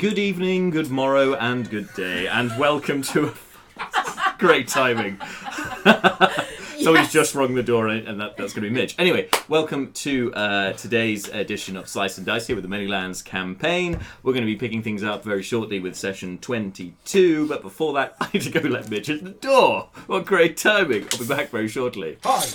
Good evening, good morrow, and good day, and welcome to great timing. Somebody's just rung the door, and that's going to be Mitch. Anyway, welcome to today's edition of Slice and Dice here with the Manylands campaign. We're going to be picking things up very shortly with session 22, but before that, I need to go let Mitch in the door. What great timing! I'll be back very shortly. Hi.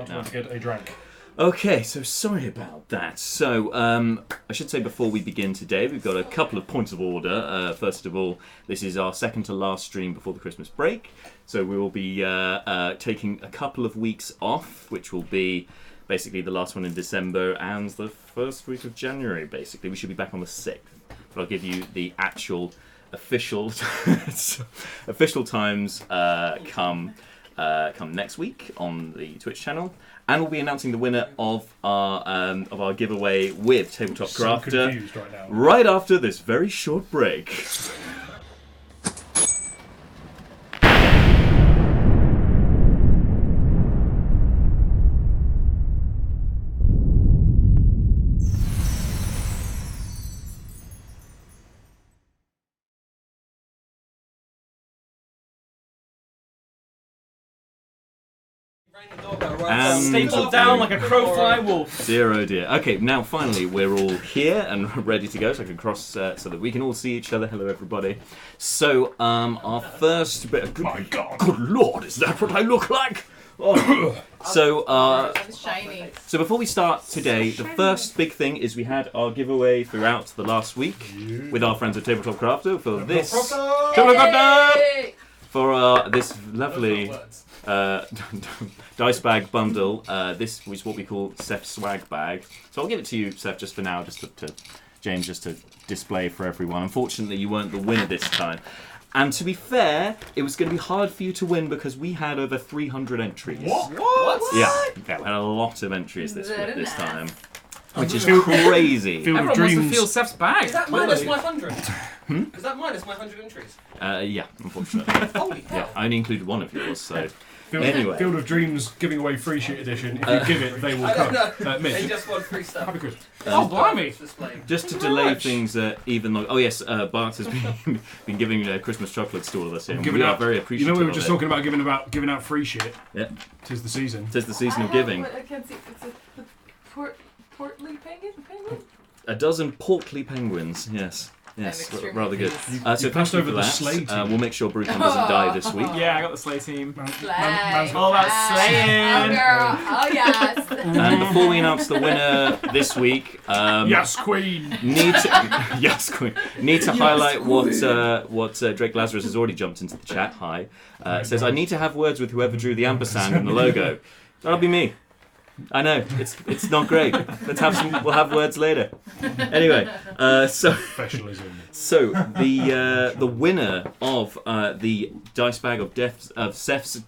Now. Get a drink. Okay, so sorry about that. So, I should say before we begin today, we've got a couple of points of order. First of all, this is our second to last stream before the Christmas break. So we will be taking a couple of weeks off, which will be basically the last one in December and the first week of January, basically. We should be back on the 6th. But I'll give you the actual official times come next week on the Twitch channel, and we'll be announcing the winner of our giveaway with Tabletop Crafter right after this very short break. Stapled down like a crow-fly wolf. Dear oh dear. Okay, now finally we're all here and ready to go, so I can cross so that we can all see each other. Hello everybody. So our first bit of good lord, is that what I look like? Oh. So before we start today, the first big thing is we had our giveaway throughout the last week with our friends at Tabletop Crafter for this this lovely dice bag bundle. This is what we call Seth's swag bag. So I'll give it to you, Seth, just for now, just to James, just to display for everyone. Unfortunately, you weren't the winner this time. And to be fair, it was going to be hard for you to win because we had over 300 entries. What? Yeah, we had a lot of entries this time. Which is crazy. Everyone wants to feel Seth's bag. Is that minus my 100? Is that minus my 100 entries? Yeah, unfortunately. Holy hell. Yeah, I only included one of yours, so... Anyway. Field of Dreams giving away free sheet edition. If you give it, they will come. They Mitch. just want free stuff. Happy Christmas. Oh, blimey. Just to delay things even though... Oh yes, Bart has been giving Christmas chocolates to all of us here. We are very appreciative. You know we were just talking about giving out free shit? Yeah. Tis the season. Tis the season of giving. I can't see. It's a portly penguin? A dozen portly penguins, yes. Yes, rather good. So passed over the sleigh team. We'll make sure Bruton doesn't die this week. Yeah, I got the sleigh team. Slay. All about slaying. Oh, girl. Oh, yes. And before we announce the winner this week, yes, Queen. Need to highlight what Drake Lazarus has already jumped into the chat. Hi, says I need to have words with whoever drew the ampersand in the logo. That'll be me. I know it's not great. We'll have words later. Anyway, so the winner of the dice bag of Seth's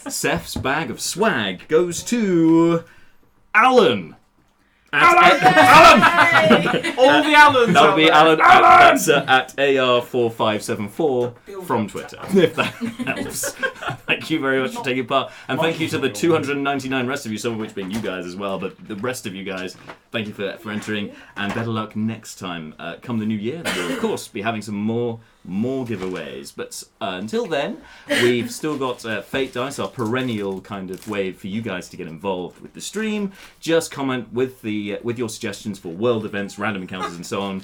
Seth's bag of swag goes to Alan. Alan! All the Allens! That'll be Alan. That's at AR4574 from Twitter, if that helps. Thank you very much for taking part. And thank you to the 299 rest of you, some of which being you guys as well, but the rest of you guys, thank you for entering. And better luck next time. Come the new year, we'll, of course, be having some more giveaways. But until then, we've still got Fate Dice, our perennial kind of way for you guys to get involved with the stream. Just comment with your suggestions for world events, random encounters, and so on.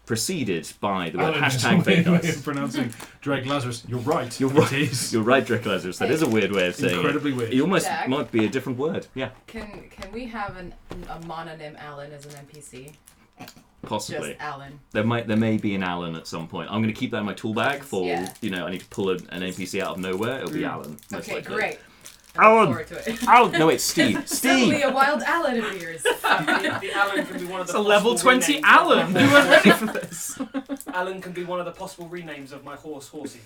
Preceded by the word hashtag Fate Dice. Pronouncing Drake Lazarus. You're right. You're right. You're right, Drake Lazarus. That is a weird way of saying Incredibly it. weird. It almost might be a different word. Yeah. Can we have a mononym Alan as an NPC? Possibly. Just Alan. There may be an Alan at some point. I'm going to keep that in my tool bag for, Yeah. I need to pull an NPC out of nowhere. It'll be Alan. Most Okay, likely. great. Alan! I look forward to it. Alan! No, it's Steve. Suddenly Steve! a wild Alan appears. The Alan can be one of the It's a level possible 20 renames Alan. of We my weren't horse. ready for this. Alan can be one of the possible renames of my horse, Horsey.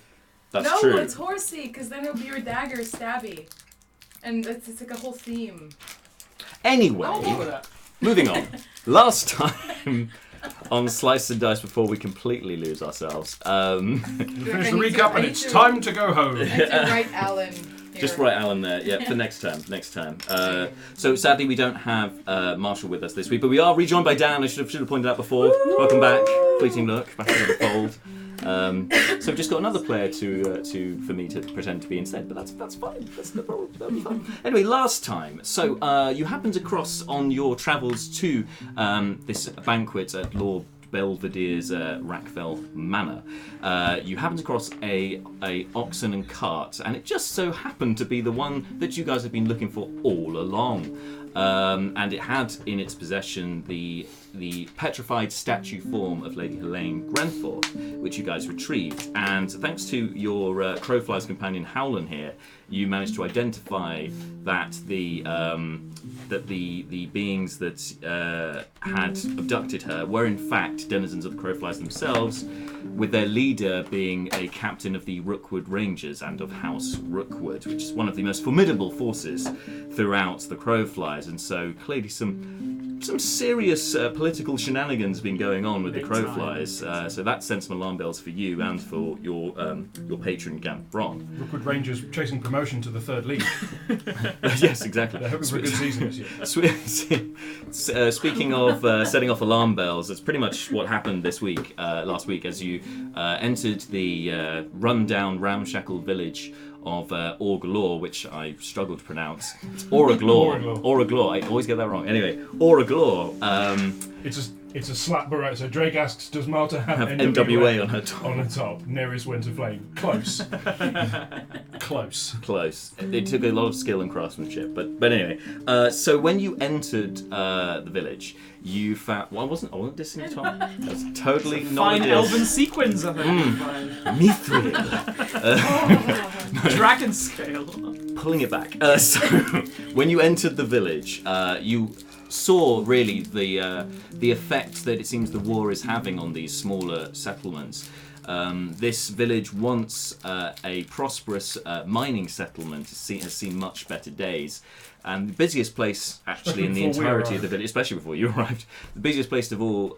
That's no, true. it's horsey, because then it'll be your dagger stabby. And it's like a whole theme. Anyway, I'll go with that. moving on. Last time on Slice and Dice, before we completely lose ourselves, Finish the recap and it's time to go home. I need to write Alan here. just write Alan there. Yeah, for next time. So sadly, we don't have Marshall with us this week, but we are rejoined by Dan. I should have pointed out before. Welcome back, fleeting look, back into the fold. So we've just got another player for me to pretend to be instead, but that's fine. That's no problem. That'll be fine. Anyway, last time, so you happened across on your travels to this banquet at Lord Belvedere's Rachfell Manor. You happened across a oxen and cart, and it just so happened to be the one that you guys have been looking for all along. And it had in its possession the petrified statue form of Lady Helene Grenfell, which you guys retrieved. And thanks to your Crowfly's companion Howland here, you managed to identify that the beings that had abducted her were in fact denizens of the Crowflies themselves, with their leader being a captain of the Rookwood Rangers and of House Rookwood, which is one of the most formidable forces throughout the Crowflies. And so clearly some serious political shenanigans been going on with the Crowflies. So that sent some alarm bells for you and for your patron Gamp Bron. Rookwood Rangers chasing promotion to the 3rd League. Yes, exactly. They're hoping for a good season this year. Speaking of setting off alarm bells, that's pretty much what happened this week, last week, as you entered the run-down, ramshackle village of Orglor, which I struggle to pronounce. It's Oraglor. Oraglor. I always get that wrong. Anyway, Oraglor. It's a slap beret. So Drake asks, does Malta have NWA on her top? On her top. Naeris went to flame. Close. Close. It took a lot of skill and craftsmanship, but anyway. So when you entered the village, you found. Well, I wasn't dissing at all. That's totally not Fine a diss. elven sequins, I think. Mithril. Dragon scale. Pulling it back. So when you entered the village, you saw really the effect that it seems the war is having on these smaller settlements. This village, once a prosperous mining settlement, has seen much better days. And the busiest place, actually, in the entirety of the village, especially before you arrived, the busiest place of all,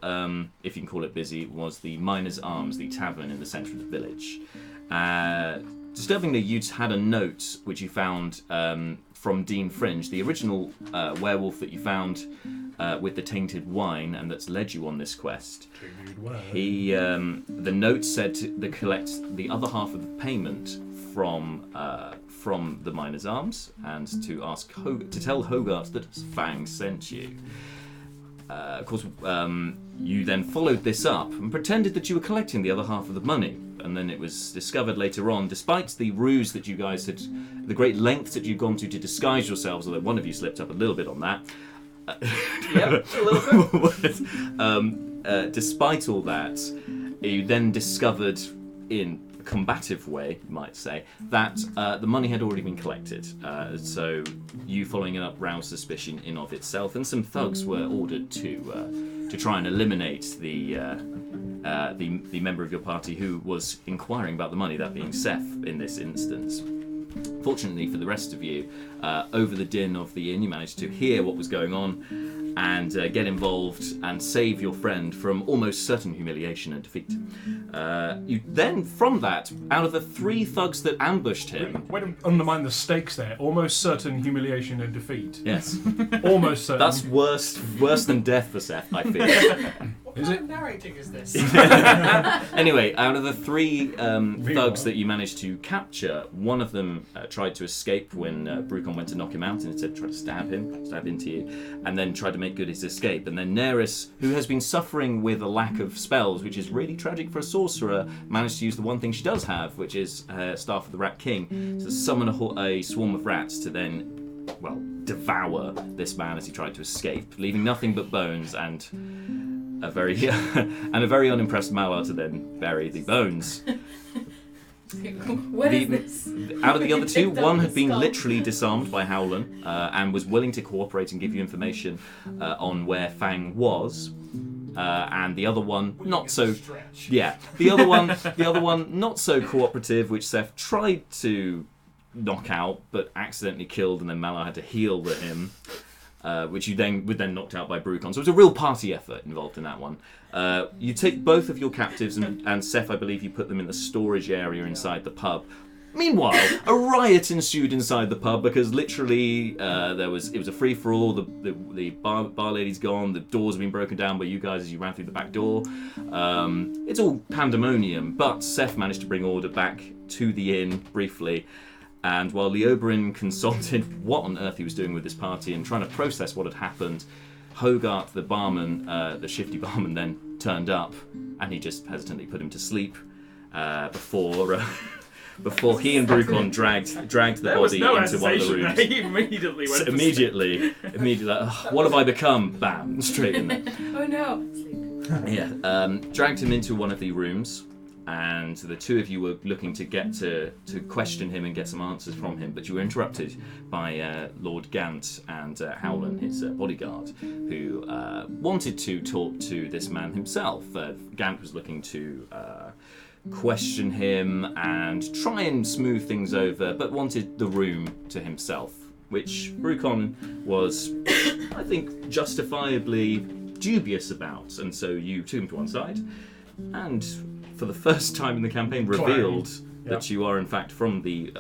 if you can call it busy, was the Miner's Arms, the tavern in the centre of the village. Disturbingly, you'd had a note which you found from Dean Fringe, the original werewolf that you found with the tainted wine, and that's led you on this quest. He, the note said to collect the other half of the payment from the Miner's Arms, and to ask to tell Hogarth that Fang sent you. Of course, you then followed this up and pretended that you were collecting the other half of the money. And then it was discovered later on, despite the ruse that you guys had, the great lengths that you'd gone to disguise yourselves, although one of you slipped up a little bit on that. Yep, a little bit. Despite all that, you then discovered, in a combative way, you might say, that the money had already been collected. So you following it up roused suspicion in of itself, and some thugs were ordered to try and eliminate the member of your party who was inquiring about the money, that being Seth in this instance. Fortunately for the rest of you, over the din of the inn, you managed to hear what was going on and get involved and save your friend from almost certain humiliation and defeat. You then, from that, out of the 3 thugs that ambushed him... Way to undermine the stakes there. Almost certain humiliation and defeat. Yes. Almost certain. That's worse than death for Seth, I feel. What kind of narrating is this? Anyway, out of the 3 thugs that you managed to capture, one of them tried to escape when Brucon went to knock him out and instead tried to stab into you, and then tried to make good his escape. And then Naeris, who has been suffering with a lack of spells, which is really tragic for a sorcerer, managed to use the one thing she does have, which is her Staff of the Rat King, to summon a swarm of rats to then, well, devour this man as he tried to escape, leaving nothing but bones and a very unimpressed Malar to then bury the bones. What is this? Out of the other two, Picked up one the had been skull. literally disarmed by Howland and was willing to cooperate and give you information on where Fang was, and the other one not so. Yeah, the other one not so cooperative, which Seth tried to knock out but accidentally killed, and then Malar had to heal him. Which you then knocked out by Brucon. So it was a real party effort involved in that one. You take both of your captives, and Seth, I believe you put them in the storage area inside the pub. Meanwhile, a riot ensued inside the pub because literally it was a free for all. The bar lady's gone. The doors have been broken down by you guys as you ran through the back door. It's all pandemonium. But Seth managed to bring order back to the inn briefly. And while Leoberin consulted what on earth he was doing with this party and trying to process what had happened, Hogarth, the barman, the shifty barman, then turned up, and he just hesitantly put him to sleep before he and Brucon dragged the There was body no into one of the hesitation rooms. there. He immediately went So for immediately, like, "Ugh, what have I become? Bam, straight in there. Oh no. Sleep. Yeah, dragged him into one of the rooms, and the two of you were looking to get to question him and get some answers from him, but you were interrupted by Lord Gant and Howland, his bodyguard, who wanted to talk to this man himself. Gant was looking to question him and try and smooth things over, but wanted the room to himself, which Brucon was, I think, justifiably dubious about, and so you took him to one side, and for the first time in the campaign revealed that you are in fact from the...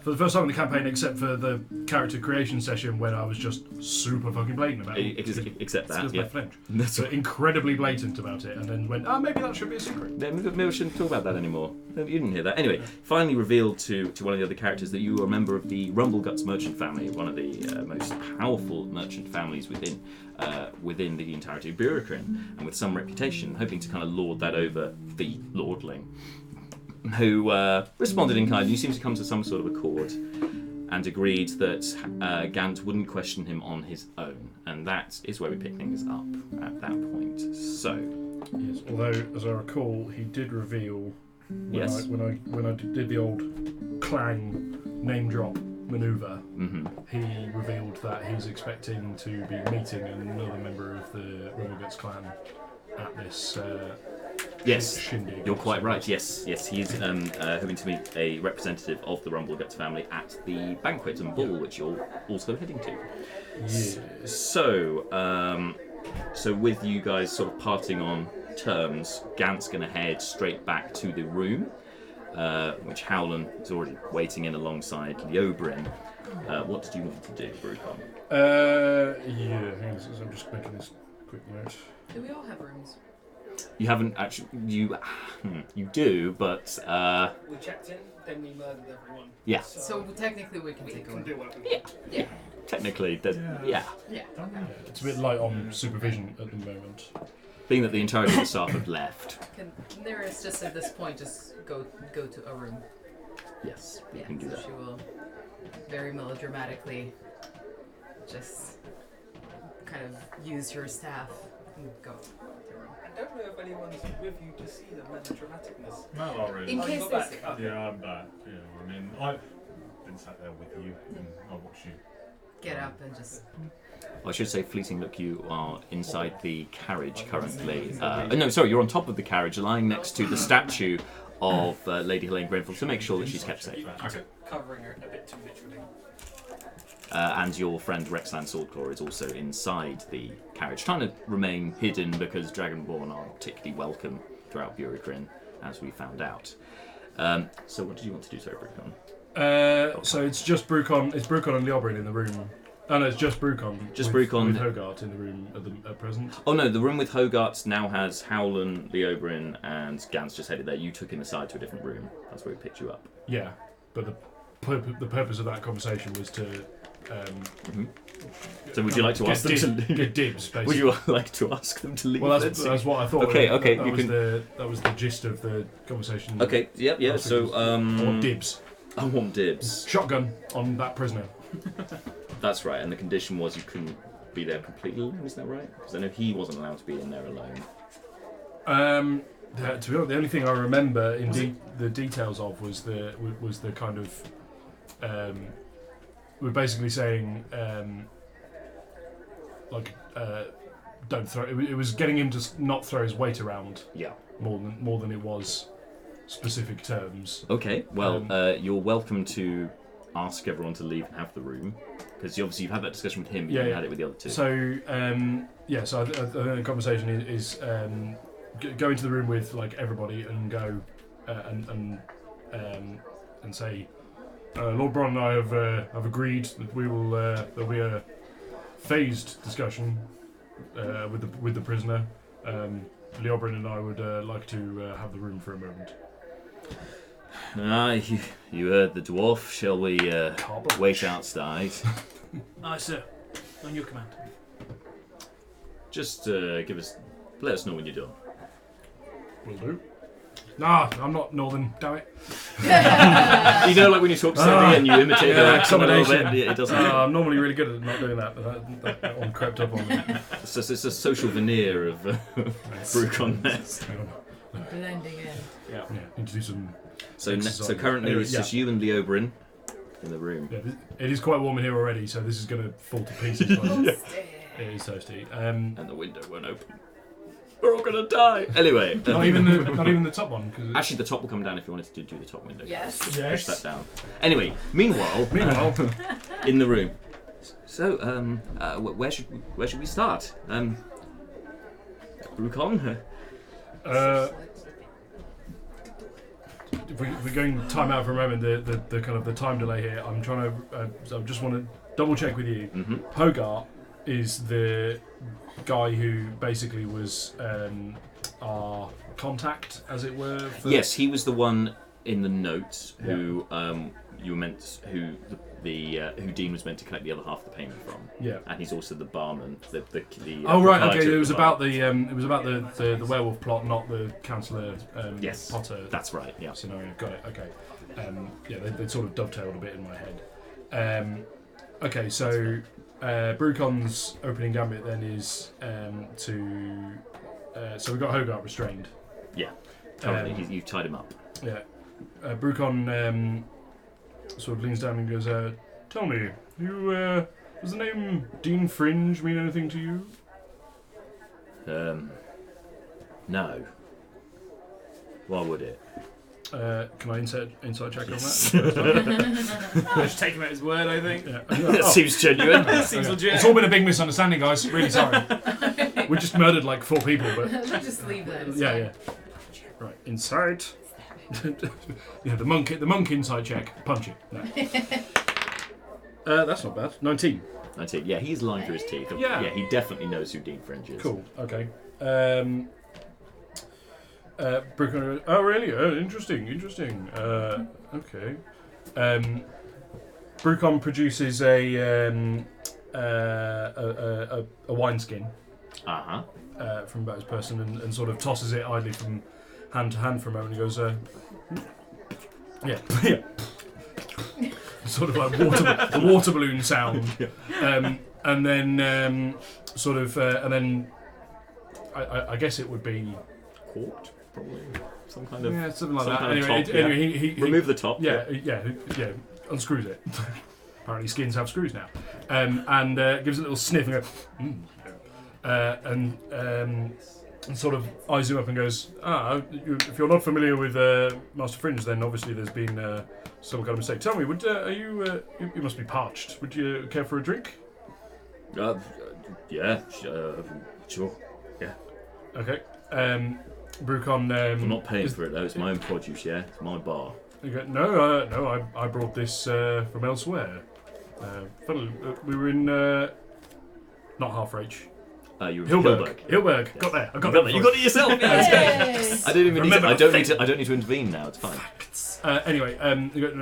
For the first time in the campaign, except for the character creation session when I was just super fucking blatant about it. Except that, Excuse my French. That's So incredibly blatant about it, and then went, maybe that should be a secret. Maybe we shouldn't talk about that anymore. You didn't hear that. Anyway, finally revealed to one of the other characters that you were a member of the Rumbleguts merchant family, one of the most powerful merchant families within the entirety of Burikrin, and with some reputation, hoping to kind of lord that over the lordling, who responded in kind. You seem to come to some sort of accord and agreed that Gant wouldn't question him on his own, and that is where we pick things up at that point. So, Yes, although, as I recall, he did reveal when I did the old clang name drop maneuver, he revealed that he's expecting to be meeting another member of the Rumbleguts clan at this yes, shindig. you're quite right. Yes, he's hoping to meet a representative of the Rumbleguts family at the banquet and ball, which you're also heading to. Yes. So with you guys sort of parting on terms, Gant's going to head straight back to the room, which Howland is already waiting in alongside Leoberin. What did you want to do, Brucon? Hang on, I'm just making this quick note. Do we all have rooms? You haven't actually. You do, but We checked in, then we murdered everyone. yeah. So technically we can take a Can room. do what we want. Yeah. Technically, Yeah. It's a bit light on supervision at the moment. being that the entirety of the staff have left. Can Naeris just at this point just go to a room? Yes, you Yeah. can do So that. she will very melodramatically just kind of use her staff and go to a room. I don't know if anyone's with you to see the melodramaticness. No, not really. In Oh, case you're they back. see. Okay. Yeah, I'm back. Yeah, I mean, I've been sat there with you and I watched you. Get up and just. I should say, fleeting look, you are inside the carriage currently. No, sorry, you're on top of the carriage, lying next to the statue of Lady Helene Grenfell to make sure that she's kept safe. Okay. Covering her a bit too literally. And your friend Rexland Swordclaw is also inside the carriage, trying to remain hidden because Dragonborn are particularly welcome throughout Burikrin, as we found out. So what did you want to do, sorry, Brucon? So it's just Brucon. It's Brucon and Leoberin in the room. Oh no, it's just Brucon. Just with, Brucon. with Hogarth in the room at present. Oh no, the room with Hogarth now has Howland, Leoberin, and Gans just headed there. You took him aside to a different room. That's where we picked you up. Yeah, but the purpose of that conversation was to. So would you like to ask them to leave? Get dibs, basically. Would you like to ask them to leave? Well, that's what I thought. Okay, That you was can- that was the gist of the conversation. Okay, yeah. Last So week was, I want dibs. I want dibs. Shotgun on that prisoner. That's right. And the condition was you couldn't be there completely alone. Is that right? Because I know he wasn't allowed to be in there alone. To be honest, the only thing I remember in the details of was the kind of we're basically saying don't throw. It was getting him to not throw his weight around. Yeah. More than it was specific terms. Okay. Well, you're welcome to ask everyone to leave and have the room, because obviously you've had that discussion with him. You haven't had it with the other two. So so I think the conversation is go into the room with like everybody and go and say, Lord Bron and I have agreed that we will there'll be a phased discussion with the prisoner. Leobrin and I would like to have the room for a moment. You heard the dwarf. Shall we wait outside? Aye, sir. On your command. Just let us know when you're done. Will do. Nah, I'm not northern, damn it. You know, like when you talk to somebody and you imitate their accent a little bit, it doesn't. I'm normally really good at not doing that, but that one crept up on me. It's a social veneer of Brucon there. Blending in. Yeah, need to do some. So currently it's just you and Leobrin in the room. Yeah, it is quite warm in here already, so this is going to fall to pieces. It is toasty. And the window won't open. We're all gonna die. Anyway, not even the top one. Actually, the top will come down if you wanted to do the top window. Yes. Push that down. Anyway, meanwhile, in the room. So, where should we start? Brucon? If we're going time out for a moment, the kind of the time delay here. I'm trying to. I just want to double check with you. Mm-hmm. Hogarth is the guy who basically was our contact, as it were. Yes, he was the one in the notes who you were meant who who Dean was meant to collect the other half of the payment from. Yeah, and he's also the barman. The oh right, okay. It was about the werewolf plot, not the Councillor yes, Potter. That's right. Yeah. Scenario. Got it. Okay. They sort of dovetailed a bit in my head. Okay, so Brucon's opening gambit then is so we got Hogarth restrained. Yeah. Currently, you've tied him up. Yeah. Brucon sort of leans down and goes, "Tell me, does the name Dean Fringe mean anything to you?" No. Why would it? Can I inside check on that? Just take him at his word, I think. Yeah. That seems genuine. Seems Okay. legit. It's all been a big misunderstanding, guys. Really sorry. We just murdered like 4 people, but Just leave that. yeah. Right, inside. Yeah, the monk inside check. Punch it. No. That's not bad. 19. 19. Yeah, he's lying through his teeth. Yeah. Yeah, he definitely knows who Dean Fringe is. Cool. Okay. Brucon. Oh, really? Oh, interesting. Okay. Brucon produces a wineskin from about his person and sort of tosses it idly from hand to hand for a moment and goes, yeah. Sort of like the water balloon sound. And then I guess it would be Corked, probably. Some kind of something like some that. kind of Anyway, top, he remove the top. Yeah, unscrews it. Apparently skins have screws now. And gives a little sniff and goes, and sort of eyes him up and goes, if you're not familiar with Master Fringe, then obviously there's been some kind of mistake. Tell me, you must be parched. Would you care for a drink? Yeah, sure. Yeah. Okay. Brucon. I'm not paying for it though. It's my own produce. Yeah, it's my bar. Okay. No. I brought this from elsewhere. Funnily, we were in not Half-Reach. You were Hilberg. Got there. I got there. that. You got it yourself. Yeah, Yes. I didn't even. Remember I don't need to intervene now. It's fine. Anyway,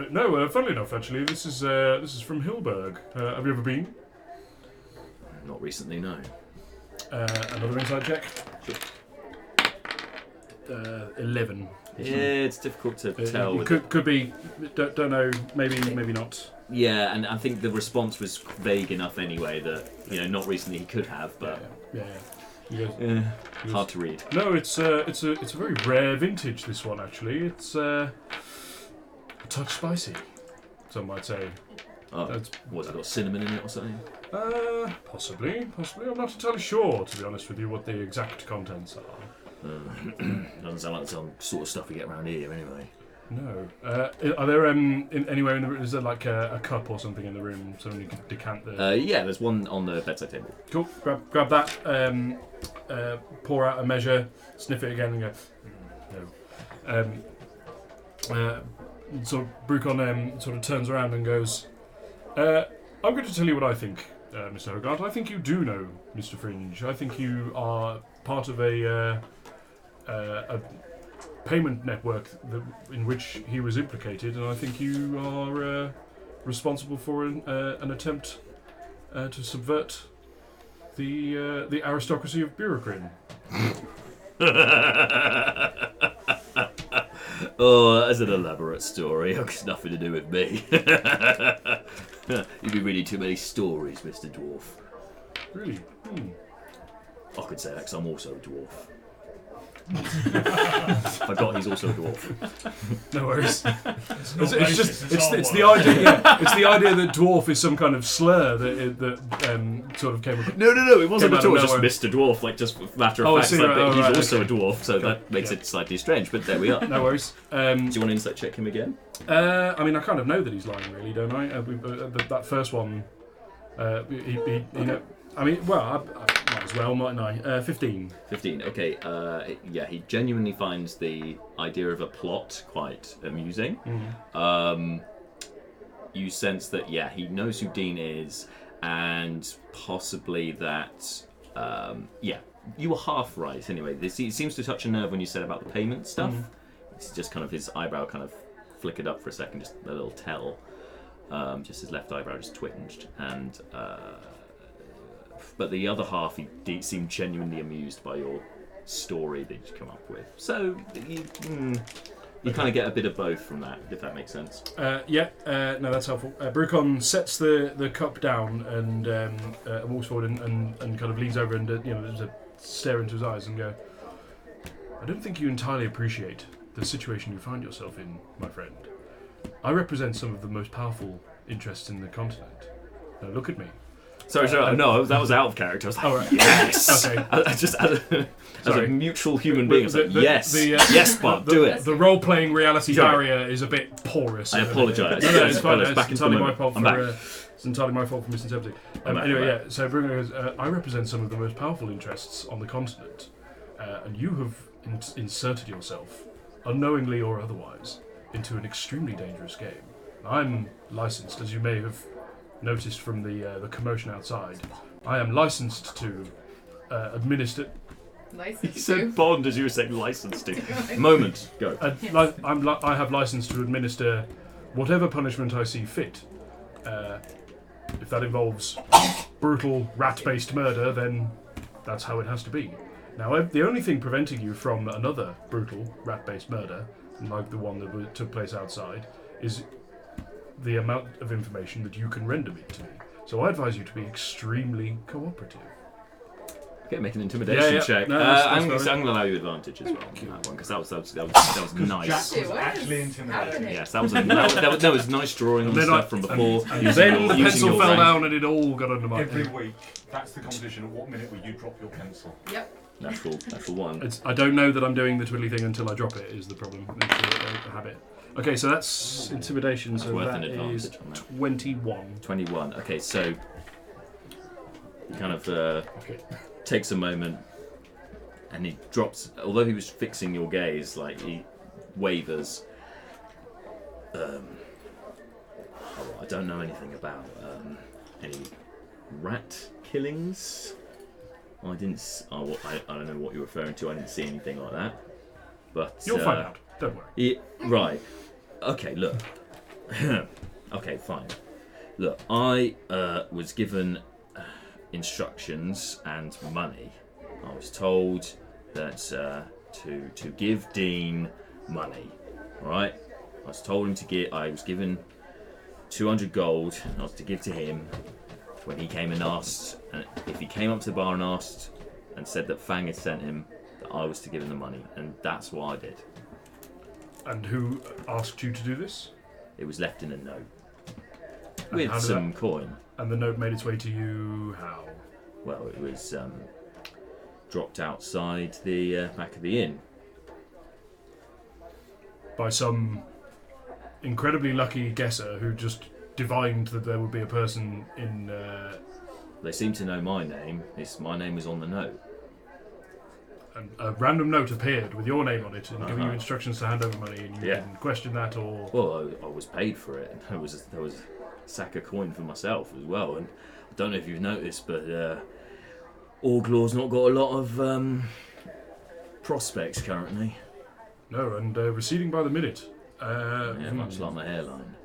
no. Funnily enough, actually, this is from Hilberg. Have you ever been? Not recently, no. Another inside check. Sure. 11. Yeah, it's difficult to tell. It could be. Don't know. Maybe not. Yeah, and I think the response was vague enough anyway that not recently he could have, but Yeah. He goes, Hard to read. No, it's a very rare vintage. This one actually, it's a touch spicy. Some might say. Oh, what's it got? Cinnamon in it or something? Possibly. I'm not entirely sure, to be honest with you, what the exact contents are. Doesn't sound like some sort of stuff we get around here, anyway. No. Are there anywhere in the room? Is there like a cup or something in the room so you can decant the? Yeah, there's one on the bedside table. Cool. Grab that. Pour out a measure. Sniff it again and go. No. So Brucon sort of turns around and goes, I'm going to tell you what I think, Mr. Hogarth. I think you do know Mr. Fringe. I think you are part of a payment network in which he was implicated, and I think you are responsible for an attempt to subvert the aristocracy of Bureaucrin. Oh, that's an elaborate story. It's nothing to do with me. You've been reading too many stories, Mr. Dwarf. Really? I could say that because I'm also a dwarf. Forgot he's also a dwarf. No worries. It's the idea. Yeah, it's the idea that dwarf is some kind of slur that sort of came. No. It wasn't at all. It's just nowhere. Mr. Dwarf, like just matter Oh, I of fact. see, Like, right, he's right, also okay. a dwarf, so that makes it slightly strange. But there we are. No worries. Do you want to insight check him again? I mean, I kind of know that he's lying, really, don't I? That first one, he I mean, well, I might as well, mightn't I? 15. 15. Okay. Yeah, he genuinely finds the idea of a plot quite amusing. You sense that, yeah, he knows who Dean is, and possibly that, yeah, you were half right. Anyway, it seems to touch a nerve when you said about the payment stuff. It's just kind of his eyebrow kind of flickered up for a second, just a little tell. Just his left eyebrow just twinged, and. But the other half, he seemed genuinely amused by your story that you'd come up with. So you kind of get a bit of both from that, if that makes sense. No, that's helpful. Brucon sets the cup down and walks forward and kind of leans over and there's a stare into his eyes and go, I don't think you entirely appreciate the situation you find yourself in, my friend. I represent some of the most powerful interests in the continent. Now look at me. Sorry, no, that was out of character. I was like, right. yes! Okay. Just as a mutual human being, I was like, yes, yes, Bob, do it. The role-playing reality barrier is a bit porous. I apologise. No, it's fine. Back It's into the entirely my moment. fault I'm for back. it's entirely my fault for misinterpreting. Anyway, yeah. So Bruno goes, I represent some of the most powerful interests on the continent, and you have inserted yourself, unknowingly or otherwise, into an extremely dangerous game. I'm licensed, as you may have noticed from the commotion outside. I am licensed to administer. License He said Bond as you were saying licensed to. Moment, go. I have license to administer whatever punishment I see fit. If that involves brutal rat-based murder, then that's how it has to be. Now, the only thing preventing you from another brutal rat-based murder, like the one that took place outside, is the amount of information that you can render me to me. So I advise you to be extremely cooperative. Okay, make an intimidation check. No, I'm that's going to allow you advantage as well on that one, because that was nice. Jack was What actually is intimidating. happening? Yes, that was nice drawing on And then stuff from before. And then the pencil fell rank. down and it all got under my Every week, that's the competition. At what minute will you drop your pencil? Yep. Natural one. I don't know that I'm doing the twiddly thing until I drop it, is the problem. It's a habit. Okay, so that's intimidation, so Worth that an advantage is on that. 21. 21. Okay, so he kind of takes a moment and he drops. Although he was fixing your gaze, like he wavers. I don't know anything about any rat killings. I didn't. I don't know what you're referring to. I didn't see anything like that. But You'll find out. Don't worry. Yeah, right. Okay, look. Okay, fine. Look, I was given instructions and money. I was told that to give Dean money. All right. I was told him to give. I was given 200 gold. I was to give to him when he came and asked. And if he came up to the bar and asked and said that Fang had sent him, that I was to give him the money, and that's what I did. And who asked you to do this? It was left in a note. And how With did some coin. And the note made its way to you how? Well, it was dropped outside the back of the inn. By some incredibly lucky guesser who just divined that there would be a person in... They seem to know my name. My name is on the note. And a random note appeared with your name on it and giving you instructions to hand over money, and you didn't question that or... Well, I was paid for it. There was a sack of coin for myself as well. And I don't know if you've noticed, but Orglaw's not got a lot of prospects currently. No, and receding by the minute. Much like my hairline.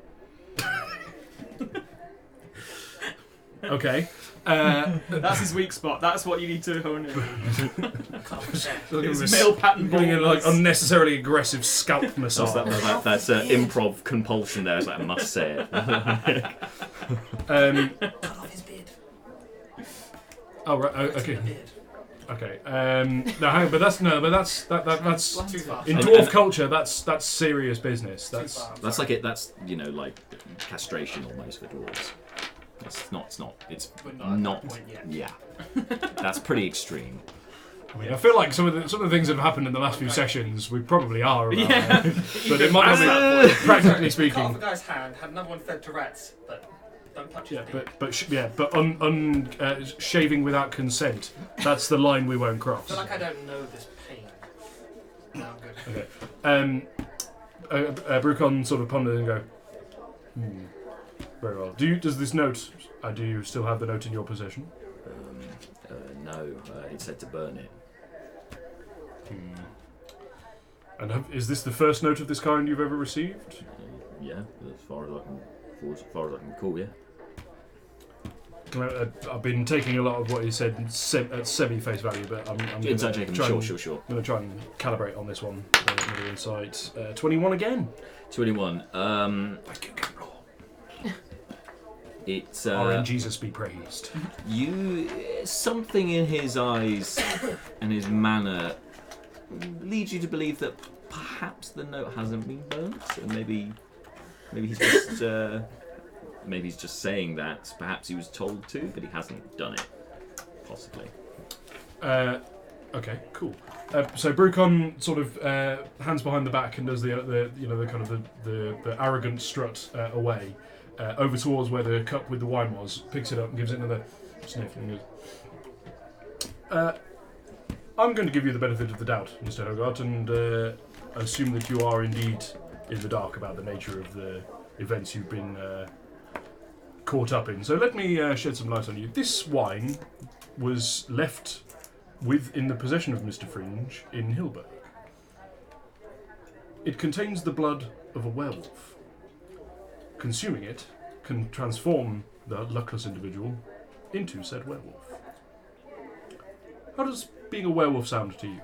Okay. That's his weak spot. That's what you need to hone in. His Male male pattern Giving it like baldness. unnecessarily aggressive scalp massage. That's improv compulsion there. It's like, I must say it. Cut off his beard. Oh right. Okay. Okay. No, hang on, but that's Too far. in dwarf culture. That's serious business. That's That's like it. That's like castration almost for dwarves. It's not. It's We're not at that point yet. Yeah. That's pretty extreme. I mean, I feel like some of the things that have happened in the last few sessions, we probably are about Yeah. right. But it might not be, practically Cut off speaking. a guy's hand, had another one fed to rats, but don't touch his Yeah, beard. but shaving without consent. That's the line we won't I cross. feel like I don't know this pain. No, I'm good. Okay. Brucon sort of pondered and go. Very well. Does this note? Do you still have the note in your possession? No, it said to burn it. And is this the first note of this kind you've ever received? Yeah, as far as I can recall, yeah. I've been taking a lot of what you said at semi-face value, but I'm going to Sure. I'm going to try and calibrate on this one. Another insight. 21 again. 21. I do get roll. It's RN Jesus be praised. something in his eyes and his manner leads you to believe that perhaps the note hasn't been burnt, and maybe he's just maybe he's just saying that. Perhaps he was told to, but he hasn't done it. Possibly. Okay, cool. So Brucon sort of hands behind the back and does the arrogant strut away over towards where the cup with the wine was. Picks it up and gives it another sniff and goes, I'm going to give you the benefit of the doubt, Mr. Hogarth, and assume that you are indeed in the dark about the nature of the events you've been caught up in. So let me shed some light on you. This wine was left in the possession of Mr. Fringe in Hilberg. It contains the blood of a werewolf. Consuming it can transform the luckless individual into said werewolf. How does being a werewolf sound to you?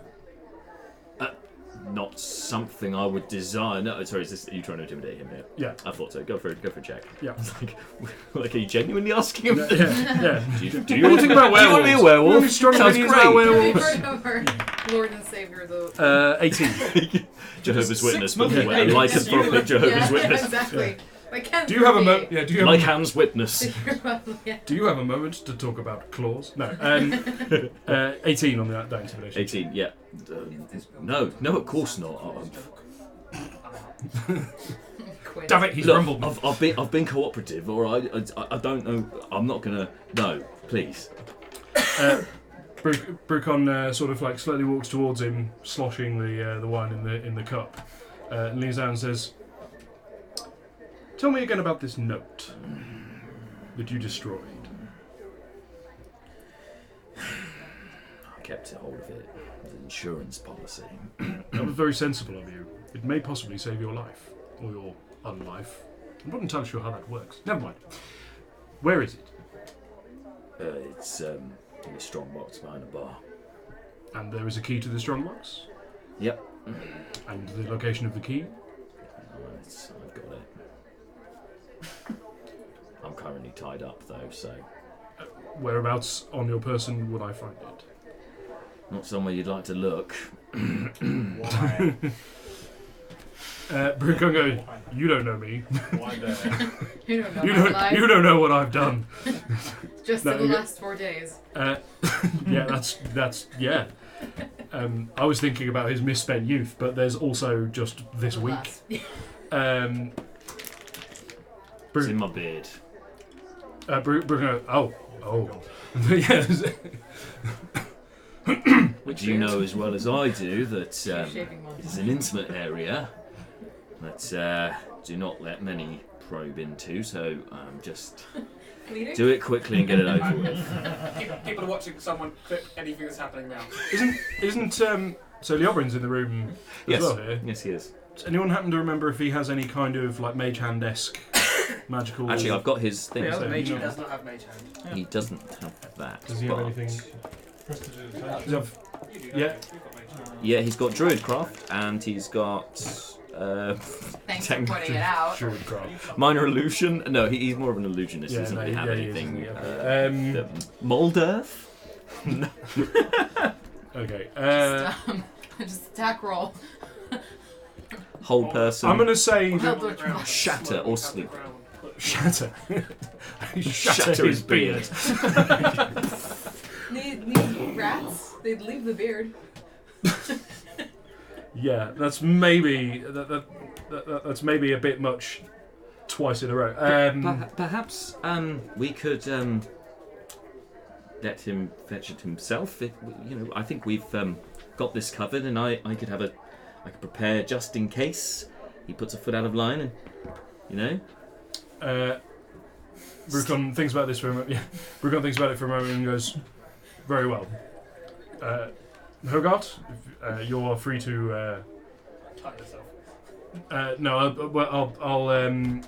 Not something I would desire. No, sorry, are you trying to intimidate him here? Yeah. I thought so. Go for a check. Yeah. Like, are you genuinely asking him? Yeah. Do you want to be a werewolf? Strong Sounds opinions about great. werewolves. We've heard of our Lord and Savior, the 18. Jehovah's Witness, but monkey a lycanthropic Jehovah's yeah, Witness. exactly. Do you have a Like Ham's witness. Do you have a moment to talk about claws? No. 18 on that intimidation. 18, yeah. No, of course not. Damn it, he's Look, rumbled. I've been cooperative, or I don't know. I'm not gonna. No, please. Brucon sort of like slowly walks towards him, sloshing the wine in the cup, and leans down and says, "Tell me again about this note that you destroyed." I kept hold of it. It was an insurance policy. That was very sensible of you. It may possibly save your life, or your unlife. I'm not entirely sure how that works. Never mind. Where is it? It's in a strong box behind a bar. And there is a key to the strongbox? Yep. And the location of the key? I've got it. I'm currently tied up though, so... Whereabouts on your person would I find it? Not somewhere you'd like to look. Why? Brucon goes, you don't know me. Why there? You don't know my life. You don't know what I've done. Just No, in the you- last 4 days. Yeah, that's yeah. I was thinking about his misspent youth, but there's also just this week. Last- Um, It's in my beard. Bruno. Oh. Yes. Which you know as well as I do that Shaving monster. it's an intimate area that do not let many probe into, so just Bleeding? do it quickly and get it over with. People are watching someone fit anything that's happening now. Isn't so Leobrin's in the room as Yes. well here? Yes, he is. Does anyone happen to remember if he has any kind of like mage hand-esque magical? Actually, I've got his thing. Yeah, so mage you hand. know- Does not have mage hand. He doesn't have that. Does he have but- anything? Prestidigitation. Does he have- You do, Yeah. don't you? You've got mage hand. Yeah, he's got druidcraft and he's got Thanks for pointing it out. Druidcraft. minor illusion. No, he's more of an illusionist. Yeah, He doesn't no, really have yeah, he is, anything. isn't he? Okay. Mold earth. Okay. Just attack roll. Hold person. I'm gonna say Well, that don't shatter or sleep. shatter. Shatter his beard. Need rats? They'd leave the beard. Yeah, that's maybe that's maybe a bit much. Twice in a row. Perhaps we could let him fetch it himself. I think we've got this covered, and I could prepare just in case he puts a foot out of line, and Brucon thinks about this for a moment. Yeah, Brucon thinks about it for a moment and goes, "Very well, Hogart, you're free to." Tie yourself. No,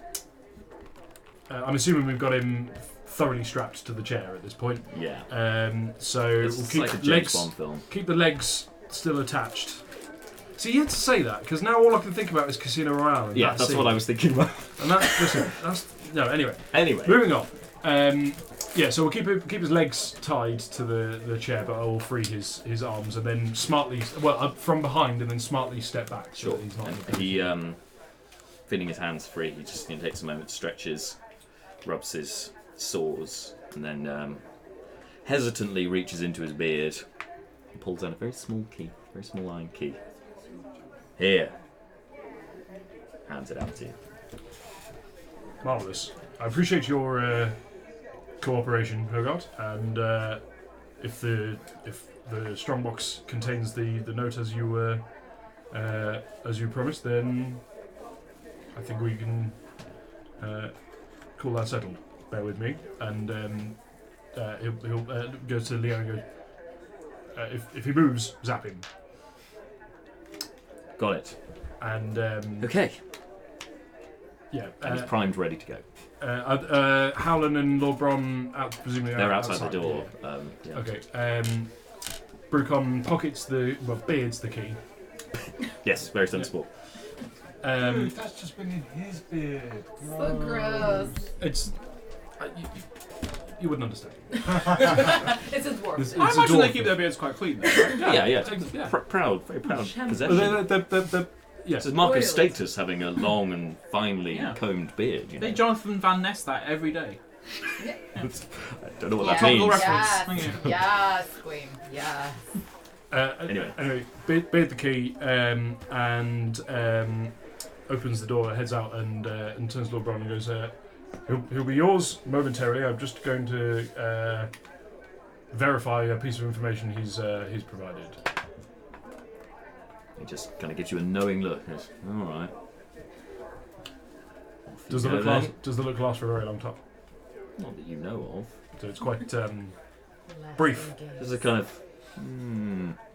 I'm assuming we've got him thoroughly strapped to the chair at this point. yeah, So it's we'll keep like a James legs, Bond film. keep the legs still attached. See, you had to say that because now all I can think about is Casino Royale. And Yeah, that that's scene. what I was thinking about. And that's no. Anyway, Anyway, moving on. Yeah, so we'll keep his legs tied to the chair, but I will free his arms and then smartly, from behind and then smartly step back. So sure. that he's not. And he, feeling his hands free, he just takes a moment, stretches, rubs his sores, and then hesitantly reaches into his beard and pulls down a very small key, very small iron key. Here. Hands it out to you. Marvelous. I appreciate your cooperation, Hogart, and if the strongbox contains the note as you promised, then I think we can call that settled. Bear with me, and he'll go to Leo and go. If he moves, zap him. Got it. And Okay. yeah, And he's primed, ready to go. Howland and Lord Bron presumably They're outside outside the door. yeah. Yeah. Okay. Brucon pockets beards the key. Yes, very sensible. Dude, that's just been in his beard. So gross. It's you wouldn't understand. It's a dwarf. It's I a imagine they dwarf. keep their beards quite clean. Though, right? Yeah, yeah. Yeah. Proud, very proud Shame. possession. Yes. It's a mark of Oils. status having a long and finely Yeah. combed beard. You know? They Jonathan Van Ness that every day. I don't know what Yeah. that means. Topical reference. Yes, Thank you. yes, Queen, yes. Anyway, beard the key and opens the door, heads out, and turns to Lord Bron and goes, "He'll be yours momentarily. I'm just going to verify a piece of information he's provided." He just kind of gives you a knowing look. Goes, all right. Off you Does the go look then. last? Does the look last for a very long time? Not that you know of. So it's quite Last Brief. engaged. Just a kind of.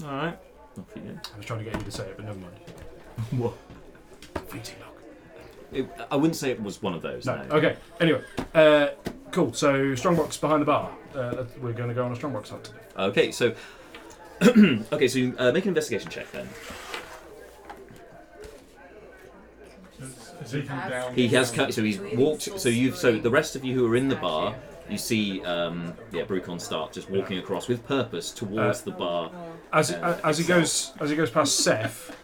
All right. Off you go. I was trying to get you to say it, but never mind. What? Fleeting look. I wouldn't say it was one of those. No. No. Okay. Anyway, cool. So strongbox behind the bar. We're going to go on a strongbox hunt today. Okay, so. Okay, so you make an investigation check then. Is he come down? He has so he's walked. So the rest of you who are in the bar You see, Brucon start just walking across with purpose towards the bar. As he goes past Seth,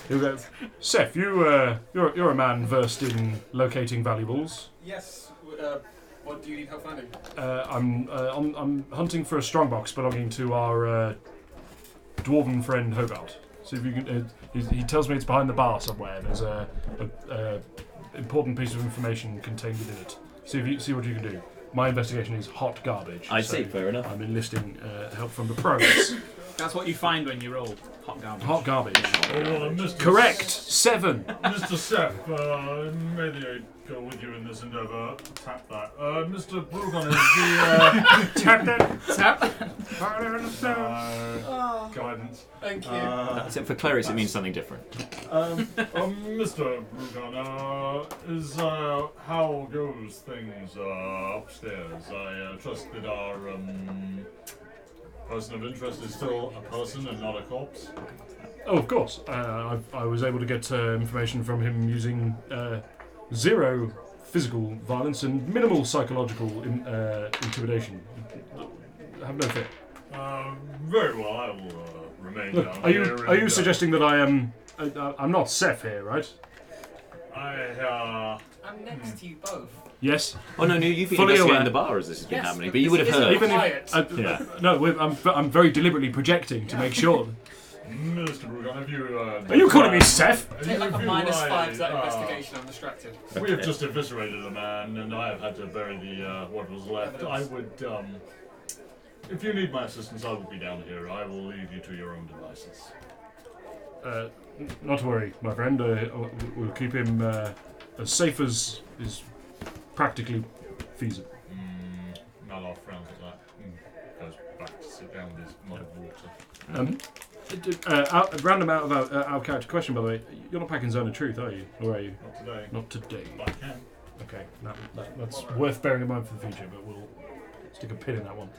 he'll go, Seth, you're a man versed in locating valuables. Yes. What do you need help finding? I'm hunting for a strongbox belonging to our dwarven friend Hobart. So if you can, he tells me it's behind the bar somewhere. There's a important piece of information contained within it. See what you can do. My investigation is hot garbage. I see, fair enough. I'm enlisting help from the pros. That's what you find when you roll hot garbage. Hot garbage. Mr. Correct. 7. Mr. Seth, maybe I go with you in this endeavour. Tap that. Mr. Brugon is the Tap that. Tap. guidance. Thank you. Except for clerics, it means something different. Mr. Brugon, is how goes things upstairs? I trust that our person of interest is still a person and not a corpse. Oh, of course. I was able to get information from him using 0 physical violence and minimal psychological intimidation. Have no fear. Very well, I will remain Look, down are here. you suggesting that I am? I'm not Seth here, right? I'm next to you both. Yes. Oh no, you've been Fully investigating aware. the bar as this has been Yes, happening, but but you would have this heard. isn't quiet. Yeah. No, I'm very deliberately projecting to make sure. Mr. Brugon, have you... Are you calling me Seth? Take like a If you -5 to that like, investigation. I'm distracted. We have just eviscerated a man, and I have had to bury the what was left. I would, if you need my assistance, I will be down here. I will leave you to your own devices. Not to worry, my friend. We'll keep him as safe as is practically feasible. Malor frowns at that and goes back to sit down with his mug of water. Random out of character question, by the way. You're not packing Zone of Truth, are you? Or are you? Not today. Not today. But I can. Okay, that's worth bearing in mind for the future, but we'll stick a pin in that one.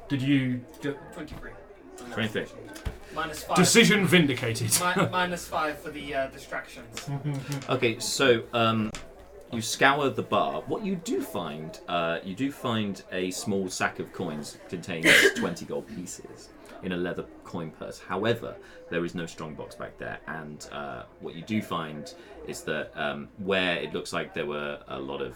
Did you get 23. 23. -5. decision vindicated? -5 for the distractions. Okay, so you scour the bar. What you do find a small sack of coins containing 20 gold pieces in a leather coin purse. However, there is no strong box back there, and what you do find is that where it looks like there were a lot of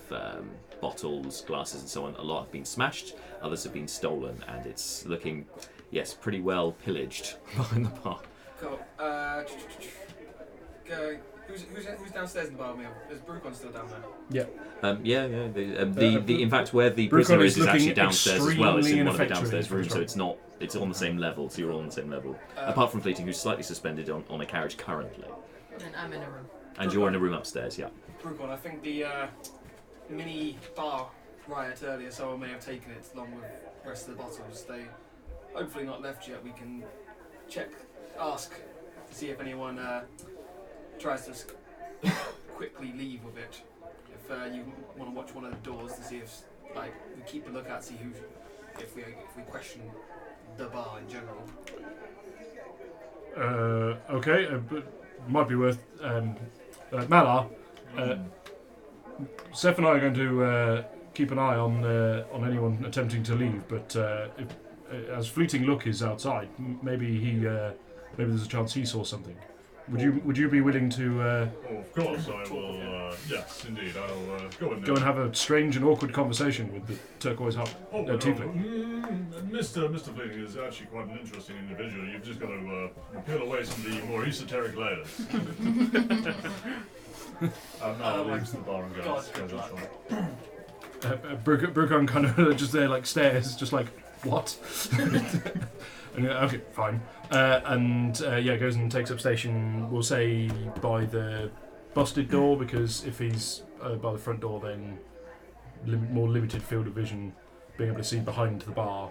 bottles, glasses, and so on, a lot have been smashed, others have been stolen, and it's looking, yes, pretty well pillaged behind the bar. Cool. Who's downstairs in the bar meal? Is Brucon still down there? Yeah. In fact, where the Brucon prisoner is is actually looking downstairs as well. It's in one of the extremely downstairs rooms, so ineffectual. it's on the same level. So you're all on the same level. Apart from Fleeting, who's slightly suspended on a carriage currently, And I'm in a room. and you're in a room upstairs. Yeah. Brucon, I think the mini bar riot earlier, someone may have taken it along with the rest of the bottles. They hopefully not left yet. We can ask to see if anyone tries to quickly leave with it. If you want to watch one of the doors to see if, we keep a lookout, see if we question the bar in general. Okay, but might be worth. Malar, Seth and I are going to keep an eye on anyone attempting to leave. But as Fleeting Look is outside, maybe there's a chance he saw something. Would you be willing to? Of course, I will. Yes, indeed, I'll go in there. Go and have a strange and awkward conversation with the turquoise hut. Tiefling. Mr. Fleeting is actually quite an interesting individual. You've just got to peel away some of the more esoteric layers. Now leaves the bar and goes outside. Brucon kind of just there, like stares, just like what? And, okay, fine. Goes and takes up station. We'll say by the busted door, because if he's by the front door, then more limited field of vision, being able to see behind the bar,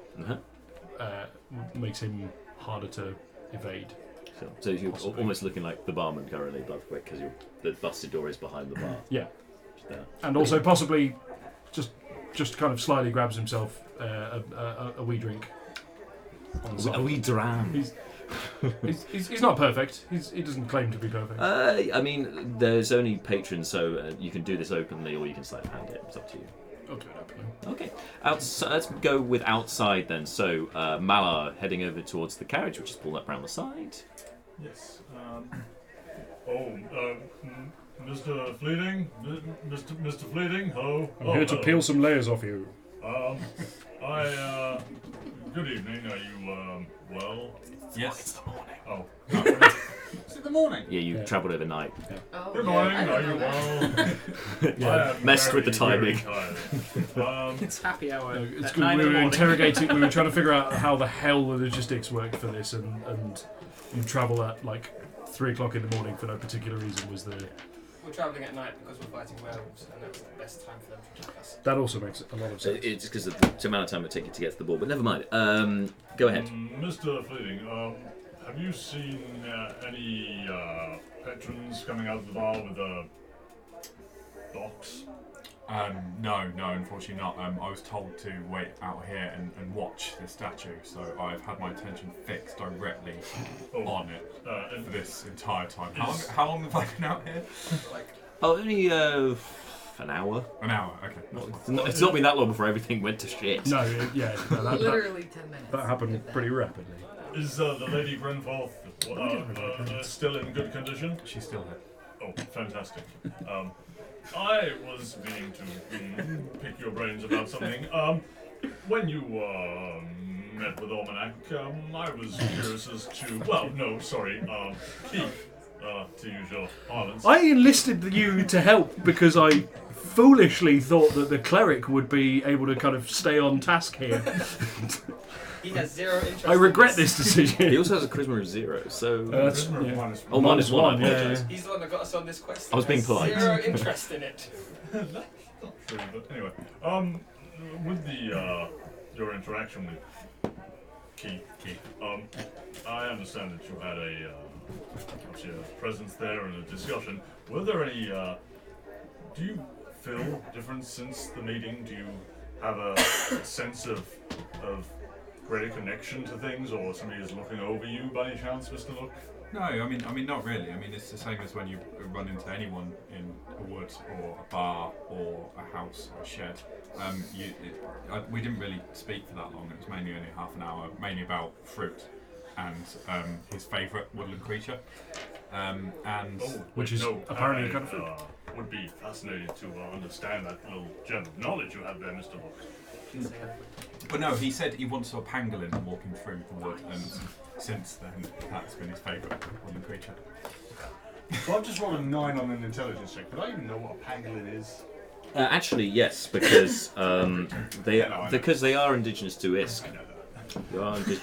makes him harder to evade. So you're almost looking like the barman currently, by the way, because the busted door is behind the bar. Yeah. Just there. And also possibly just kind of slyly grabs himself a wee drink. On the side. A wee dram. He's not perfect. He doesn't claim to be perfect. I mean, there's only patrons, so you can do this openly, or you can sleight of hand it. It's up to you. I'll do it openly. Okay. Let's go with outside then. So, Malar heading over towards the carriage, which is pulled up around the side. Yes. Mr. Fleeting? Mr. Fleeting? Hello? I'm here to peel some layers off you. Good evening. Are you, well? Yes. It's the morning. Oh. Is it the morning? Yeah, you travelled overnight. Yeah. Oh, Good yeah, morning. I Are don't you know that. well? I am Messed with the very, timing. very tired. It's happy hour. No, it's at good. 9 We in the were morning. interrogating. We were trying to figure out how the hell the logistics worked for this, and you travel at like 3 o'clock in the morning for no particular reason was the. We're travelling at night because we're fighting werewolves, and that's the best time for them to attack us. That also makes a lot of sense. It's because of the amount of time it takes you to get to the ball, but never mind. Go ahead. Mr. Fleeting, have you seen any patrons coming out of the bar with a box? No, unfortunately not. I was told to wait out here and watch the statue, so I've had my attention fixed directly on it for this entire time. How long have I been out here? Only an hour. An hour, okay. It's not been that long before everything went to shit. No, that Literally 10 minutes. that happened pretty rapidly. Is the Lady Grenforth still in good condition? She's still here. Oh, fantastic. I was meaning to pick your brains about something. When you met with Almanac, I was curious as to... Well, no, sorry, Keith, to use your parlance. I enlisted you to help because I foolishly thought that the cleric would be able to kind of stay on task here. He has zero interest. I regret in this decision. He also has a charisma of 0, so... That's, Charisma yeah. minus Oh, minus one, I yeah. apologise. He's the one that got us on this quest. I was being Has polite. Zero interest in it. That's not true, but anyway. With the, your interaction with Keith, I understand that you had obviously a presence there and a discussion. Were there any, do you feel different since the meeting? Do you have a sense of greater connection to things, or somebody is looking over you by any chance, Mr. Look? No, I mean, not really. I mean, it's the same as when you run into anyone in a wood or a bar or a house or a shed. We didn't really speak for that long. It was mainly only half an hour, mainly about fruit and his favourite woodland creature. Which is apparently a kind of fruit. Would be fascinated to understand that little gem of knowledge you have there, Mr. Look. But no, he said he once saw a pangolin walking through the wood, and since then, that's been his favourite woodland creature. So I've just rolled a 9 on an intelligence check. Could I even know what a pangolin is? Actually, yes, because they are indigenous to Isk.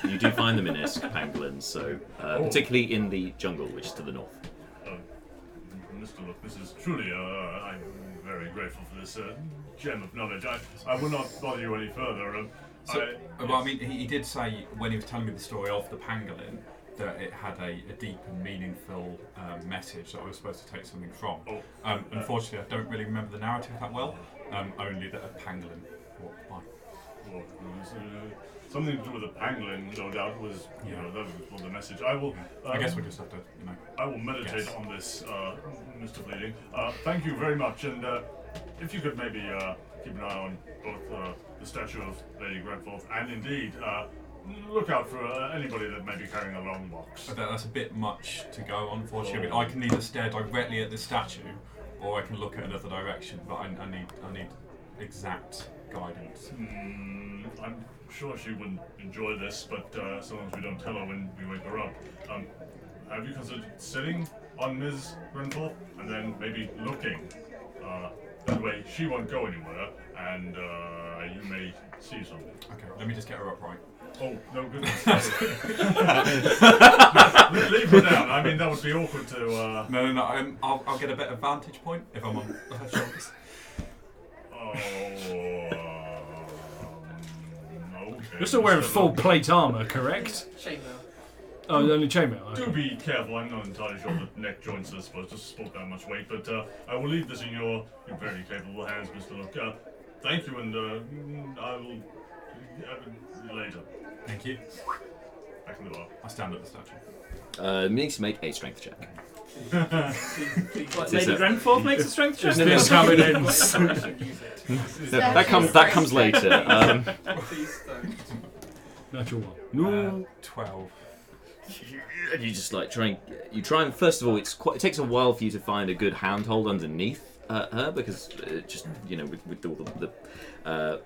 You do find them in Isk, pangolins, so particularly in the jungle, which is to the north. Mr. Look, this is truly, I'm very grateful for this gem of knowledge. I will not bother you any further. Well, I mean, he did say when he was telling me the story of the pangolin that it had a deep and meaningful message that I was supposed to take something from. Unfortunately, I don't really remember the narrative that well. Only that a pangolin walked by. Well, something to do with a pangolin, no doubt, was that was the message. I will. I guess we just have to, I will meditate on this, Mr. Bleeding. Thank you very much, and if you could maybe keep an eye on both the statue of Lady Grenforth and indeed look out for anybody that may be carrying a long box. That's a bit much to go, unfortunately. I mean, I can either stare directly at the statue, or I can look at another direction. But I need exact guidance. I'm sure she wouldn't enjoy this, but so long as we don't tell her when we wake her up. Have you considered sitting on Ms. Grenforth and then maybe looking? That way she won't go anywhere, and you may see something. Okay, let me just get her upright. Oh, no goodness. Leave her down. I mean, that would be awkward to... No. I'll get a better vantage point if I'm on her shoulders. Okay. You're still wearing full plate armour, correct? Chainmail. Oh, only chainmail. Do be careful. I'm not entirely sure the neck joints are supposed to support that much weight, but I will leave this in your very capable hands, Mr. Look. Thank you, and I will have it later. Thank you. Back in the bar. I stand at the statue. Needs to make a strength check. What, Lady Grenford makes a strength check? Is this how it ends? No, that comes later. Please don't. Natural one. 12. And you just like try and first of all, it takes a while for you to find a good handhold underneath her because just with all the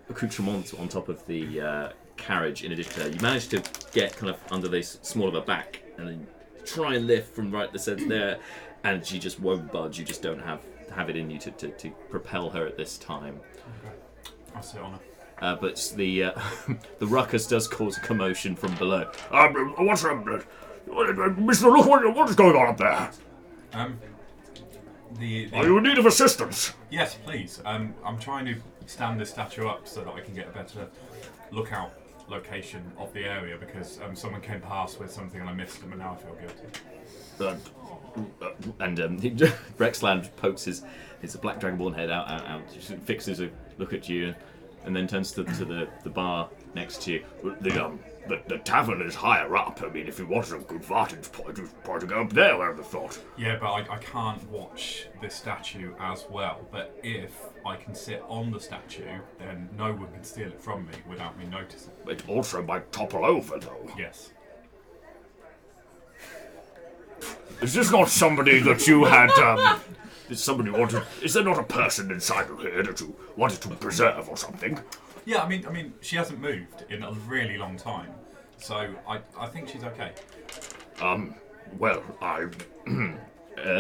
accoutrements on top of the carriage. In addition to that, you manage to get kind of under the small of her back and then try and lift from right the center there, and she just won't budge. You just don't have it in you to propel her at this time. Okay. I'll sit on her. But the ruckus does cause a commotion from below. What's Mr. Look, what is going on up there? Are you in need of assistance? Yes, please. I'm trying to stand this statue up so that I can get a better lookout location of the area because someone came past with something and I missed them and now I feel guilty. And Rexland pokes his black dragonborn head out, just fixes a look at you, and then turns to the bar next to you. The tavern is higher up. I mean, if you wanted a good vantage point, you'd probably go up there, I would have thought. Yeah, but I can't watch this statue as well. But if I can sit on the statue, then no one can steal it from me without me noticing. It also might topple over, though. Yes. Is this not somebody that you had, is there not a person inside of here that you wanted to preserve or something? Yeah, I mean, she hasn't moved in a really long time, so I think she's okay. Well, I...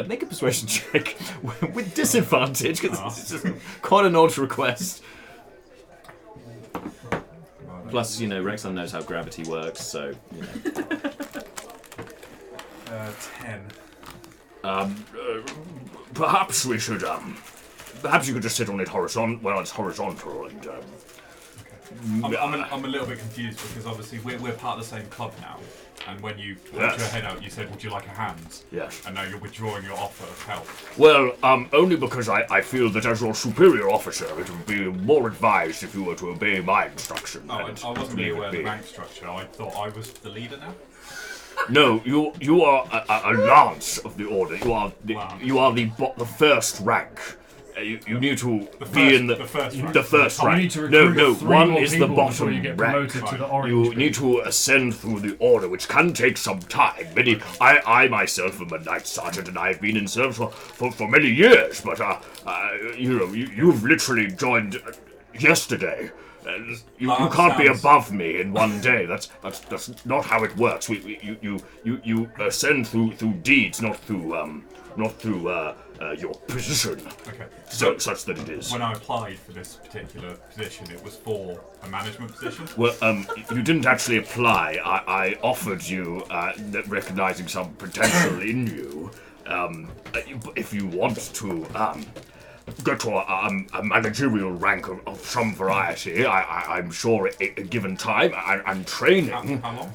Make a persuasion check with disadvantage, because it's just quite an odd request. Plus, Rexon knows how gravity works, so, 10. Perhaps we should, perhaps you could just sit on it it's horizontal, and, I'm a little bit confused because obviously we're part of the same club now, and when you put your head out, you said, "Would you like a hand?" Yes. And now you're withdrawing your offer of help. Well, only because I feel that as your superior officer, it would be more advised if you were to obey my instruction. Oh, I wasn't really aware of the rank structure. I thought I was the leader now. No, you are a lance of the order. You are the first rank. You need to be in the first rank. You need to recruit three one more is the people bottom before you get rank. promoted to the orange You group. need to ascend through the order, which can take some time. I myself am a knight sergeant, and I've been in service for many years. But you've literally joined yesterday. You can't be above me in one day. That's not how it works. You ascend through deeds, not through your position. Okay. Such that it is. When I applied for this particular position, it was for a management position. Well, you didn't actually apply. I offered you, recognizing some potential in you. If you want to get to a managerial rank of some variety, I'm sure at a given time and training. How long?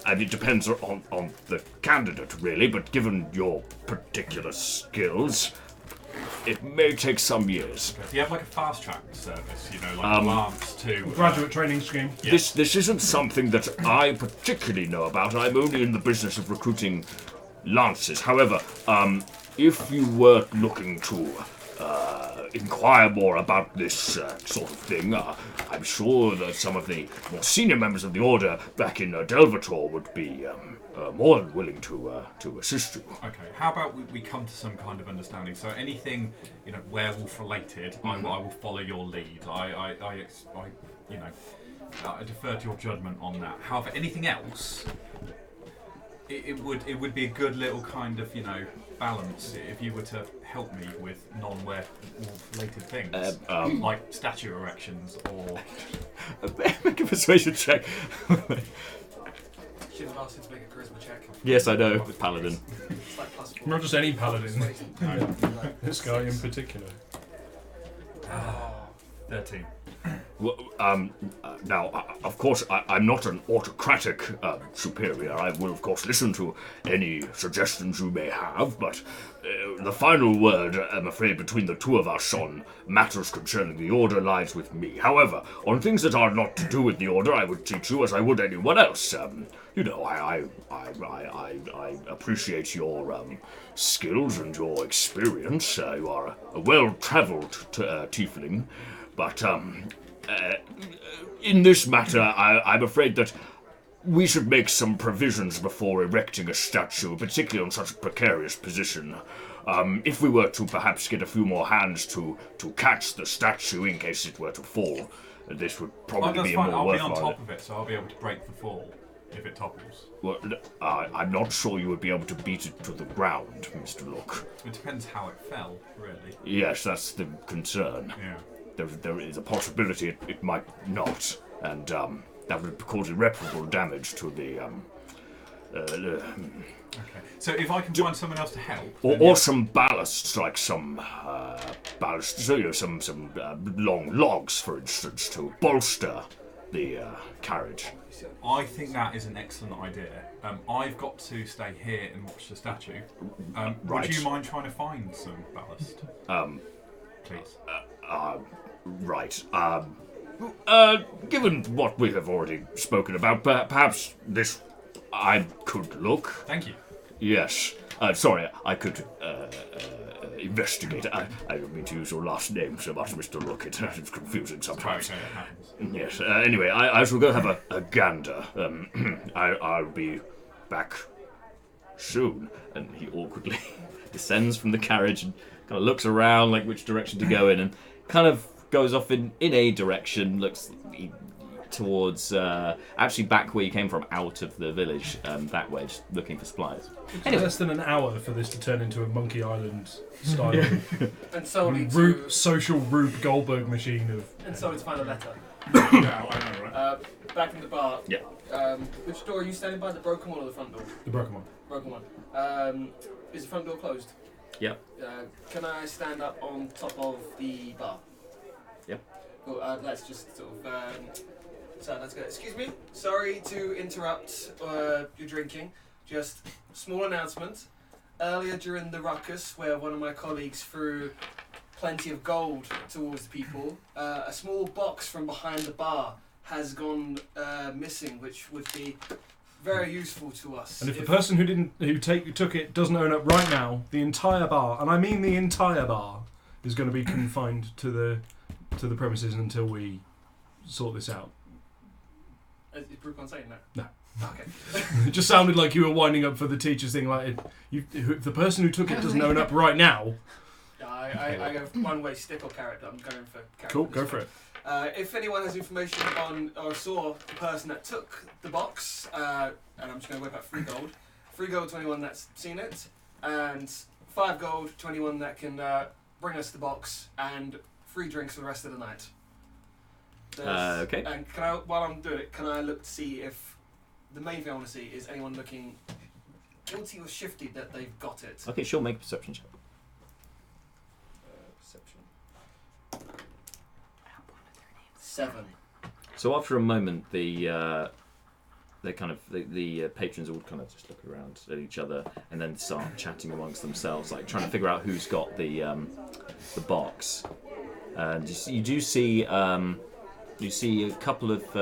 It depends on the candidate, really, but given your particular skills, it may take some years. Okay. Do you have like a fast track service, like Lance to... Graduate training scheme. Yeah. This isn't something that I particularly know about. I'm only in the business of recruiting lances. However, if you were looking to inquire more about this sort of thing, I'm sure that some of the more senior members of the Order back in Delvator would be more than willing to assist you. Okay, how about we come to some kind of understanding? So anything, werewolf related, I will follow your lead. I defer to your judgment on that. However, anything else, it would be a good little kind of, balance if you were to help me with non-werewolf related things, like statue erections or... Make a persuasion check. Should have asked you to make a charisma check. Yes, I know, with Paladin. It's like +4. Not just any paladin. No. This guy in particular. 13. Well, now, of course, I'm not an autocratic superior. I will, of course, listen to any suggestions you may have, but the final word, I'm afraid, between the two of us on matters concerning the Order lies with me. However, on things that are not to do with the Order, I would treat you as I would anyone else. I appreciate your skills and your experience. You are a well-traveled tiefling, but in this matter, I'm afraid that we should make some provisions before erecting a statue, particularly on such a precarious position. If we were to perhaps get a few more hands to catch the statue in case it were to fall, this would probably be a more I'll worthwhile. be on top of it, so I'll be able to break the fall if it topples. Well, I'm not sure you would be able to beat it to the ground, Mr. Look. It depends how it fell, really. Yes, that's the concern. Yeah. There is a possibility it might not, and that would cause irreparable damage to the. Okay. So if I can find someone else to help, Or some ballasts, like some ballasts, some long logs, for instance, to bolster the carriage. I think that is an excellent idea. I've got to stay here and watch the statue. Right. Would you mind trying to find some ballast? Please. Right. Given what we have already spoken about, perhaps this I could look. Thank you. Yes. Sorry, I could investigate. I don't mean to use your last name so much, Mr. Look. It's confusing sometimes. Okay, it happens. Yes. Anyway, I shall go have a gander. I'll be back soon. And he awkwardly descends from the carriage and kind of looks around, like which direction to go in, and kind of goes off in a direction, looks towards, actually back where you came from, out of the village, that way, just looking for supplies. Anyway. Less than an hour for this to turn into a Monkey Island style And solely social Rube Goldberg machine of... And solely to find a letter. Yeah, I know, right? Back in the bar. Yeah. Which door are you standing by? The broken one or the front door? The broken one. Broken one. Is the front door closed? Yep. Can I stand up on top of the bar? Yep. Cool, let's just sort of... so let's go. Excuse me. Sorry to interrupt your drinking. Just small announcement. Earlier during the ruckus, where one of my colleagues threw plenty of gold towards the people, a small box from behind the bar has gone missing, which would be very useful to us. And if the person who took it doesn't own up right now, the entire bar, and I mean the entire bar, is going to be confined to the premises until we sort this out. Is Brucon saying that? No. Okay. It just sounded like you were winding up for the teachers thing. Like, if the person who took it doesn't own up right now. Yeah, I have one-way stick or carrot. I'm going for carrot. Cool, go for it. If anyone has information on or saw the person that took the box, and I'm just going to whip out 3 gold. 3 gold to anyone that's seen it, and 5 gold to anyone that can bring us the box, and 3 drinks for the rest of the night. Okay. And can I, while I'm doing it, can I look to see if the main thing I want to see is anyone looking guilty or shifty that they've got it? Okay, sure, make a perception check. Perception. 7. So after a moment, the patrons all kind of just look around at each other and then start chatting amongst themselves, like trying to figure out who's got the box. And you do see a couple of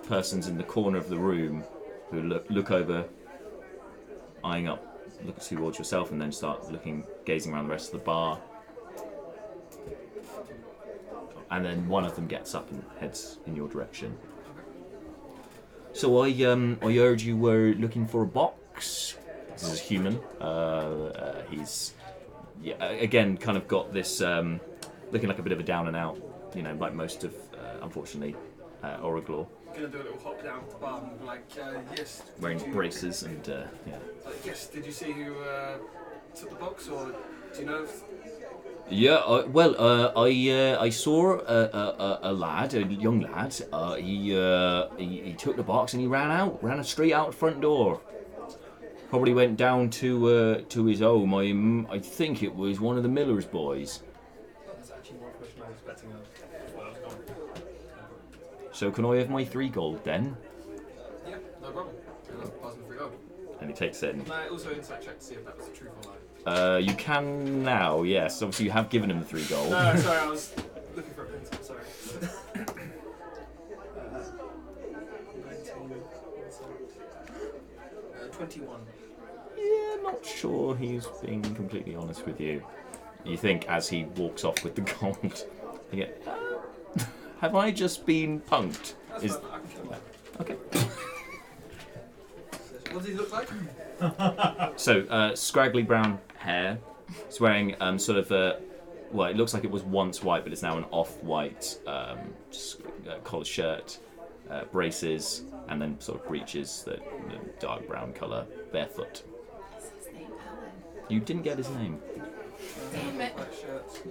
persons in the corner of the room who look over, eyeing up, look towards yourself, and then start gazing around the rest of the bar. And then one of them gets up and heads in your direction. So I heard you were looking for a box. This is human. He's again kind of got this looking like a bit of a down and out, like most of unfortunately Oraglor. Gonna do a little hop down to the bar and be like, yes. Wearing braces and Yes. Did you see who took the box, or do you know? Yeah, I saw a young lad. He took the box and he ran straight out the front door. Probably went down to his home. I think it was one of the miller's boys. That's actually more question I was expecting. So can I have my 3 gold then? Yeah, no problem. And I'll pass him 3 gold. And he takes it. And I also insight check to see if that was the truth or lie. You can now, yes. Obviously, you have given him the 3 gold. No, sorry, I was looking for a pencil, sorry. 21. Yeah, not sure he's being completely honest with you. You think as he walks off with the gold, you get, have I just been punked? That's fine, I can kill him. Okay. What does he look like? So, scraggly brown hair. He's wearing sort of a, well, it looks like it was once white, but it's now an off-white collar shirt, braces, and then sort of breeches that dark brown colour, barefoot. Is his name Alan? You didn't get his name. Damn it. Black shirts.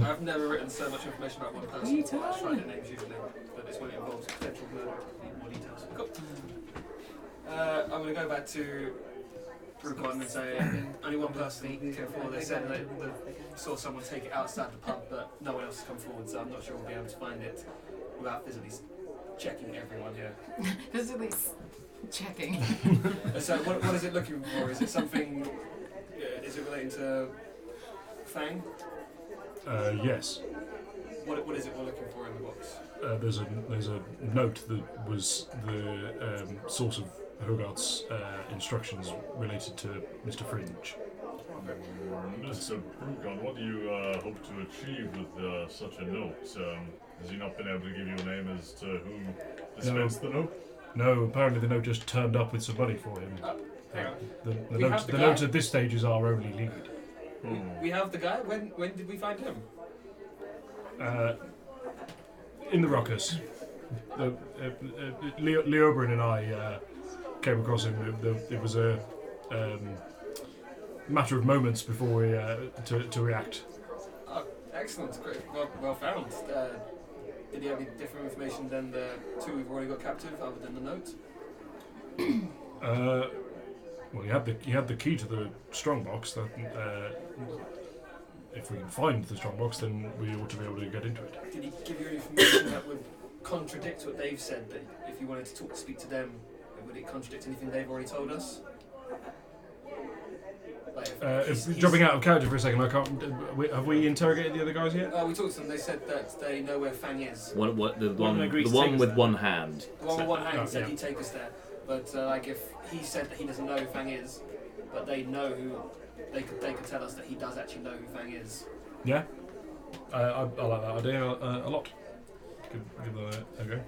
I've never written so much information about one person. I just write their names usually, but this one involves potential murder. Need more details. Cool. I'm going to go back to Brucon and say only one person came forward. They said they saw someone take it outside the pub, but no one else has come forward, so I'm not sure we'll be able to find it without physically checking everyone here. Physically checking. So what is it looking for? Is it something? Is it relating to Fang? Yes. What is it we're looking for in the box? There's a note that was the source of Hogarth's instructions related to Mr. Fringe. Mr. Brucon, what do you hope to achieve with such a note? Has he not been able to give you a name as to who dispensed the note? No, apparently the note just turned up with some money for him. Hang on. The note at this stage is our only lead. We have the guy. When did we find him? In the ruckus. Leobrin and I came across him. It was a matter of moments before we to react. Oh, excellent. Great. Well found. Did he have any different information than the 2 we've already got captive, other than the note? Well, he had the key to the strongbox. That if we can find the strongbox, then we ought to be able to get into it. Did he give you any information that would contradict what they've said? That if you wanted to speak to them, would it contradict anything they've already told us? Like Dropping out of character for a second, I can't. Have we interrogated the other guys yet? We talked to them. They said that they know where Fang is. The one with one hand. The one with one hand said he'd take us there. But like if he said that he doesn't know who Fang is, but they know who, they could tell us that he does actually know who Fang is. Yeah, I like that idea a lot. Give that a go.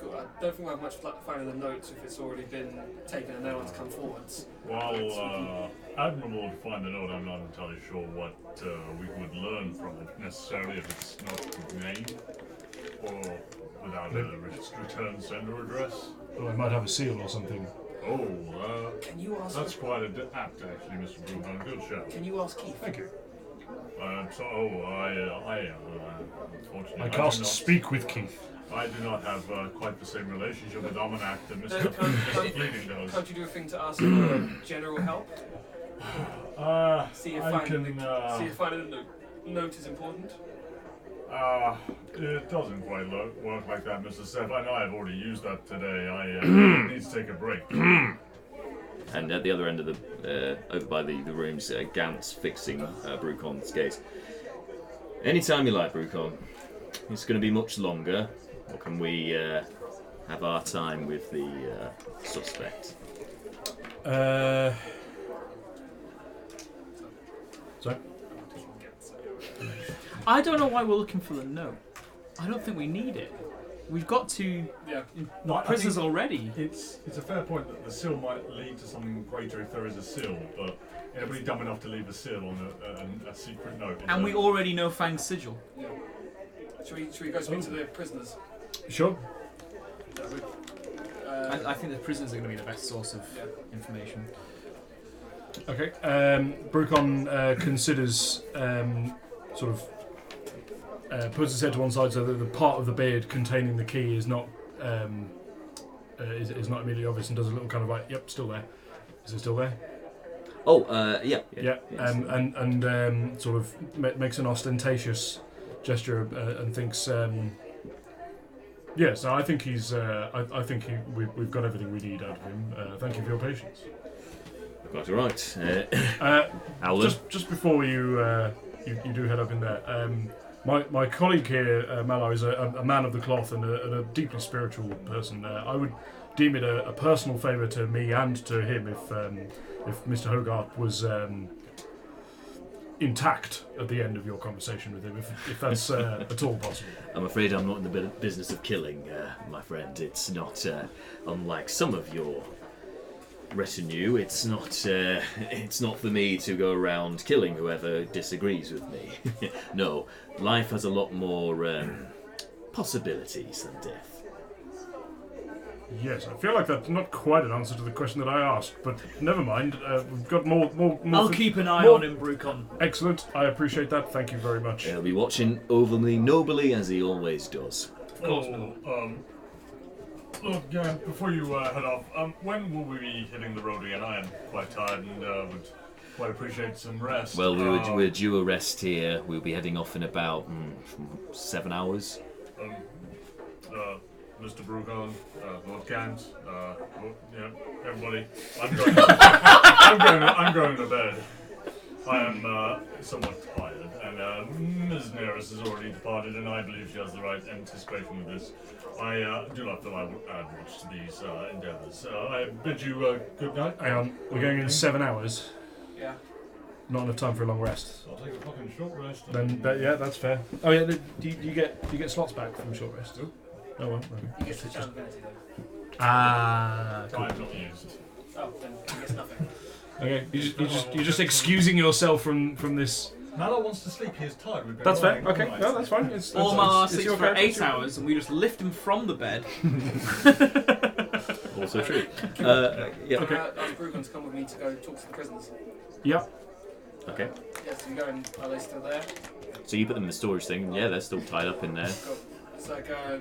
Cool. I don't think we'll have much luck finding the notes if it's already been taken and no one's come forwards. While admirable to find the note, I'm not entirely sure what we would learn from it necessarily if it's not named or without a return sender address. Well, I might have a seal or something. Oh, can you ask? That's quite apt, actually, Mr. Brucon. Good shout. Can you ask Keith? Thank you. Unfortunately, I cast Speak with Keith. I do not have quite the same relationship with Almanac that Mr. Fleeting does. Can't you do a thing to ask for general help? See if finding the note is important. It doesn't quite work like that, Mr. Seth. I know I've already used that today. I need to take a break. And at the other end of the, over by the rooms, Gant's fixing Brucon's gaze. Anytime you like, Brucon. It's going to be much longer. Or can we have our time with the suspect? Sorry? I don't know why we're looking for the note. I don't think we need it. We've got to prisoners already. It's a fair point that the seal might lead to something greater if there is a seal, but anybody dumb enough to leave a seal on a secret note. And we already know Fang's sigil. Yeah. Should we go speak to the prisoners? Sure. I think the prisoners are going to be the best source of information. Okay. Brucon considers sort of puts his head to one side so that the part of the beard containing the key is not is not immediately obvious, and does a little kind of like, yep, still there. Is it still there? Yeah. Yeah, and sort of makes an ostentatious gesture and thinks, yes, I think he's. I think we've got everything we need out of him. Thank you for your patience. Quite all right. Alan? Just before you do head up in there, my colleague here, Mallow, is a man of the cloth and a deeply spiritual person. I would deem it a personal favour to me and to him if Mr. Hogarth was intact at the end of your conversation with him, if that's at all possible. I'm afraid I'm not in the business of killing, my friend. It's not unlike some of your retinue. It's not for me to go around killing whoever disagrees with me. No, life has a lot more possibilities than death. Yes, I feel like that's not quite an answer to the question that I asked, but never mind. We've got more. I'll keep an eye on him, Brucon. Excellent. I appreciate that. Thank you very much. He'll be watching over me nobly as he always does. Of course, Look, before you head off, when will we be hitting the road again? I am quite tired and would quite appreciate some rest. Well, we're due a rest here. We'll be heading off in about 7 hours. Mr. Brucon, Lord Kant, everybody. I'm going to bed. I am somewhat tired, and Ms. Naeris has already departed, and I believe she has the right anticipation of this. I do not feel I will add much to these endeavours. I bid you good night. Hang on, we're going in 7 hours. Yeah. Not enough time for a long rest. So I'll take a fucking short rest. Then, yeah, that's fair. Oh yeah, do you get slots back from short rest? Oh well. Okay. You get the chance ability though. Cool. I've not used. Oh, then he gets nothing. Okay, you're just excusing yourself from this. Mallow wants to sleep. He is tired. We've been That's fair. running all Okay, night. no, that's fine. Or Mallow it's sleeps your for character, 8 it's your- hours and we just lift him from the bed. Also true. Yeah. Okay. Ask Brucon to come with me to go talk to the prisoners. Yeah. Okay. Yes, you go and are they still there? So you put them in the storage thing. Yeah, they're still tied up in there. Cool. So go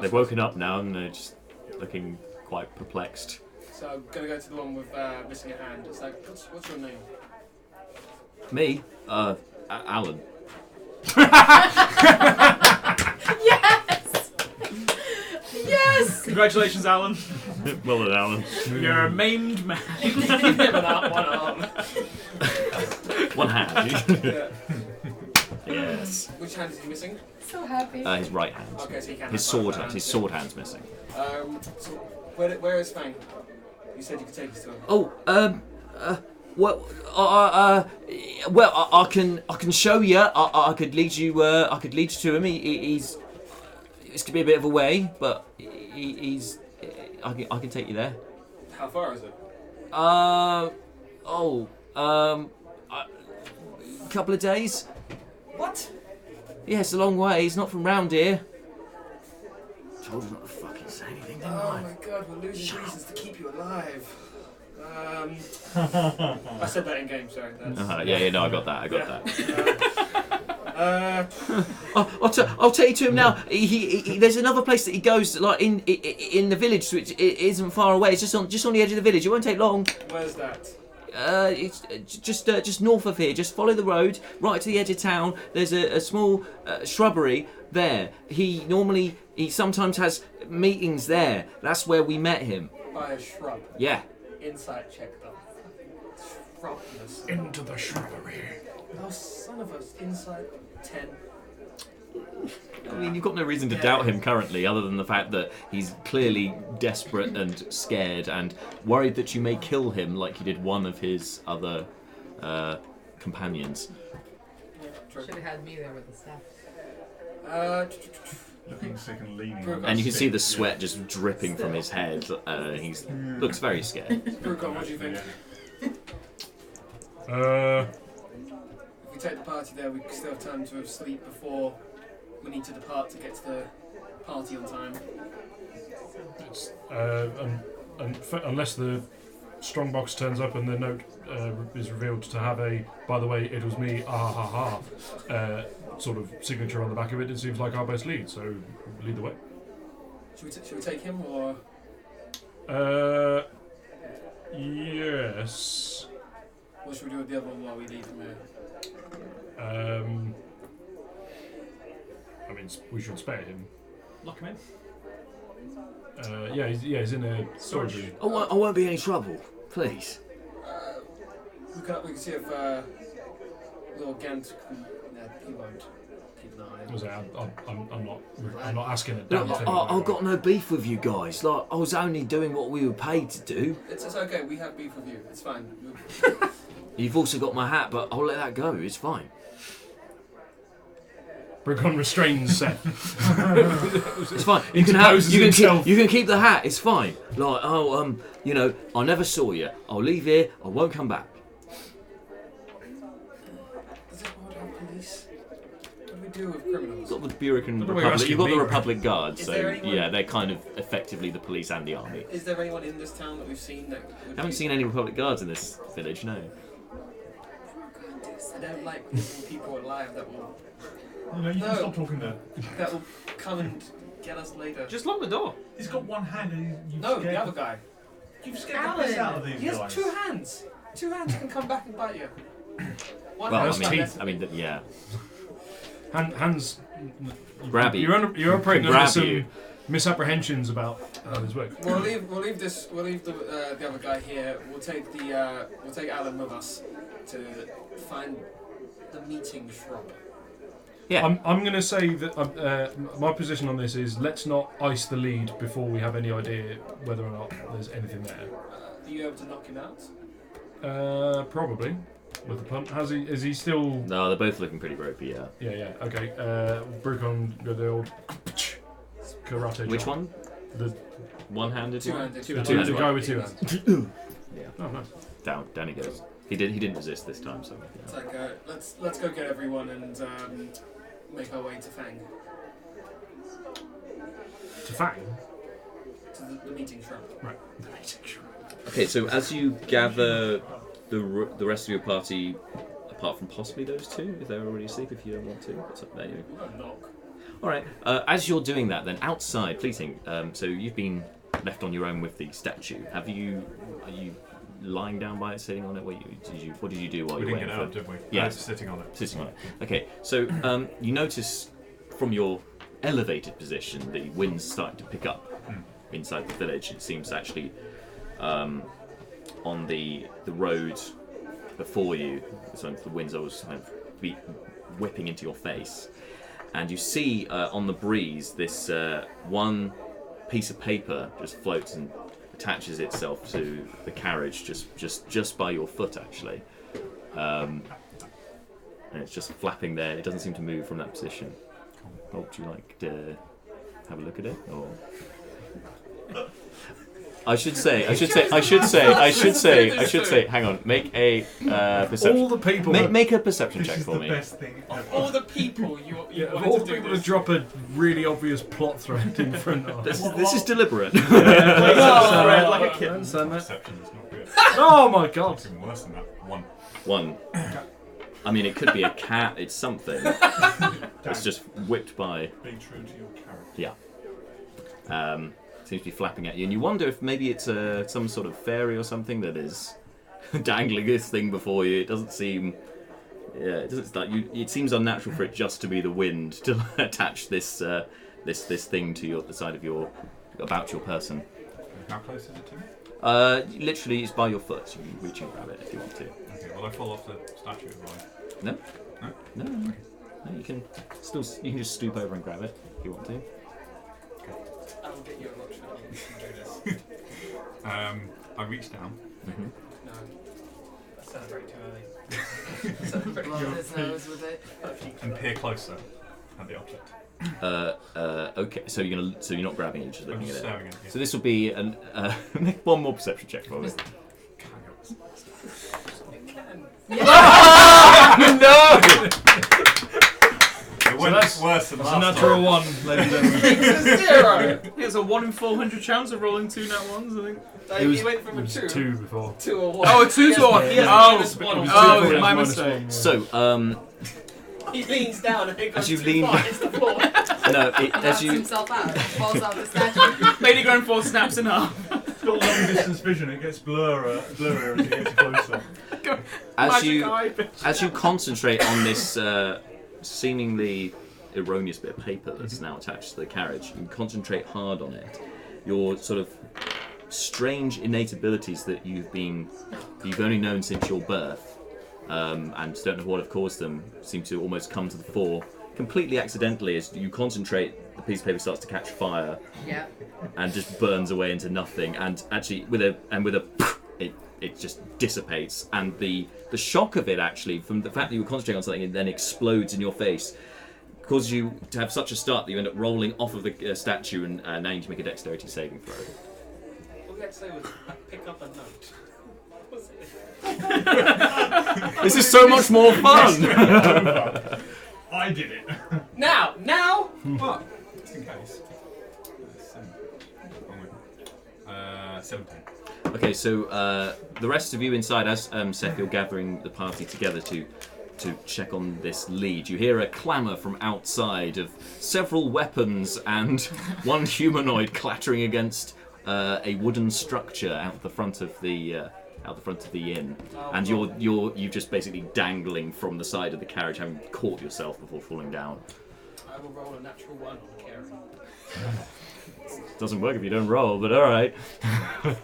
They've woken up now and they're just looking quite perplexed. So I'm gonna go to the one with missing a hand. It's like, what's your name? Me? Alan. Yes! Yes! Congratulations, Alan. Well done, Alan. You're a maimed man. Without one arm. One hand. Yeah. Yes. Which hand is he missing? So happy. His right hand. Okay, so he can. His sword hand. His sword hand's missing. So where is Fang? You said you could take us to him. Oh, well, I can show you. I could lead you. I could lead you to him. He's. It's gonna be a bit of a way, but he's. I can take you there. How far is it? A couple of days. What? Yeah, it's a long way. He's not from round here. Told you not to fucking say anything, didn't Oh I? my god, we're losing reasons to keep you alive. I said that in game, sorry. Yeah, no, I got that. Uh, I'll take you to him now. He there's another place that he goes, like in the village, which isn't far away. It's just on the edge of the village. It won't take long. Where's that? It's just north of here. Just follow the road right to the edge of town. There's a small shrubbery there. He sometimes has meetings there. That's where we met him. By a shrub. Yeah. Insight check though. Shrubness. Into the shrubbery. Oh, son of a inside 10. I mean, you've got no reason to doubt him currently, other than the fact that he's clearly desperate and scared and worried that you may kill him like you did one of his other companions. Should have had me there with the staff. Looking sick and leaning. And you can see the sweat just dripping from his head. He looks very scared. Brucon, what do you think? If we take the party there, we still have time to sleep before we need to depart to get to the party on time. It's, unless the strongbox turns up and the note is revealed to have a, by the way, it was me, sort of signature on the back of it, it seems like our best lead, so lead the way. Should we take him or? Yes. What should we do with the other one while we leave from here? I mean, we should spare him. Lock him in. He's in a storage room. I won't be any trouble, please. We can see if Lord Gant can. He won't keep an eye on him. I'm not asking it. Look, I've got no beef with you guys. Like, I was only doing what we were paid to do. It's okay. We have beef with you. It's fine. You've also got my hat, but I'll let that go. It's fine. Bricon restrains Seth. It's fine. You can keep the hat. It's fine. Like, I never saw you. I'll leave here. I won't come back. Does this world have police? What do we do with criminals? You've got the Republic. You've got the Republic Guard, so yeah, they're kind of effectively the police and the army. Is there anyone in this town that we've seen that? I haven't seen any Republic Guards in this village. No. I don't like leaving people alive that will. You can stop talking there. That will come and get us later. Just lock the door. He's got one hand and you've No, scared the other guy. You've scared the piss out of these He has guys. 2 hands. 2 hands can come back and bite you. One Well, hand yeah. Hands. Grab you. You're operating under Grab some you. misapprehensions about how this works. We'll leave the other guy here. We'll take Alan with us to find the meeting shrub. Yeah. I'm going to say that my position on this is let's not ice the lead before we have any idea whether or not there's anything there. Are you able to knock him out? Probably. With the punt. Is he still... No, they're both looking pretty ropey, yeah. Yeah. Okay. Brukon got the old karate Which chop. one? The one-handed one? The guy with 2 hands. Yeah. Oh, nice. Down he goes. He didn't resist this time, so. It's like let's go get everyone and make our way to Fang. To Fang? To the meeting shrub. Right. The meeting shrub. Okay, so as you gather the rest of your party, apart from possibly those 2, if they're already asleep, if you don't want to, what's up there? We've got a knock. All right. As you're doing that, then outside, fleeting. So you've been left on your own with the statue. Are you lying down by it, sitting on it? What did you do while you were waiting? We didn't get out, did we? Yeah, sitting on it. Sitting on it. Okay. So you notice from your elevated position the wind's starting to pick up inside the village. It seems actually on the road before you, so the wind's always kind of whipping into your face. And you see on the breeze this one piece of paper just floats and attaches itself to the carriage just by your foot, actually. And it's just flapping there. It doesn't seem to move from that position. Would you like to have a look at it, or? I should say. Hang on. Make a perception. All the people. Make a perception check for me. Best thing ever. All the people you wanted all to the do people this. to drop a really obvious plot thread in front of. This is deliberate. Red like a kitten. Perception is not good. Oh my god! It's even worse than that. 1. I mean, it could be a cat. It's something. It's just whipped by. Be true to your character. Yeah. Seems to be flapping at you, and you wonder if maybe it's some sort of fairy or something that is dangling this thing before you. It doesn't seem. Yeah, it doesn't like you. It seems unnatural for it just to be the wind to attach this thing to the side of your person. How close is it to me? Literally, it's by your foot. So you can reach and grab it if you want to. Okay, will I fall off the statue if I... No. No. You can just stoop over and grab it if you want to. I will get you a rock shot. You can do this. I reach down. Mm-hmm. No. Celebrate too early. Blow his nose with it. And peer closer at the object. Okay, so you're not grabbing it, you're just I'm looking just at staring it. at it. So this will be make one more perception check for me. No! It went worse than That's a last natural time. 1, ladies and gentlemen. It's a 0. It's a 1 in 400 chance of rolling 2 nat ones, I think. You went from a 2. 2 before. 2 or 1. Oh, a 2 to 1. Yes, Oh, minus 1 or was 2. oh, two, my minus mistake. one, yeah. So, He leans down and it goes As you too lean far. down- It's the floor. no, He as knocks you himself out. Falls off the statue. Lady Grenfell snaps in half. It's got long distance vision. It gets blurrier as it gets closer. as you concentrate on this seemingly erroneous bit of paper that's now attached to the carriage, and concentrate hard on it, your sort of strange innate abilities that you've only known since your birth, and don't know what have caused them, seem to almost come to the fore completely accidentally as you concentrate. The piece of paper starts to catch fire, and just burns away into nothing. And actually, it just dissipates. And the shock of it, actually, from the fact that you were concentrating on something and then explodes in your face, causes you to have such a start that you end up rolling off of the statue, and now you need to make a dexterity saving throw. All we had to say was pick up a note. This is so much more fun. I did it. Now. What? Just in case. 17. Okay, so the rest of you inside, as Seth, you're gathering the party together to check on this lead. You hear a clamour from outside of several weapons and one humanoid clattering against a wooden structure out the front of the inn, and you're just basically dangling from the side of the carriage, having caught yourself before falling down. I will roll a natural 1 on the carry. Doesn't work if you don't roll, but all right. Fuck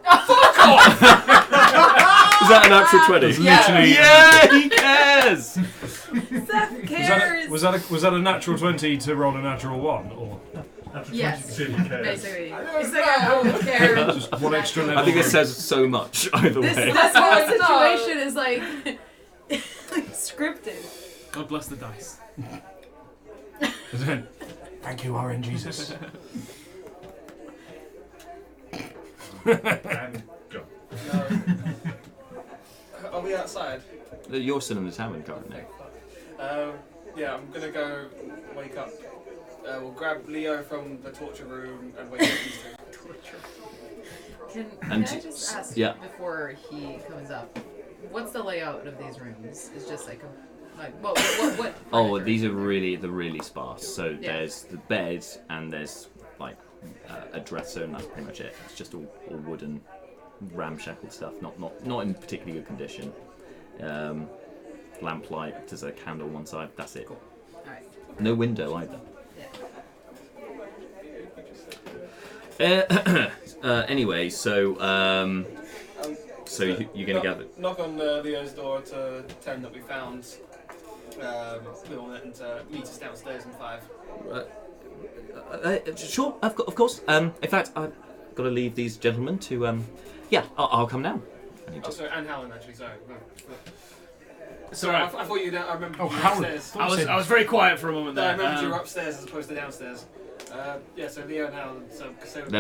off! Is that an actual 20? Yeah, he cares. Seth cares. Was that a natural 20 to roll a natural 1, or? Yes, Basically. It's like I don't care. Just one extra level. I think it says so much either way. This whole situation is like scripted. God bless the dice. Thank you, RN Jesus. And go. Are we outside? You're still in the tavern currently. Yeah, I'm gonna go wake up. We'll grab Leo from the torture room and wake up these two. Can And I just ask before he comes up, what's the layout of these rooms? It's just like what? Oh, furniture? these are really sparse. So there's the bed and there's like a dresser, and that's pretty much it. It's just all wooden, ramshackle stuff. Not in particularly good condition. Lamplight. There's a candle on one side. That's it. Cool. All right. No window either. Anyway, so you're gonna gather. Knock on Leo's door to tell him that we found Will and to meet us downstairs in 5. Sure, of course. In fact, I've got to leave these gentlemen to. I'll come now. Sorry, and Helen actually. Sorry. Sorry, I thought you. I remember you were Helen. upstairs. I was very quiet for a moment No, there. I remember you were upstairs as opposed to downstairs. So Leo and Helen.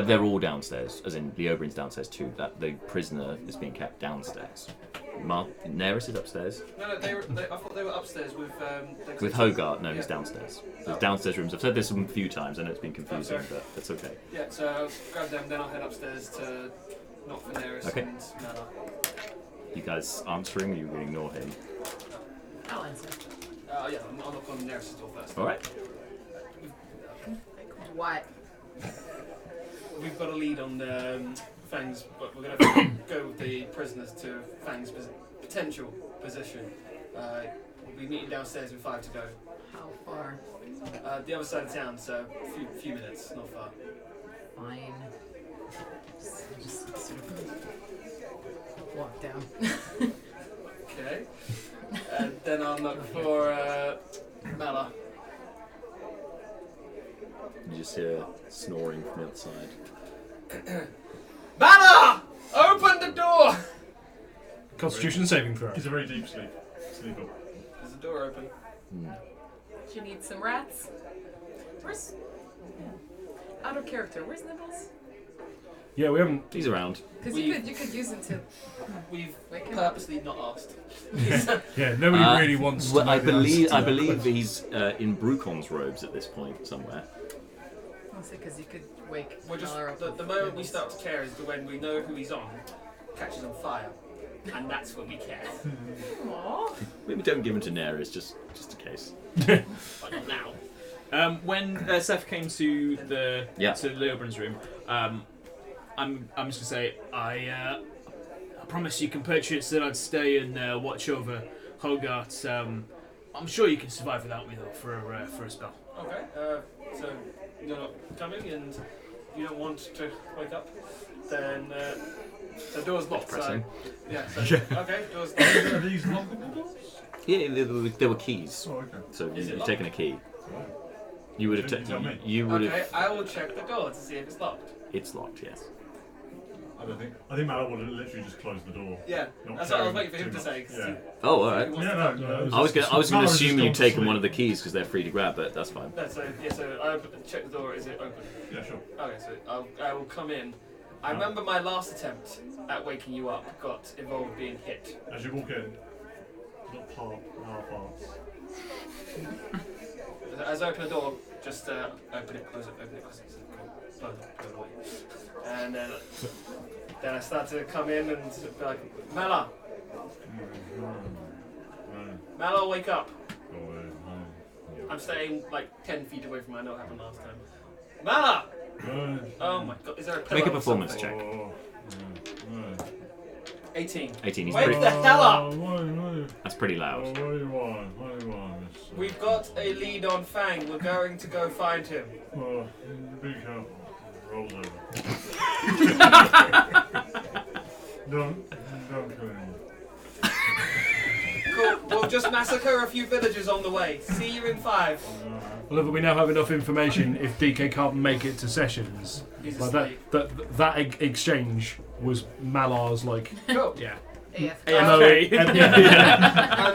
They're all downstairs, as in Leobrin's downstairs too. That the prisoner is being kept downstairs. Naeris is upstairs. No, I thought they were upstairs with. With Hogarth, no, he's downstairs. There's downstairs rooms. I've said this a few times. I know it's been confusing, but that's okay. Yeah, so I'll grab them, then I'll head upstairs to knock for Naeris and Nana. You guys answering? You will ignore him. I'll answer. Yeah, I'll knock on Naeris' door first. All right. What? We've got a lead on Fang's, but we're going to go with the prisoners to Fang's potential position. We'll be meeting downstairs in 5 to go. How far? The other side of town, so a few minutes, not far. Fine. Just sort of walk down. Okay. And then I'll look for Mala. You just hear snoring from the outside. Mala! Open the door! Constitution saving throw. He's a very deep sleeper. Is the door open? Do you need some rats? Where's... Out of character, where's Nibbles? Yeah, we haven't. He's around. Because you could use him to... We've wake him purposely not asked. Yeah, nobody really wants to. Well, know I the answer to believe that he's in Brucon's robes at this point somewhere. Because you could wake We're just Nala up the with moment we Nibbles. start to care is when we know who he's on, catches on fire, and that's when we care. Aww. Maybe don't give him to Naeris, just in case. But not now. When Seth came to the to Leobrin's room, I'm just gonna say I I promise you compatriots that I'd stay and watch over Hogarth. I'm sure you can survive without me, though, for a spell. Okay, so you're not coming and you don't want to wake up, then the door's locked. Pressing. So, yeah, so, okay, door's locked. Are these lockable doors? Yeah, there were keys. Oh, okay. So Is it you've taken a key. You would have Didn't you tell me? You would Okay, have. I will check the door to see if it's locked. It's locked. Yes. I think Mallow would have literally just closed the door. Yeah, Not that's what I was caring waiting for him too to much. say. 'cause Yeah. Oh, all right. he wants Yeah, to no, come. no. I was going to Mallow assume just you'd gone to taken sleep. one of the keys because they're free to grab, but that's fine. No, so I check the door. Is it open? Yeah, sure. Okay, so I will come in. I remember my last attempt at waking you up got involved being hit. As you walk in, not half parts. As I open the door, just open it, close it, open it, close it, close it away. And then I start to come in and be like, Mala! Mala, wake up! I'm staying like 10 feet away from her. I know what happened last time. Mala! Oh my god, is there a pillow Make a or performance something? check. 18. 18. He's Wake pretty. the hell up! That's pretty loud. What do you want? We've got a lead on Fang. We're going to go find him. Oh, be careful. Rolls over. Don't kill anyone. Cool. We'll just massacre a few villagers on the way. See you in 5. I love that we now have enough information if DK can't make it to sessions. He's Like asleep. that exchange was Malar's like. Cool. Yeah. AFK. I'm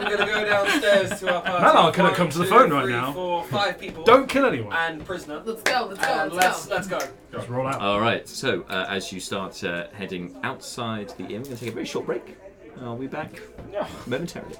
going to go downstairs to our party. Malar couldn't 1, come to the 2, phone right 3, now. 4, 5 people. Don't kill anyone. And prisoner. Let's go. And let's go. Let's roll out. All right. So as you start heading outside the inn, we're going to take a very short break. I'll be back momentarily.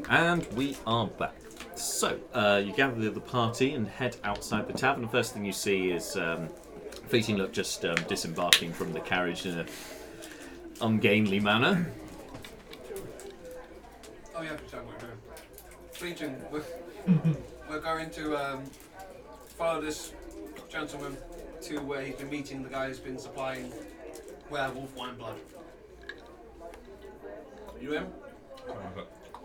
And we are back. So, you gather the party and head outside the tavern. The first thing you see is Fleeting Look just disembarking from the carriage in an ungainly manner. Oh yeah, sorry, we're doing. Fleeting, we're going to follow this gentleman to where he's been meeting the guy who's been supplying werewolf wine blood. You him?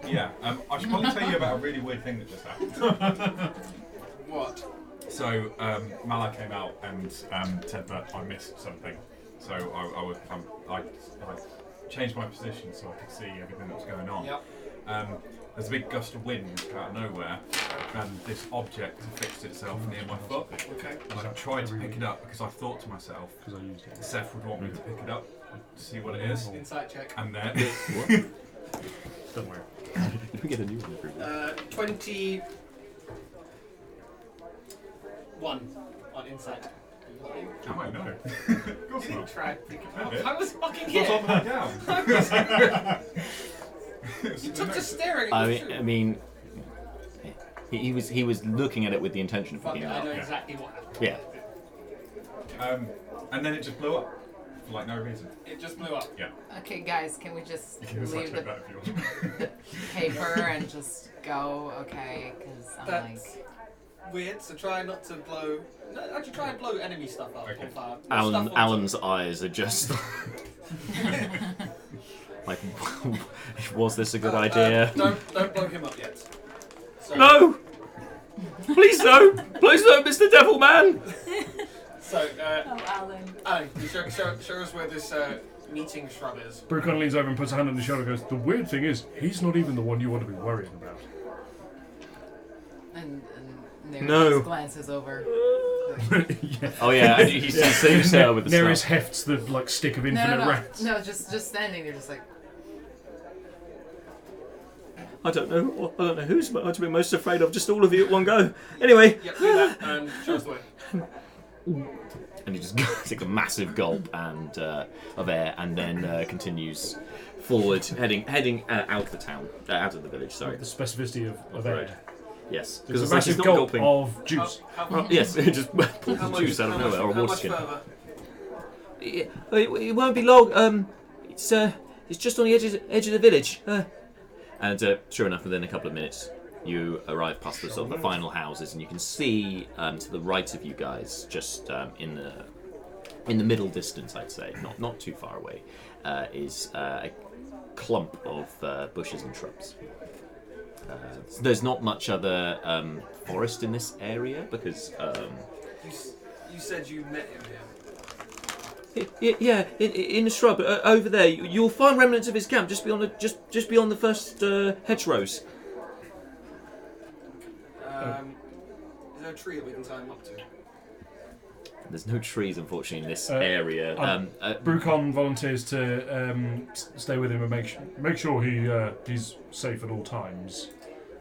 Yeah, I should probably tell you about a really weird thing that just happened. What? So, Mala came out and said that I missed something. So I changed my position so I could see everything that was going on. Yep. There's a big gust of wind out of nowhere, and this object fixed itself near my foot. Okay. And I tried to pick it up because I thought to myself, Seth would want me to pick it up to see what it is. Insight check. And then... Don't worry. We get a new one every 21 on insight. I might know. Of course not. Try to pick it up. Okay. I was fucking What's here. up and down? You took to staring at I mean, he was looking at it with the intention of Fuck picking it, it I up. know exactly what happened. Yeah. And then it just blew up for like no reason. It just blew up. Yeah. Okay, guys, can we just You can just like leave check the that if you want. paper and just go? Okay, because I'm That's weird, so try not to blow... No, actually try and blow enemy stuff up on fire. Alan's eyes are just like, was this a good idea? Don't blow him up yet. So, No! Please no! Please no, Mr. Devil Man! So, Alan. Alan, can you show us where this meeting shrub is? Brucon leans over and puts a hand on his shoulder and goes, the weird thing is, he's not even the one you want to be worrying about. And Naeris No. glances over. Yeah. Oh yeah, and he saves her with the Naeris stuff. hefts the stick of infinite rats. No, just standing there, just like. I don't know who's to be most afraid of. Just all of you at one go. Anyway. Yep, do that and show us the way. And he just takes a massive gulp and of air, and then continues forward, heading out of the town, out of the village. Sorry. The specificity of air. Yes, There's because a it's like he's massive not gulp gulping. of juice. Yes, it just pulls How the much- juice out of how much- nowhere, or a how water much skin. further? It won't be long. It's just on the edge of the village. And sure enough, within a couple of minutes, you arrive past the sort of the final houses, and you can see to the right of you guys, just in the middle distance, I'd say, not too far away, is a clump of bushes and shrubs. There's not much other forest in this area because. You said you met him here. Yeah, in the shrub over there. You'll find remnants of his camp just beyond the first hedgerows. Is there a tree that we can tie him up to? There's no trees, unfortunately, in this area. Brucon volunteers to stay with him and make sure he's safe at all times.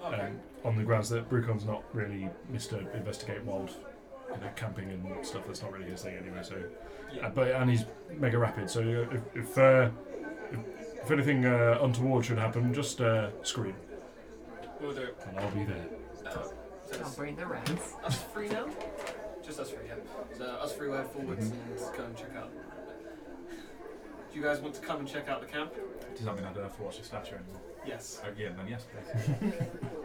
Okay. On the grounds that Brucon's not really Mr. Investigate Wild, camping and stuff. That's not really his thing anyway. So, Yeah. and he's mega rapid. So if anything untoward should happen, just scream, We'll do it. and I'll be there. So I'll it's bring the rats. us three now? Just us three, yeah. So us three went forwards and go and check out. Do you guys want to come and check out the camp? Does that mean I don't have to watch the statue anymore? Yes. Oh, yeah, then yes, please.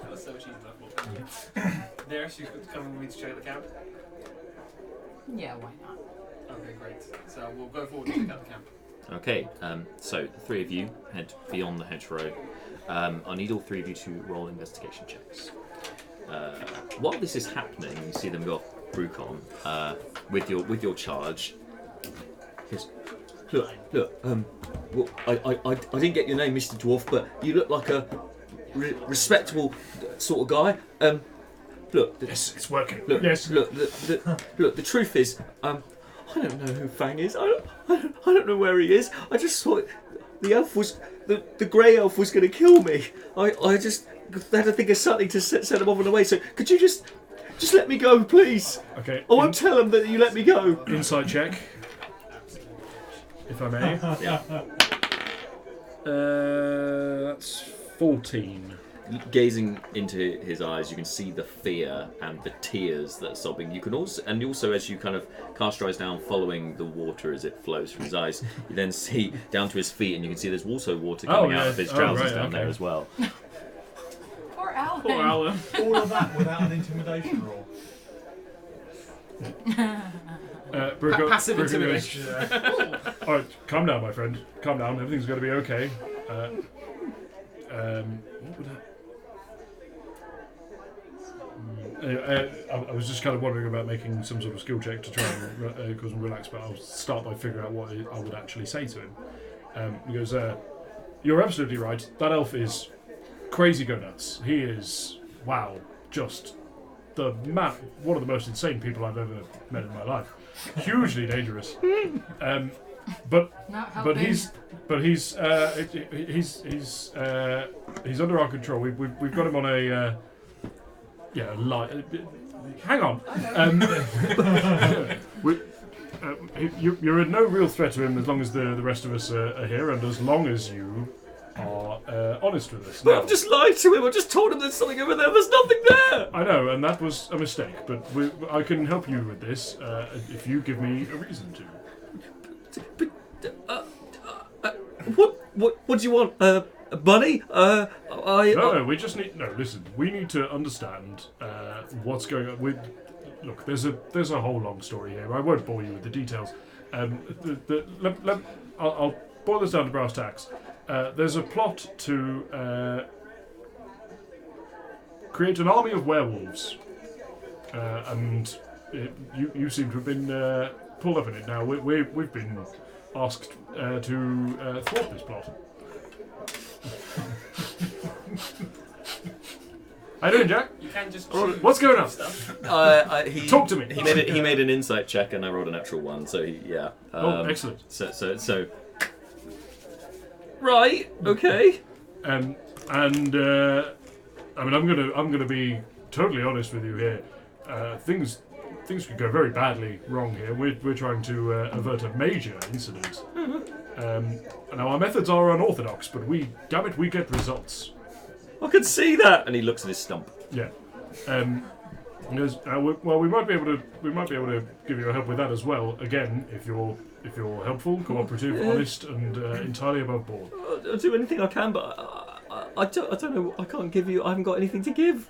That was so much easier. Naeris, you could come with me to check out the camp? Yeah, why not? Okay, great. So we'll go forward and check out the camp. Okay, so the three of you head beyond the hedgerow. I need all three of you to roll investigation checks. While this is happening, you see them go off Brucon with your charge. Yes. Look. Well, I didn't get your name, Mr. Dwarf, but you look like a respectable sort of guy. Look. Yes, it's working. Look. Yes. Look. The truth is, I don't know who Fang is. I don't know where he is. I just thought the elf was the grey elf was going to kill me. I just had to think of something to set him off on the way. So could you just let me go, please? Okay. I won't tell him that you let me go. Insight check, if I may. Yeah. That's 14. Gazing into his eyes, you can see the fear and the tears that are sobbing. You can also, as you kind of cast your eyes down, following the water as it flows from his eyes, you then see down to his feet, and you can see there's also water coming out of his trousers down there as well. Poor Alan. Poor Alan. All of that without an intimidation roll. Passive Bruco intimidation. All right, calm down, my friend. Calm down. Everything's going to be okay. What would I was just kind of wondering about making some sort of skill check to try and cause him relax, but I'll start by figuring out what I would actually say to him. He goes, "You're absolutely right. That elf is crazy go nuts. He is, wow, just one of the most insane people I've ever met in my life. Hugely dangerous. But he's under our control. We've got him on a hang on. You're in no real threat to him as long as the rest of us are here, and as long as you are honest with us. But I've just lied to him. I just told him there's something over there. There's nothing there. I know, and that was a mistake. But I can help you with this if you give me a reason to. What do you want? Bunny? No, we just need. No, listen. We need to understand what's going on. Look, there's a whole long story here. I won't bore you with the details. I'll boil this down to brass tacks. There's a plot to create an army of werewolves, and you seem to have been pulled up in it. Now we've been asked to thwart this plot. How you doing, Jack? You can just. What's going on? Talk to me. He made an insight check, and I rolled a natural one. So yeah. Excellent. So. Right. Okay. I mean, I'm gonna be totally honest with you here. Things could go very badly wrong here. We're trying to avert a major incident. Now our methods are unorthodox, but we get results. I can see that. And he looks at his stump. Yeah. He goes, well, we might be able to give you a help with that as well. Again, if you're helpful, cooperative, honest, and entirely above board. I'll do anything I can, but I don't know. I can't give you. I haven't got anything to give.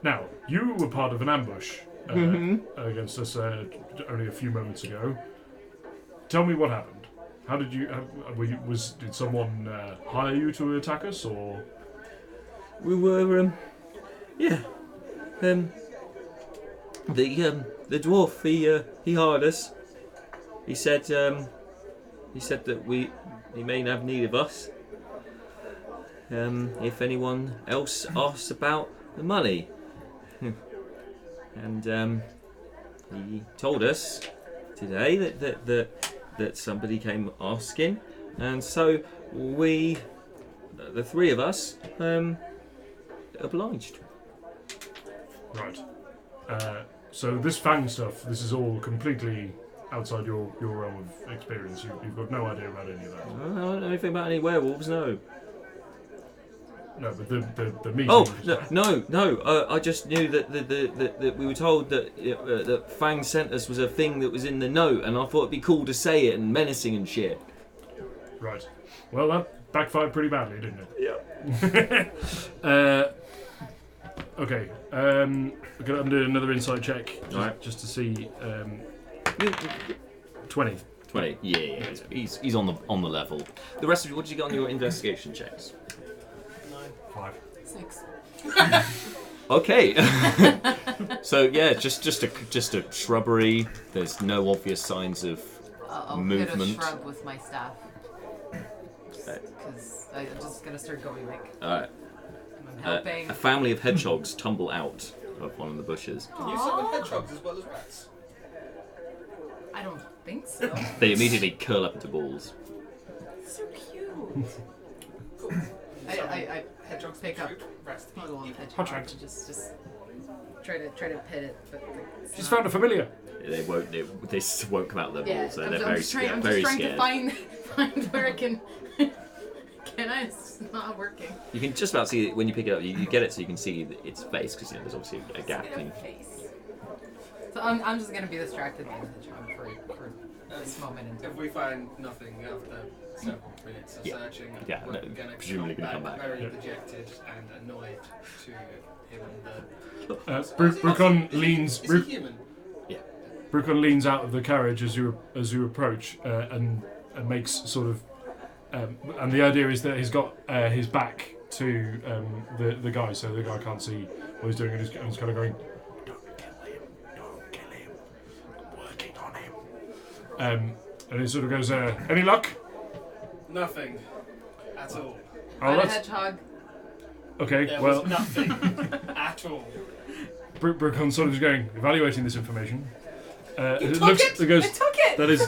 Now, you were part of an ambush against us only a few moments ago. Tell me what happened. How did you? Did someone hire you to attack us, or? We were, the dwarf, he hired us. He said that he may have need of us. If anyone else asks about the money. And he told us today that somebody came asking, and so we, the three of us, obliged. Right. So this Fang stuff, this is all completely outside your realm of experience. You've got no idea about any of that. I don't know anything about any werewolves, no. No, but the meeting. Oh no! I just knew that we were told that that Fang sent us was a thing that was in the note, and I thought it'd be cool to say it and menacing and shit. Right. Well, that backfired pretty badly, didn't it? Yeah. Okay. I'm gonna do another insight check, just to see. 20. 20. Yeah. He's on the level. The rest of you, what did you get on your investigation checks? 5. 6. Okay. So yeah, just a shrubbery. There's no obvious signs of movement. I'll hit a shrub with my staff. Because I'm just gonna start going like. Alright. I'm helping. A family of hedgehogs tumble out of one of the bushes. Can you summon hedgehogs as well as rats? I don't think so. They immediately curl up into balls. So cute. Cool. I hedgehogs pick up puddle on hedgehog and just try to pet it, but she's found a familiar. They won't come out of their balls. So they're very scared. I'm just trying to find where it can. It's not working. You can just about see it when you pick it up. You get it so you can see its face because there's obviously a gap. So I'm just gonna be distracted by the hedgehog for this moment. If we find nothing after several minutes of searching, we're presumably gonna come back. Very dejected and annoyed to him and the. Brucon leans. Is he human? Yeah. Brookon leans out of the carriage as you approach and makes sort of, and the idea is that he's got his back to the guy, so the guy can't see what he's doing, and he's kind of going, "Don't kill him, I'm working on him." And he sort of goes, "Any luck?" Nothing at all. Find a hedgehog. Okay, There well, was nothing at all. Brookon sort of is going, evaluating this information. I took it! That is.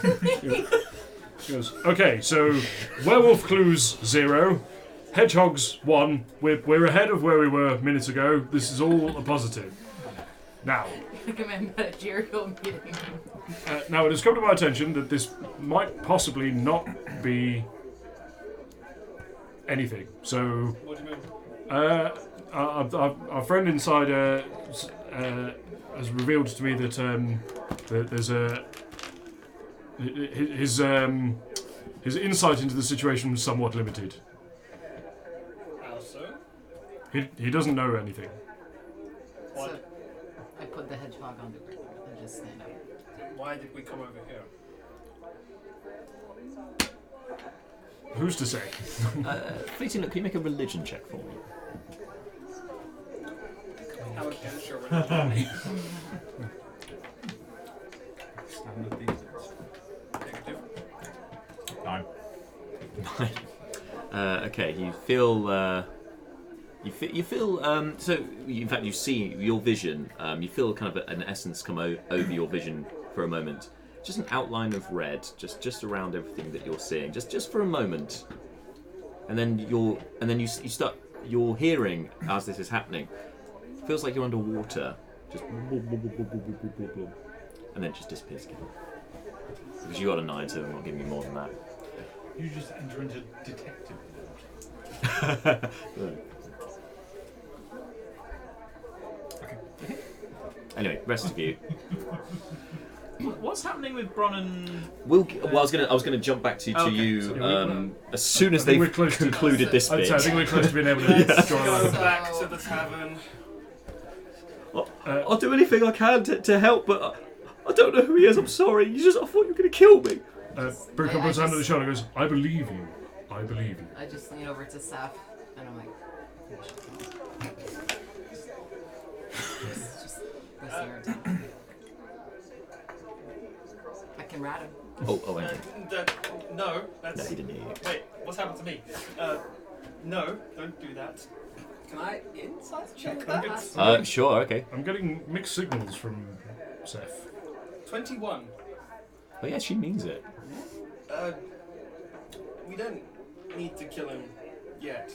He goes, okay, so werewolf clues 0, hedgehogs 1. We're ahead of where we were minutes ago. This is all a positive. Now. Like a managerial meeting. Now it has come to my attention that this might possibly not be anything. So. What do you mean? Our friend inside has revealed to me that there's his insight into the situation was somewhat limited. How so? He doesn't know anything. What? So, I put the hedgehog on the ground and just stand up. Why did we come over here? Who's to say? Fleeting, look, can you make a religion check for me? How against your religion? Standard these days. Nine. Okay, you feel. You feel. So, in fact, you see your vision. You feel kind of an essence come over your vision for a moment. Just an outline of red, just around everything that you're seeing, just for a moment. And then you start. You're hearing as this is happening. Feels like you're underwater. Just. And then it just disappears again. Because you got a 9, so I'm not giving you more than that. You just enter into detective mode. Okay. Anyway, rest of you. What's happening with Bron and? I was gonna jump back to you as soon as they've concluded this bit. I think we're close to being able to join Go on. back to the tavern. I'll do anything I can to help, but I don't know who he is. I'm sorry. I thought you were gonna kill me. Brookon puts hand on the shoulder and goes, I believe you. I believe you. I just lean over to Saf and I'm like, just wasting our time. I can rat him. Oh, hang on. No, that's. No, he didn't hear you. Wait, what's happened to me? No, don't do that. Can I insight check that? Sure, okay. I'm getting mixed signals from Seth. 21. Oh yeah, she means it. We don't need to kill him yet.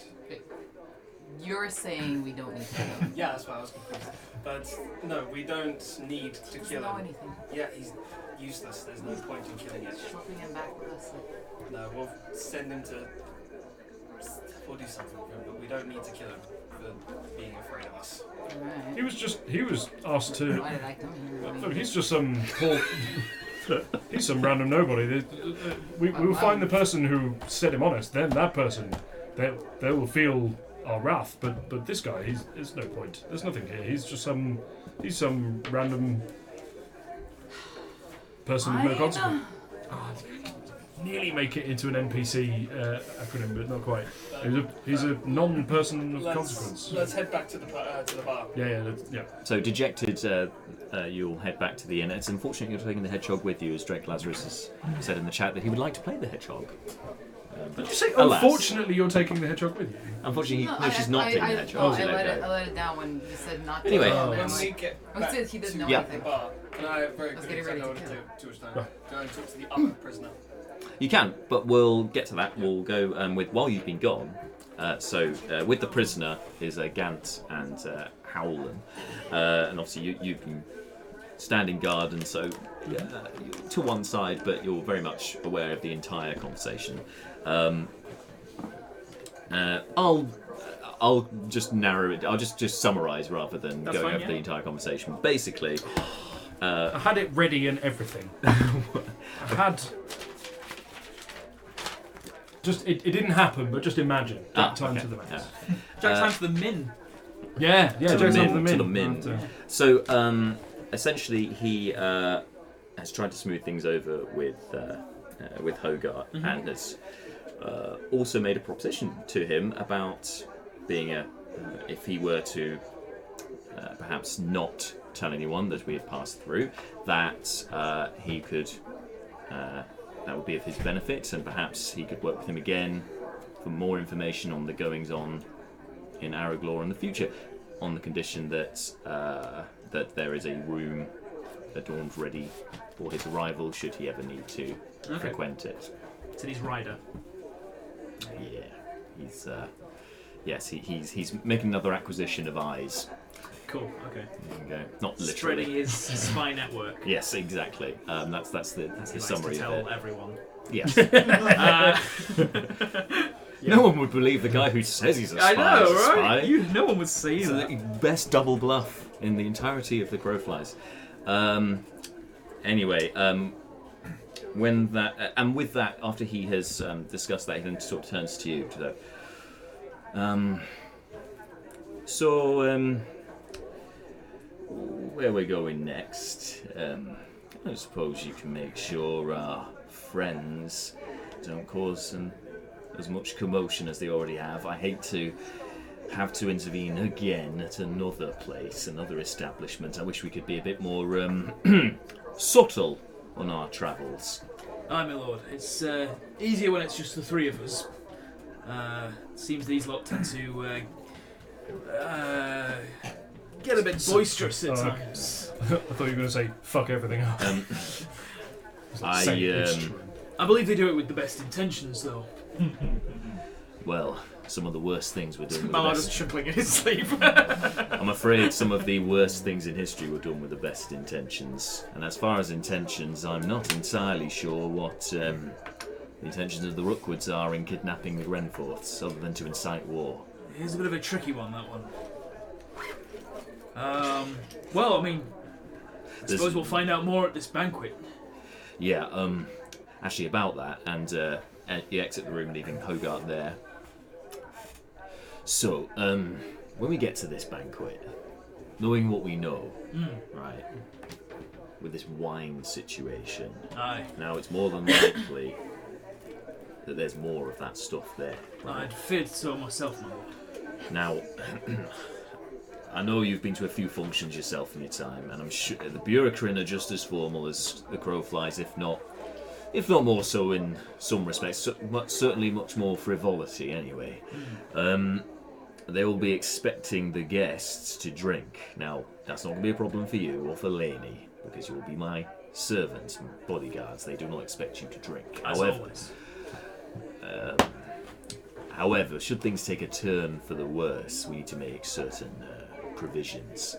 You're saying we don't need to kill him. Yeah, that's why I was confused. But no, we don't need to kill him. Anything. Yeah, he's useless. There's no point in killing him. Shoving him back with us. No, we'll send him to. We'll do something with him, but we don't need to kill him for being afraid of us. Alright. He was asked to. Why did I come here? Look, he's just some poor. He's some random nobody. We will find the person who set him honest. Then that person, they will feel our wrath. But this guy, there's no point. There's nothing here. He's some random person with no consequence. Nearly make it into an NPC acronym, but not quite. He's a non-person of consequence. Let's head back to the bar. Yeah. So dejected, you'll head back to the inn. It's unfortunate you're taking the hedgehog with you, as Drake Lazarus has said in the chat that he would like to play the hedgehog. Did you say, alas, unfortunately, you're taking the hedgehog with you? Unfortunately, she's not taking the hedgehog. I let it down when you said not to. Anyway. When we get back he didn't know to anything. the bar, can I very I was quickly, getting ready I don't to want to kill. take too much time, go and talk to the other prisoner? You can, but we'll get to that. We'll go with while you've been gone. With the prisoner is Gant and Howland, and obviously you've been standing guard, and so to one side, but you're very much aware of the entire conversation. I'll just narrow it. I'll just summarise rather than That's going fine, over the entire conversation. Basically, I had it ready and everything. I had. It didn't happen, but just imagine. Jack time to the max. Yeah. Jack time to the min. Yeah, to Jack time the min. to the min. So essentially, he has tried to smooth things over with Hogarth, and has also made a proposition to him about being if he were to perhaps not tell anyone that we had passed through, that he could. That would be of his benefit, and perhaps he could work with him again for more information on the goings-on in Araglor in the future, on the condition that that there is a room adorned ready for his arrival, should he ever need to frequent it. So he's rider. Yeah, he's he's making another acquisition of eyes. Cool. Okay. There you go. Not literally. Spreading his spy network. Yes, exactly. That's the summary to of tell it. everyone. Yes. No one would believe the guy who says he's a spy. I know, is a right? spy. No one would say It's that. the best double bluff in the entirety of the Crowflies. Anyway, when that and with that, after he has discussed that, he then sort of turns to you. Where we're going next? I suppose you can make sure our friends don't cause as much commotion as they already have. I hate to have to intervene again at another place, another establishment. I wish we could be a bit more subtle on our travels. Aye, my lord. It's easier when it's just the three of us. Seems these lot tend to get a bit boisterous at times. I thought you were going to say fuck everything up. I believe they do it with the best intentions, though. Well, some of the worst things we're doing with the Ballard's best. chuckling in his sleeve. I'm afraid some of the worst things in history were done with the best intentions. And as far as intentions, I'm not entirely sure what the intentions of the Rookwoods are in kidnapping the Grenforths, other than to incite war. Here's a bit of a tricky one, that one. Well, I mean, I suppose we'll find out more at this banquet. Yeah, actually about that, and you exit the room leaving Hogarth there. So, when we get to this banquet, knowing what we know, right, with this wine situation, now it's more than likely that there's more of that stuff there. Right? I'd feared so myself, my lord. Now, I know you've been to a few functions yourself in your time, and I'm sure the Bureaucrin are just as formal as the Crowflies, if not more so in some respects, certainly much more frivolity anyway. They will be expecting the guests to drink. Now, that's not going to be a problem for you or for Laney, because you will be my servants and bodyguards. They do not expect you to drink. As always. However, should things take a turn for the worse, we need to make certain provisions.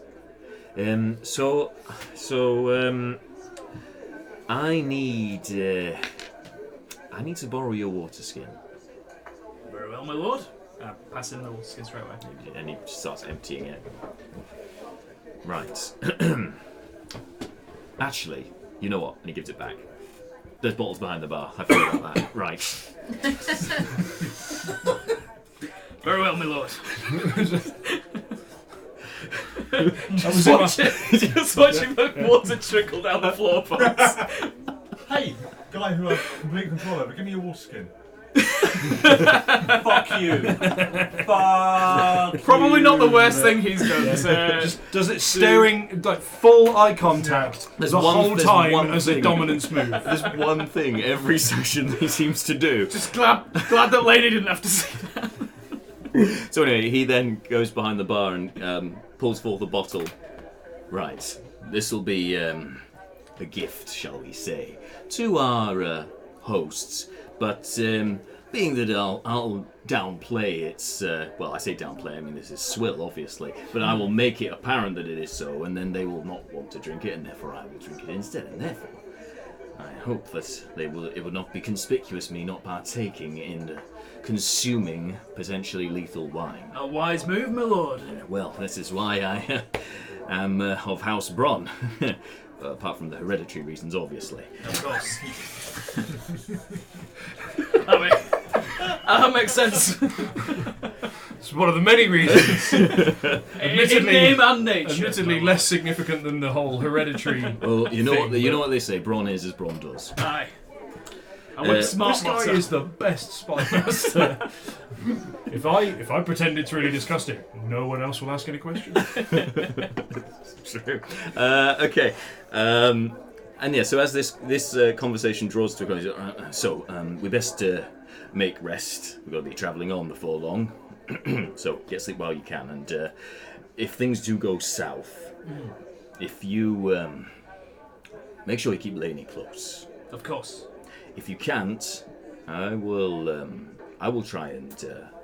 I need to borrow your water skin. Very well, my lord. Pass him the water skin straight away. And he starts emptying it. Right. Actually, you know what? And he gives it back. There's bottles behind the bar. I forgot about that. Right. Very well, my lord. Just watching the water trickle down the floor parts. Hey, guy who has complete control over, give me your water skin. Fuck you. Fuck Probably you. not the worst thing he's done. So Just does it staring, like full eye contact There's the one- whole there's time one as a thing. dominance move. There's one thing every session he seems to do. just glad that lady didn't have to say that. So anyway, he then goes behind the bar and pulls forth a bottle. Right, this will be a gift, shall we say, to our hosts. But being that I'll downplay its, well, I say downplay, I mean this is swill, obviously, but I will make it apparent that it is so, and then they will not want to drink it, and therefore I will drink it instead, and therefore I hope that it will not be conspicuous me not partaking in consuming potentially lethal wine. A wise move, my lord. Well, this is why I am of House Bronn. Apart from the hereditary reasons, obviously. Of course. That makes sense. It's one of the many reasons. In name and nature. Admittedly, less significant than the whole hereditary. Well, you know thing, what you know what they say. Brawn is as brawn does. Aye. I went smart This guy master. is the best spy master. if I pretend it's really disgusting, no one else will ask any questions. True. Okay. And yeah, so as this conversation draws to a close, we best make rest. We've got to be travelling on before long, so get sleep while you can. And if things do go south, if you make sure you keep Lainey close. Of course. If you can't, I will try and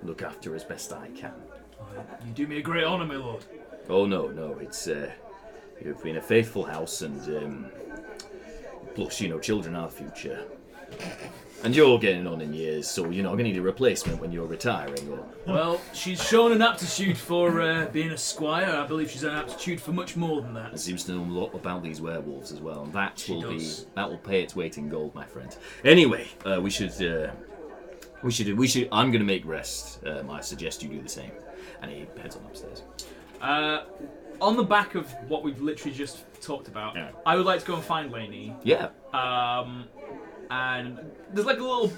look after her as best I can. You do me a great honour, my lord. Oh no, it's you've been a faithful house, and plus children are the future, and you're getting on in years, so you're not going to need a replacement when you're retiring. Or Well, she's shown an aptitude for being a squire. I believe she's an aptitude for much more than that. and seems to know a lot about these werewolves as well, and that She does. will pay its weight in gold, my friend. Anyway, we should. I'm going to make rest. I suggest you do the same. And he heads on upstairs. On the back of what we've literally just talked about, Yeah. I would like to go and find Lainey. Yeah. And there's like a little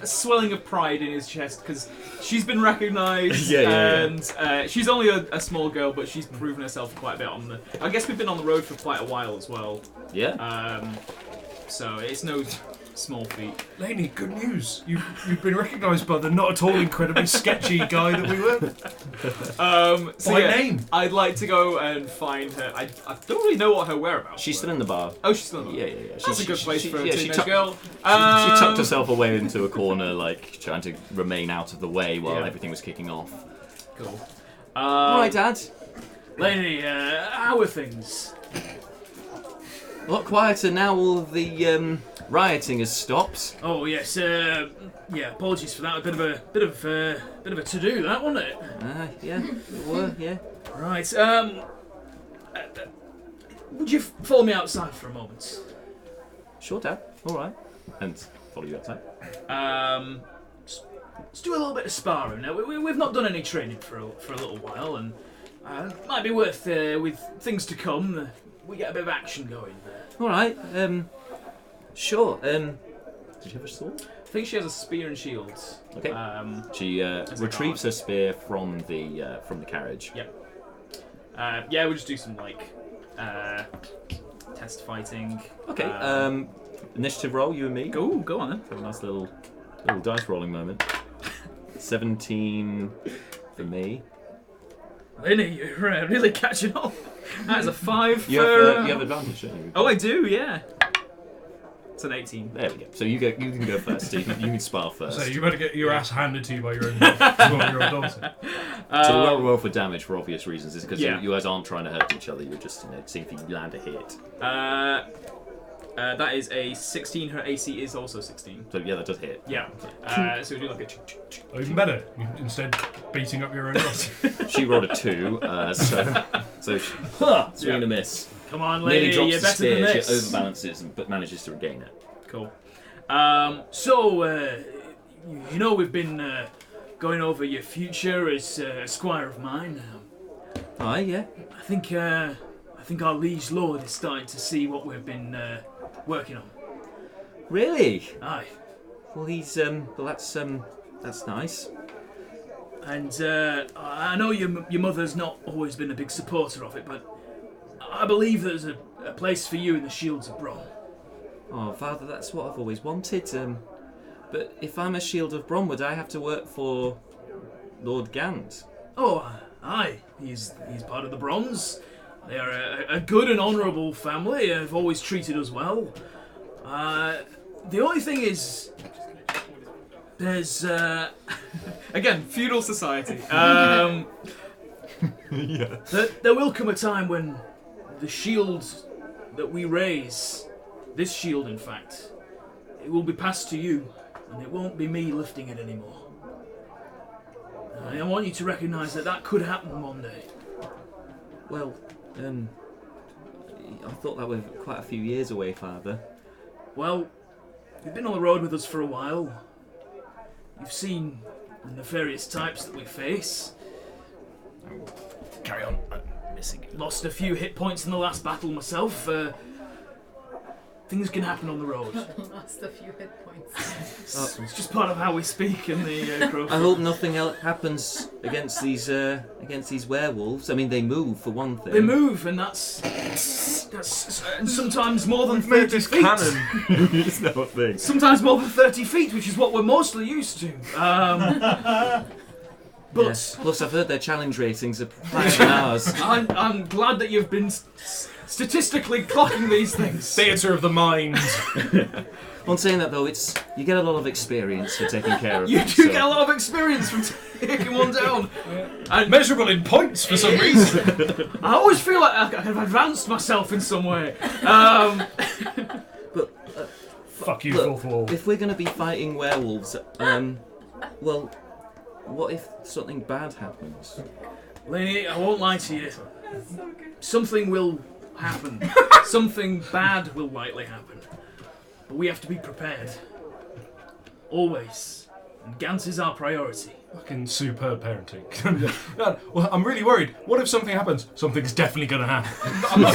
swelling of pride in his chest because she's been recognised, Yeah. and she's only a small girl, but she's proven herself quite a bit on the. I guess we've been on the road for quite a while as well. Yeah. So it's no small feat. Lainey, good news. You've been recognised by the not at all incredibly sketchy guy that we were. So By yeah, name. I'd like to go and find her. I don't really know what her whereabouts. She's were. still in the bar. Oh, she's still in the bar. Yeah. That's a good place for a she teenage tucked- girl. She tucked herself away into a corner, like trying to remain out of the way while Yeah. everything was kicking off. Cool. All right, Dad. Lady, how are things? A lot quieter now. All of the rioting has stopped. Oh yes, yeah. Apologies for that. A bit of a to do, that wasn't it? Yeah, it were, yeah. Right. Would you follow me outside for a moment? Sure, Dad. All right. And follow you outside. Let's do a little bit of sparring now. We've not done any training for a little while, and might be worth with things to come. We get a bit of action going. All right. Sure. Did you have a sword? I think she has a spear and shields. Okay. She retrieves her spear from the carriage. Yep. Yeah, we'll just do some test fighting. Okay. Initiative roll, you and me. Go on then. Have a nice little dice rolling moment. 17 for me. Lenny, you're really catching on. That is a 5 You for... have advantage, don't you? Oh, I do, yeah. It's an 18. There we go. So you can go first. You can spar first. So you better get your ass handed to you by your own 12-year-old daughter. So the roll for damage for obvious reasons is because Yeah. you guys aren't trying to hurt each other. You're just seeing if you land a hit. That is a 16. Her AC is also 16. So yeah, that does hit. Yeah. So we do like a... Or even better, instead beating up your own daughter. She rolled a 2, so she, swing and a miss. Come on, Nearly lady, drops you're the better spear. than She this. overbalances but manages to regain it. Cool. So, we've been going over your future as a squire of mine. Aye, yeah. I think our liege lord is starting to see what we've been working on. Really? Aye. Well, he's well, that's nice. And I know your mother's not always been a big supporter of it, but I believe there's a place for you in the Shields of Bron. Oh, Father, that's what I've always wanted. But if I'm a Shield of Bron, would I have to work for Lord Gant? Oh, aye. He's part of the Brons. They are a good and honourable family. Have always treated us well. The only thing is, there's again feudal society. Yeah. There will come a time when the shield that we raise, this shield in fact, it will be passed to you, and it won't be me lifting it anymore. I want you to recognise that could happen one day. Well, I thought that was quite a few years away, Father. Well, you've been on the road with us for a while. You've seen the nefarious types that we face. Carry on. I'm missing it. Lost a few hit points in the last battle myself. Things can happen on the road. Lost a few hit points. It's just part of how we speak in the Crow. I hope nothing else happens against these werewolves. I mean, they move for one thing. They move, and that's and sometimes more than 30 feet. It's not a thing. Sometimes more than 30 feet, which is what we're mostly used to. But Yes. Plus, I've heard their challenge ratings are higher than ours. I'm glad that you've been statistically clocking these things. Theatre of the mind. On saying that though, you get a lot of experience for taking care of You them, do so- get a lot of experience from taking one down. And Measurable in points for some reason. I always feel like I've advanced myself in some way. Fuck you, Look, fourth wall. If we're going to be fighting werewolves, well, what if something bad happens? Lainey, I won't lie to you. Something will happen. Something bad will likely happen. But we have to be prepared. Always. And Gans is our priority. Fucking superb parenting. Man, well, I'm really worried. What if something happens? Something's definitely going to happen. I'm not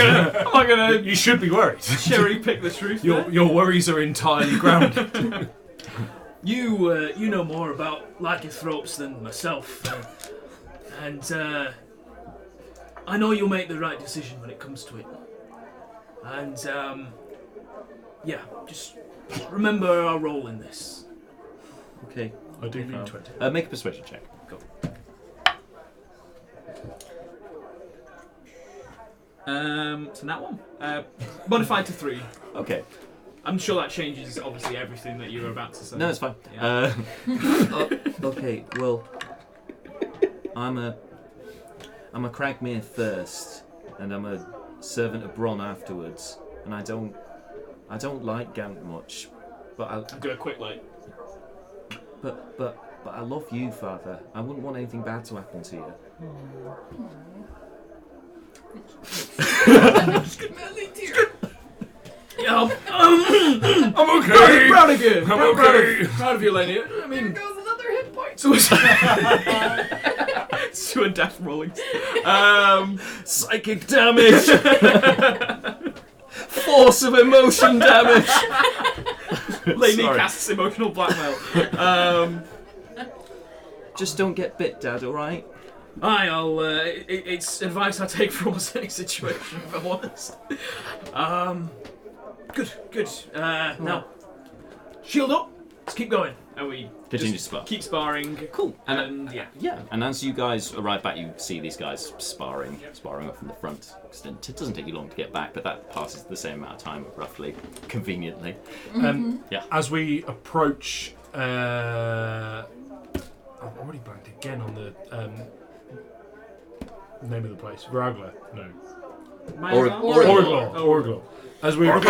gonna You should be worried. cherry pick the truth. there. Your worries are entirely grounded. You know more about lycanthropes than myself, and I know you'll make the right decision when it comes to it. And yeah, just remember our role in this. Okay. I do need 20. Make a persuasion check. Go. So that one, modified to 3. Okay. I'm sure that changes obviously everything that you were about to say. No, it's fine. Yeah. Okay. Well, I'm a Cragmere first, and I'm a servant of Bronn afterwards, and I don't like Gant much, but I'll do a quick like. But I love you, Father. I wouldn't want anything bad to happen to you. Yeah, I'm okay. proud of you. I'm okay. Proud of you, Lenny. I mean, There goes another hit point. to a death rolling. Psychic damage. Force of emotion damage. Laney Sorry. casts emotional blackmail. Just don't get bit, Dad. All right. I'll. It's advice I take from almost any situation, if I'm honest. Good. Now, shield up. Let's keep going. And we Continue just to spar. keep sparring. Cool. And yeah. Yeah, and as you guys arrive back, you see these guys sparring up from the front. It doesn't take you long to get back, but that passes the same amount of time, roughly, conveniently. Yeah. As we approach, I've already blanked again on the name of the place. Varagla? No. Orglaw. As we approach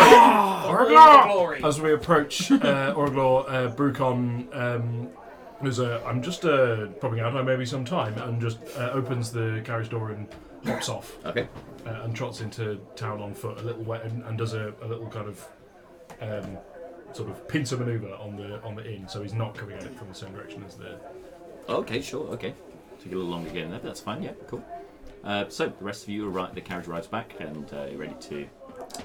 Orglaw, Brucon I'm just popping out. I maybe some time, and just opens the carriage door and hops off. Okay. And trots into town on foot, a little wet, and does a little kind of sort of pincer maneuver on the inn, so he's not coming at it from the same direction as the. Okay, sure. Okay. Take a little longer getting there, but that's fine. Yeah, cool. So the rest of you arrive. The carriage arrives back, and you're ready to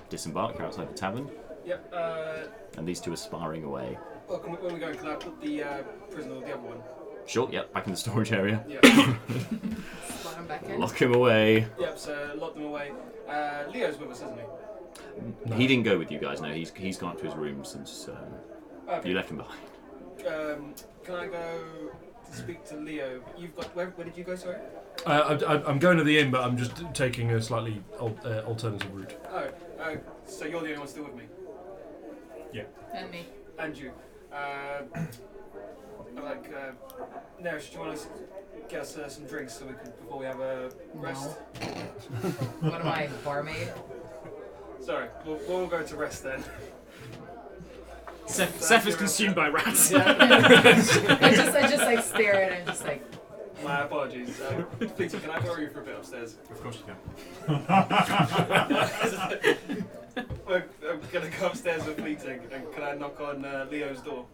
disembark. You're outside the tavern, Yep. and these two are sparring away. Well, when we go, can I put the prisoner with the other one? Sure. Yep. Back in the storage area. Yeah. Slot him back in. Lock him away. Yep. So lock them away. Leo's with us, isn't he? No. He didn't go with you guys. No, he's gone up to his room since Okay. you left him behind. Can I go to speak to Leo? You've got where did you go? Sorry. I'm going to the inn, but I'm just taking a slightly alternative route. So you're the only one still with me, And me. and you. Naeris, do you want to get us some drinks so we can before we have a rest? What am I, barmaid? Sorry, we'll go to rest then. Seth is consumed by rats. I just like stare at it and just like. My apologies. Peter, can I borrow you for a bit upstairs? Of course you can. I'm gonna go upstairs with Fleeting, and can I knock on Leo's door?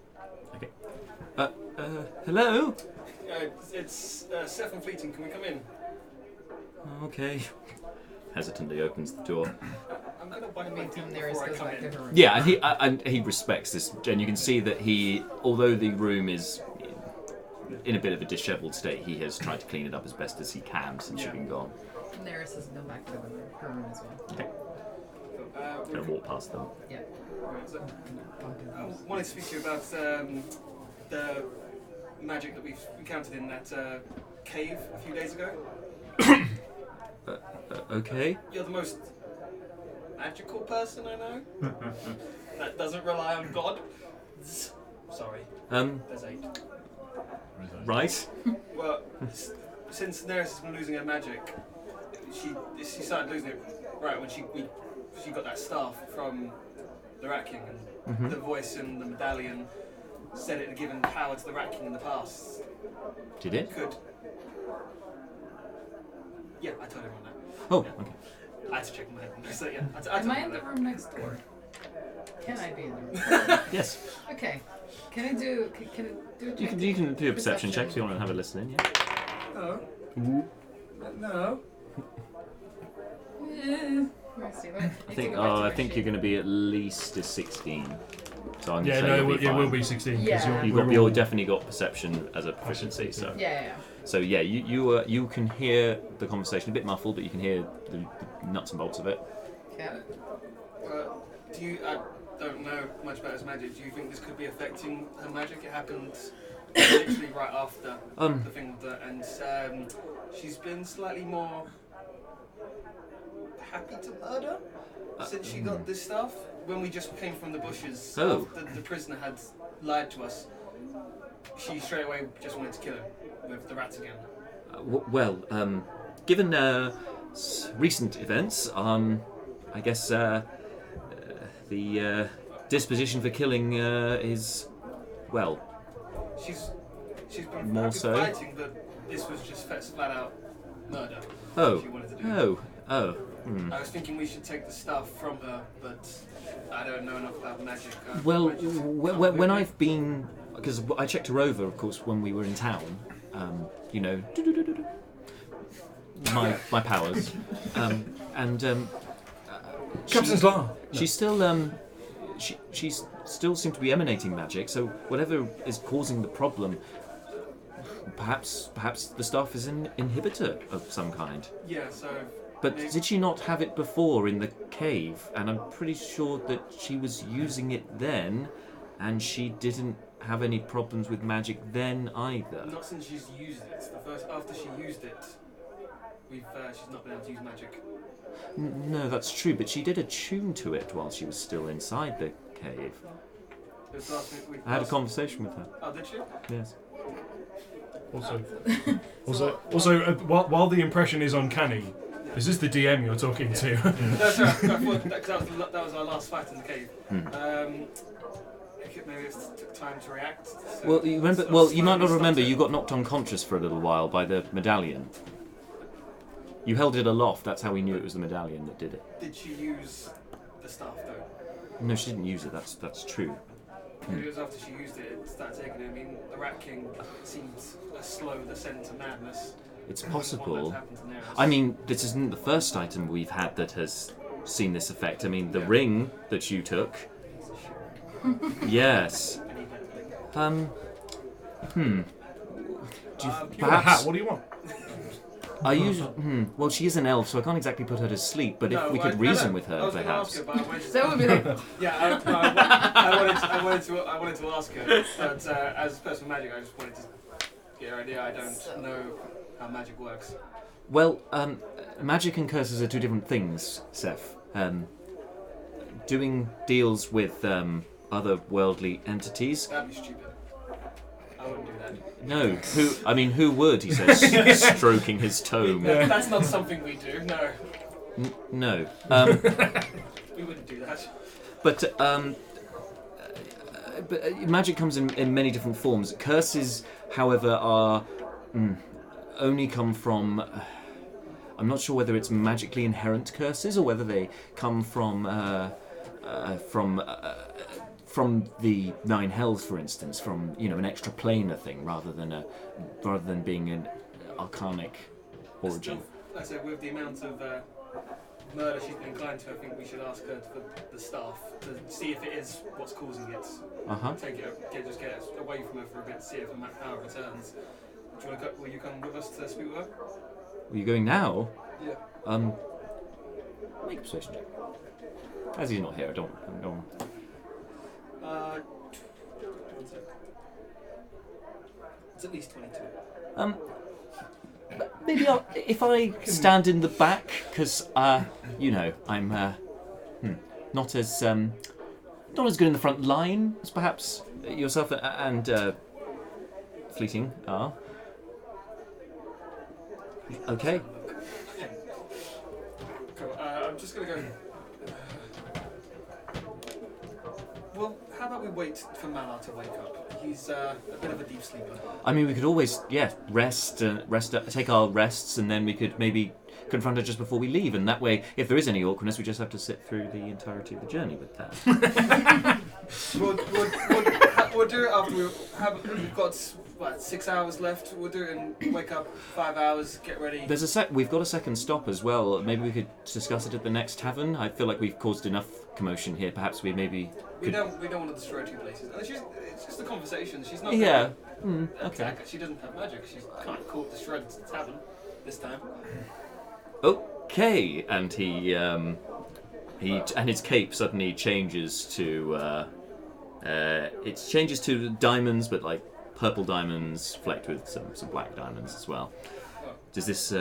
Okay. Hello. It's Seth and Fleeting. Can we come in? Okay. Hesitantly opens the door. I'm gonna bite In the my meantime, teeth Naeris before I goes come back to in. her room. Yeah, and he respects this, and you can see that he, although the room is in a bit of a dishevelled state, he has tried to clean it up as best as he can since you've been gone. Naeris has gone back to her room as well. Okay. Gonna walk past them. Yeah. I wanted to speak to you about the magic that we've encountered in that cave a few days ago. Okay. You're the most magical person I know that doesn't rely on God. Sorry. There's 8. Right. Well, since Naeris has been losing her magic, she started losing it right when she got that staff from the Rat King, and the voice in the medallion said it had given power to the Rat King in the past. Did it? Could. Yeah, I told everyone that. Oh, Yeah. okay. I had to check my head. So yeah, I told Am I in everyone the that. room next door? Can I be in the room? Yes. Okay. Can I do? Can I do? A You can do a perception check if you want to have a listen in. Yeah. No. No. I think you're going to be at least a 16. So I'm Yeah, saying no, you'll be it will fine. be 16 Yeah. because You've definitely got perception as a proficiency. So Yeah. so yeah, you can hear the conversation a bit muffled, but you can hear the nuts and bolts of it. Okay. I don't know much about his magic. Do you think this could be affecting her magic? It happened literally right after the thing with her, and she's been slightly more happy to murder since she got this stuff. When we just came from the bushes, after the prisoner had lied to us, she straight away just wanted to kill him with the rats again. Given recent events, I guess the disposition for killing is, well, She's been more happy so. fighting, but this was just flat out murder. Oh. She wanted to do. Oh. I was thinking we should take the stuff from her, but I don't know enough about magic. Well, when I've been, because I checked her over, of course, when we were in town. You know, my powers, Captain's Law. She's still she's still seems to be emanating magic. So whatever is causing the problem, perhaps the stuff is an inhibitor of some kind. Yeah. So. But did she not have it before in the cave? And I'm pretty sure that she was using it then, and she didn't have any problems with magic then either. Not since she's used it. The first after she used it, she's not been able to use magic. No, that's true, but she did attune to it while she was still inside the cave. It was last week. I had a conversation with her. Oh, did you? Yes. Also, while the impression is uncanny, is this the DM you're talking to? No, sorry. I thought that was our last fight in the cave. Maybe it took time to react. So Well, you remember? Well, you might not remember. You got knocked unconscious for a little while by the medallion. You held it aloft. That's how we knew it was the medallion that did it. Did she use the staff though? No, she didn't use it. That's true. Maybe it was after she used it, it started taking it. I mean, the Rat King seemed a slow descent to madness. It's One that's possible. happened to Naeris. I mean, this isn't the first item we've had that has seen this effect. I mean, the ring that you took. Yes. Do you, perhaps? What do you want? I usually. Well, she is an elf, so I can't exactly put her to sleep. But if we could reason with her, perhaps. That would be like. Yeah, I wanted to ask her, but as a person with magic, I just wanted to get her idea. I don't know how magic works. Well, magic and curses are two different things, Seth. Doing deals with otherworldly entities. That'd be stupid. I wouldn't do that. No, who would? He says, stroking his tome. That's not something we do. No. No. We wouldn't do that. But magic comes in many different forms. Curses, however, are only come from. I'm not sure whether it's magically inherent curses or whether they come from the Nine Hells, for instance, from an extraplanar thing rather than being an arcanic origin. I said with the amount of murder she's been inclined to, I think we should ask her for the staff to see if it is what's causing it. Take it, just get it away from her for a bit, see if her power returns. Do you want to will you come with us to speak with her? Are you going now? Yeah. Make a persuasion check. As he's not here, I don't. It's at least 22. Maybe if I stand in the back, because you know, I'm not as good in the front line as perhaps yourself and Fleeting are. Okay. Cool. I'm just gonna go. Well, how about we wait for Malar to wake up? He's a bit of a deep sleeper. I mean, we could always, rest, take our rests, and then we could maybe confront her just before we leave. And that way, if there is any awkwardness, we just have to sit through the entirety of the journey with her. We'll do it after we've got 6 hours left. We'll do it and wake up 5 hours, get ready. We've got a second stop as well. Maybe we could discuss it at the next tavern. I feel like we've caused enough commotion here. Perhaps we maybe. We don't want to destroy two places. And it's just a conversation. She's not. Yeah. Okay. She doesn't have magic. She's kind of caught destroyed the tavern this time. Okay, and he and his cape suddenly changes to it changes to diamonds, but like purple diamonds flecked with some black diamonds as well. Oh. Does this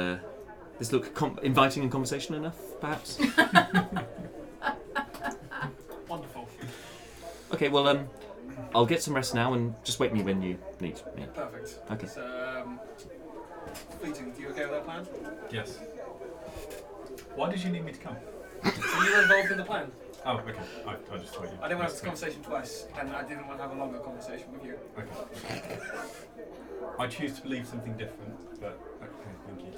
look inviting and conversation enough, perhaps? Wonderful. Okay, well, I'll get some rest now and just wake me when you need me. Perfect. Okay. So, Fleeting, are you okay with that plan? Yes. Why did you need me to come? So you were involved in the plan? Oh, okay. I just thought you... I didn't want to have this conversation twice, and I didn't want to have a longer conversation with you. Okay. I choose to believe something different, but okay, thank you.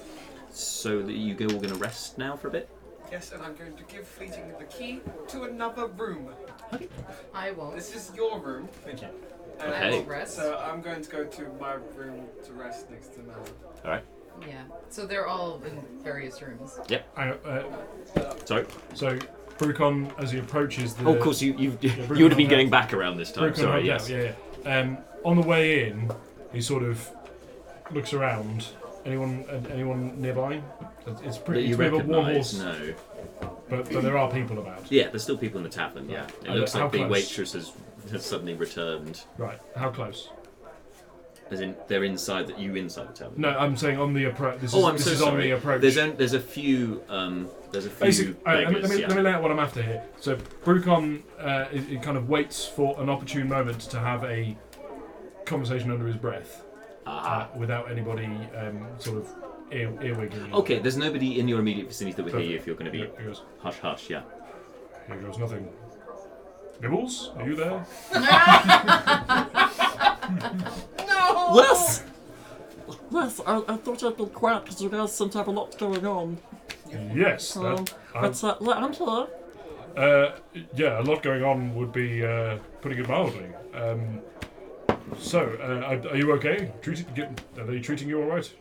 So that you all going to rest now for a bit? Yes, and I'm going to give Fleeting the key to another room. Okay. I won't. This is your room. Thank you. And I won't rest. So I'm going to go to my room to rest next to Mel. Alright. Yeah. So they're all in various rooms. Yep. Sorry. So, Brucon, as he approaches the... Oh, of course, you would have been getting back around this time. Brucon Sorry, yes. yes. Yeah. On the way in, he sort of looks around. Anyone nearby? It's pretty. It's a bit of a warm horse. No. But there are people about. Yeah, there's still people in the tavern. Yeah. It looks like the close? waitress has suddenly returned. Right. How close? As in, they're inside the tavern. No, I'm saying on the approach. This I'm is so sorry. on the approach. There's a few. Basically, let me lay out what I'm after here. So Brucon he kind of waits for an opportune moment to have a conversation under his breath, without anybody sort of earwigging. Okay, there's nobody in your immediate vicinity that would hear you if you're going to be He goes, hush hush. Yeah. Here goes nothing. Nibbles, are you there? No! Yes! Yes, I thought I'd be quiet because you guys seem to have a lot going on. Yes. But I'm here. Yeah, a lot going on would be putting it mildly. Are you okay? Are they treating you all right?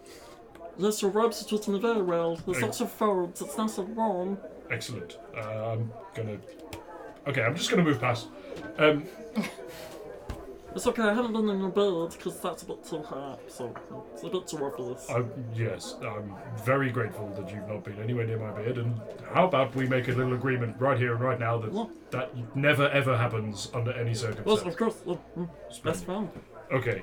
Yes, your robes are treating me very well. There's lots of folds. It's nice and warm. Excellent. I'm just gonna move past. It's okay, I haven't been in your bed because that's a bit too hot, so it's a bit too obvious. Yes, I'm very grateful that you've not been anywhere near my bed, and how about we make a little agreement right here and right now that never ever happens under any circumstance? Yes, of course. Best friend. Okay,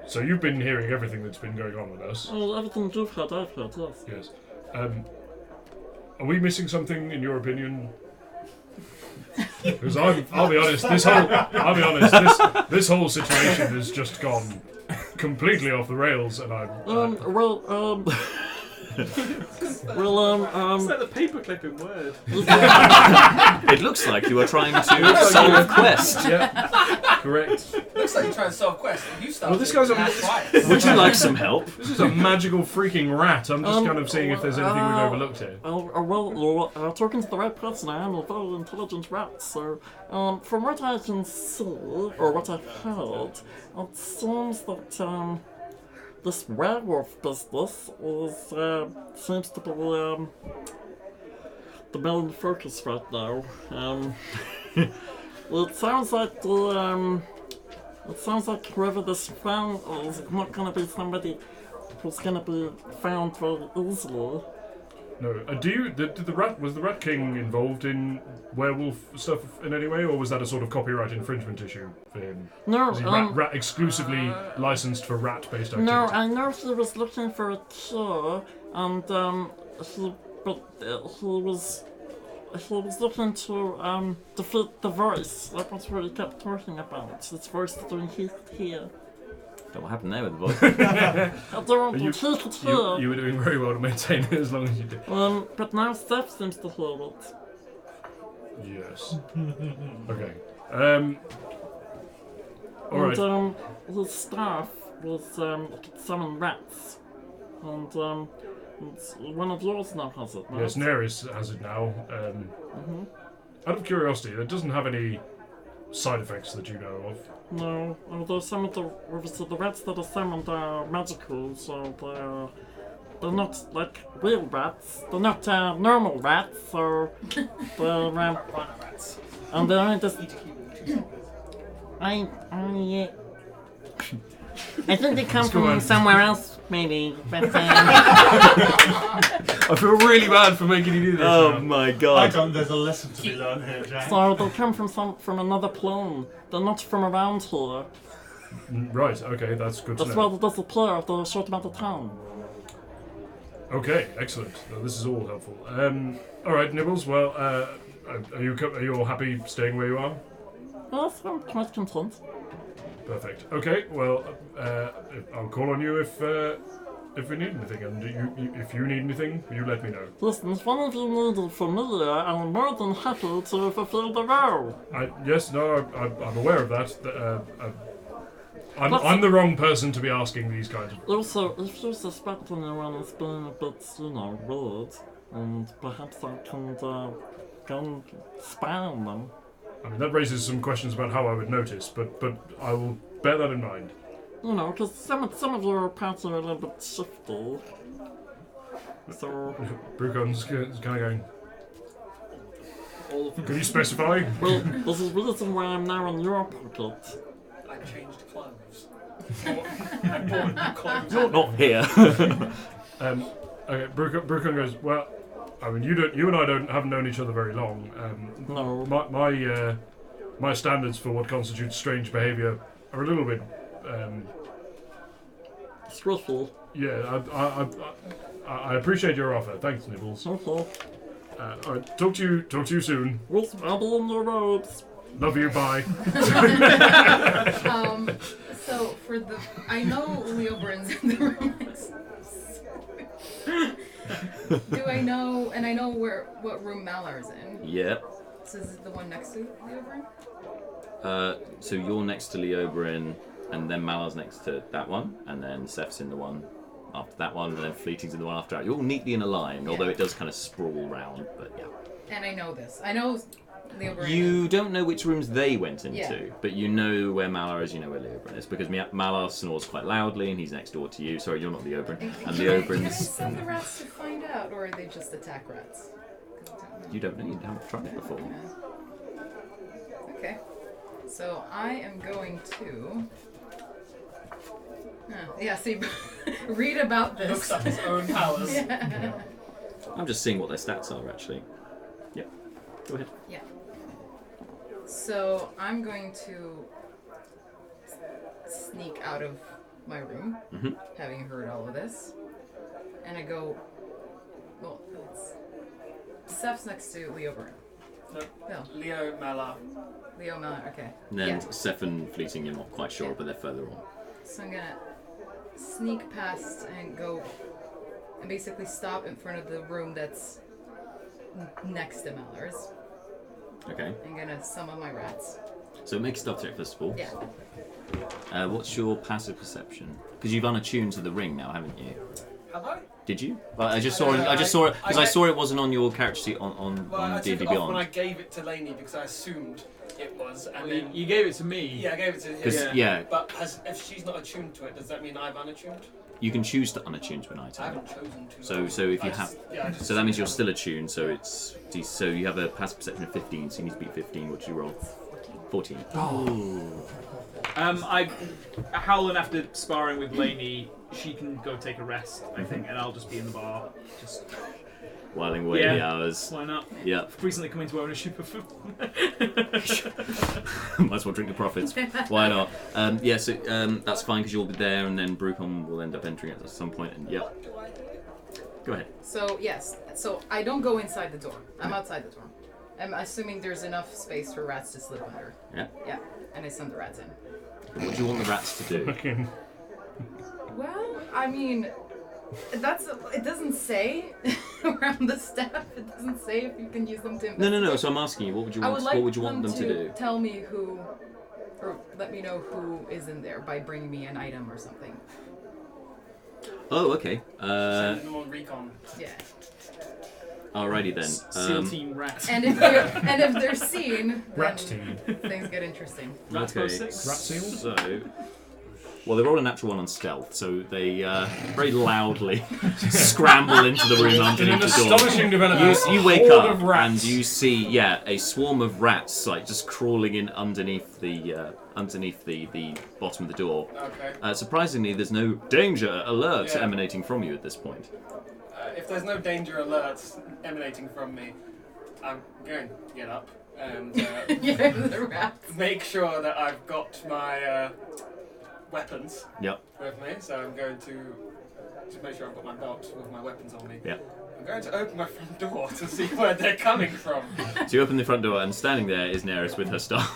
so you've been hearing everything that's been going on with us. Well, everything you've heard, I've heard, yes. Yes. Are we missing something in your opinion? Because I'll be honest, this whole situation has just gone completely off the rails, and I'm. Is that the paperclip in Word? It looks like you are trying to solve a quest. Yeah, correct. Looks like you're trying to solve a quest. You started. Well, this guy's Would you like some help? This is a magical freaking rat. I'm just kind of seeing if there's anything we've overlooked here. You're talking to the right person. I am a very intelligent rat, so from what I can see, or what I've heard, it seems that this werewolf business is seems to be the main focus right now. It sounds like whoever this Fang is not going to be somebody who's going to be found very easily. No. Did the rat was the Rat King involved in werewolf stuff in any way, or was that a sort of copyright infringement issue for him? No. Was he rat exclusively licensed for rat-based activity? No, I know he was looking for a cure, and he was looking to defeat the voice. That was what he kept talking about. This voice doing here. Don't know what happened there with the voice. I don't want you were doing very well to maintain it as long as you did. But now Steph seems to hear it. Yes. Okay. Alright. And his staff was could summon rats. And one of yours now has it, right? Yes, Naeris has it now. Out of curiosity, it doesn't have any side effects that you know of. No, although some of the rats that are summoned are magical, so they're not like real rats. They're not normal rats, so they're rats. And they're only just. I think they come from somewhere else, maybe. But, I feel really bad for making you do this. Oh my god. There's a lesson to be learned here, Jack. So they come from another plane. They're not from around here. Right, okay, that's good to That's know. why they disappear after a short amount of time. Okay, excellent. Well, this is all helpful. Alright, Nibbles, well, are you all happy staying where you are? Yes, I'm quite content. Perfect. Okay, well, I'll call on you if we need anything, and if you need anything, you let me know. Listen, if one of you needed familiar, I'm more than happy to fulfill the role. Yes, no, I'm aware of that. I'm the wrong person to be asking these kinds of... Also, if you suspect anyone is being a bit, weird, and perhaps I can go and spy on them. I mean, that raises some questions about how I would notice, but I will bear that in mind. Because some of your parts are a little bit shifty. So... Brucon's kind of going... Can you specify? Well, there's a reason why I'm now in your pocket. I changed clothes. You're not here. Okay, Brucon goes, well, I mean, you and I haven't known each other very long. No. My standards for what constitutes strange behaviour are a little bit stressful. Yeah, I appreciate your offer. Thanks, Nibbles. Okay. Alright, talk to you soon. Yes, I'll be on the roads. Love you. Bye. So I know Leo Bryn's in the room. Do I know? And I know what room Malar's in. Yep. So is it the one next to Leo Bryn? So you're next to Leo Bryn, and then Malar's next to that one, and then Seth's in the one after that one, and then Fleeting's in the one after that. You're all neatly in a line, although it does kind of sprawl round, but yeah. And I know this. I know Leo Bryn. You don't know which rooms they went into, Yeah. but you know where Malar is, you know where Leo Bryn is, because Malar snores quite loudly, and he's next door to you. Sorry, you're not Leo Bryn. And Leo Can I Bryn's... send the rats to find out, or are they just attack rats? You don't know, you haven't tried it before. Okay. So I am going to... see, read about this. Looks up his own powers. Yeah. I'm just seeing what their stats are, actually. Yep. Go ahead. Yeah. So I'm going to sneak out of my room, having heard all of this, and I go. Well, Steph's next to Leo Bryn. No. Leo Malar. Leo Malar. Okay. And then Yeah. Seth and Fleeting, you're not quite sure, but they're further on. So I'm gonna sneak past and go, and basically stop in front of the room that's next to Malar's. Okay. I'm gonna summon my rats. So make a stealth check first of all. Yeah. What's your passive perception? Because you've unattuned to the ring now, haven't you? Have I? Did you? Well, I just saw it because I saw it wasn't on your character sheet on I D&D took it off Beyond. when I gave it to Lainey because I assumed it was, and then You gave it to me. yeah, I gave it to him. 'Cause, yeah. But if she's not attuned to it, does that mean I've unattuned? You can choose to unattune to an I item. haven't chosen to. So if you have, I just so that means you're still attuned. So it's so you have a passive perception of 15. So you need to beat 15. What do you roll? 14. Howlin, after sparring with Lainey, she can go take a rest, I think, and I'll just be in the bar, just Whiling away the hours. why not? Yeah. I've recently come into ownership of Might as well drink the profits. Why not? So that's fine because you'll be there, and then Brucon will end up entering it at some point. And yeah. Go ahead. So yes, so I don't go inside the door. I'm outside the door. I'm assuming there's enough space for rats to slip under. Yeah. Yeah, and I send the rats in. What do you want the rats to do? Well, I mean, it doesn't say around the staff. It doesn't say if you can use them to investigate. No. So I'm asking you, what would you want? What would you want them to do? Tell me who, or let me know who is in there by bringing me an item or something. Oh, okay. Send them on recon. Yeah. Alrighty then. SEAL Team Rat. And if they're seen, Rat then team. things get interesting. Okay. Rat seal? So, well, they rolled a natural one on stealth, so they very loudly scramble into the room In underneath an the door. astonishing development, You wake horde up of rats. and you see, a swarm of rats like just crawling in underneath the bottom of the door. Okay. Surprisingly, there's no danger alerts Yeah. emanating from you at this point. If there's no danger alerts emanating from me, I'm going to get up and Yeah, the rats. make sure that I've got my weapons Yep. with me. So I'm going to make sure I've got my belt with my weapons on me. Yeah. I'm going to open my front door to see where they're coming from. So you open the front door, and standing there is Naeris with her staff.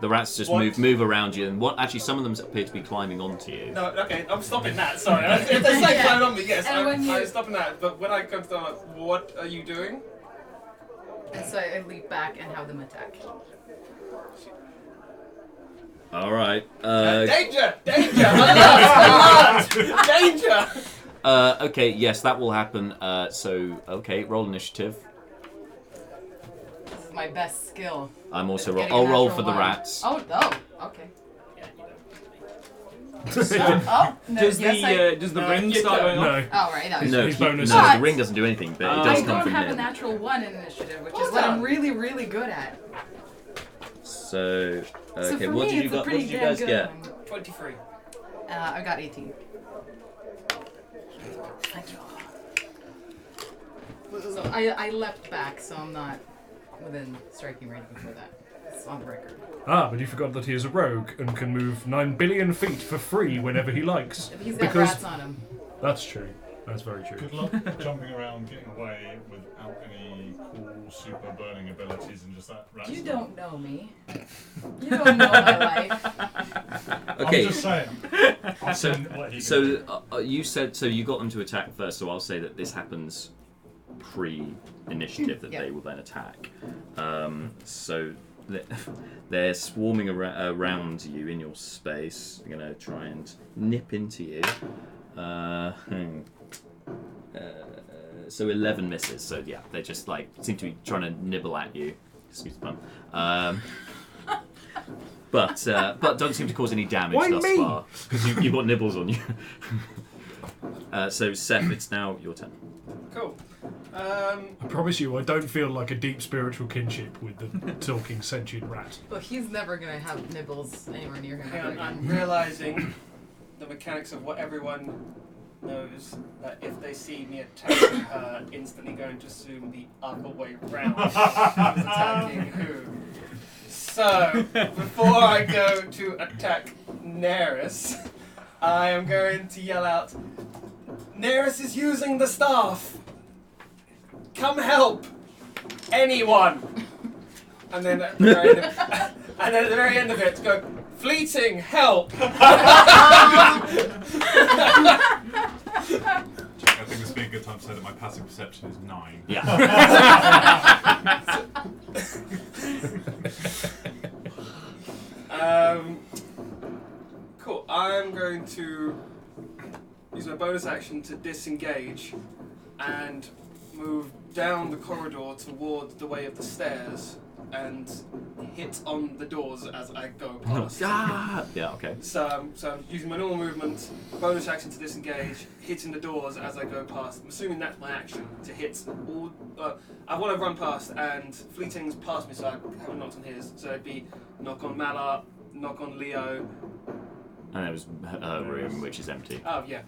The rats just move around you, and actually some of them appear to be climbing onto you. No, okay, I'm stopping that. Sorry, if they say Yeah. climb on me, yes, And when I'm stopping that. But when I come to them, like, what are you doing? And so I leap back and have them attack. All right. Danger! Danger! Alert! Danger! Okay, yes, that will happen. Okay, roll initiative. This is my best skill. I'm also Getting I'll a roll natural for the one. rats. Oh, okay. Does the ring start going off? No. Oh, right. That was No, His bonus. no, But- the ring doesn't do anything, but it I does come don't from have a him. natural 1 in initiative, which is what I'm really, really good at. So, So okay, for what me, did you it's a got? What pretty did you damn guys good get? one. 23. I got 18. Thank you. So I leapt back, so I'm not within striking range before that. It's on the record. But you forgot that he is a rogue and can move 9 billion feet for free whenever he likes. He's got rats on him. That's true. That's very true. Good luck jumping around, getting away without any cool super burning abilities and just that rat You stuff. don't know me. You don't know my life. Okay. I'm just saying. You said you got them to attack first, so I'll say that this happens pre-initiative that Yeah. they will then attack. They're swarming around you in your space. They're going to try and nip into you. So 11 misses. So yeah, they just seem to be trying to nibble at you. Excuse the pun. But don't seem to cause any damage Why thus me? far because you've got nibbles on you. So Seth, it's now your turn. Cool. I promise you, I don't feel like a deep spiritual kinship with the talking sentient rat. But he's never gonna have nibbles anywhere near him. Hang ever on, I'm again. realizing the mechanics of what everyone knows, that if they see me attacking her, instantly going to assume the other way round. Who's attacking who. So, before I go to attack Naeris, I am going to yell out, Naeris is using the staff! Come help! Anyone! And then at the very end of it, go, fleeting help! I think this would be a good time to say that my passive perception is 9. Yeah. Cool. I'm going to use my bonus action to disengage and move down the corridor toward the way of the stairs and hit on the doors as I go past. Yeah, okay. So I'm using my normal movement, bonus action to disengage, hitting the doors as I go past. I'm assuming that's my action, to hit all... I want to run past, and Fleeting's past me, so I haven't knocked on his. So it'd be knock on Malar, knock on Leo. And there was her room, which is empty. Oh, yeah.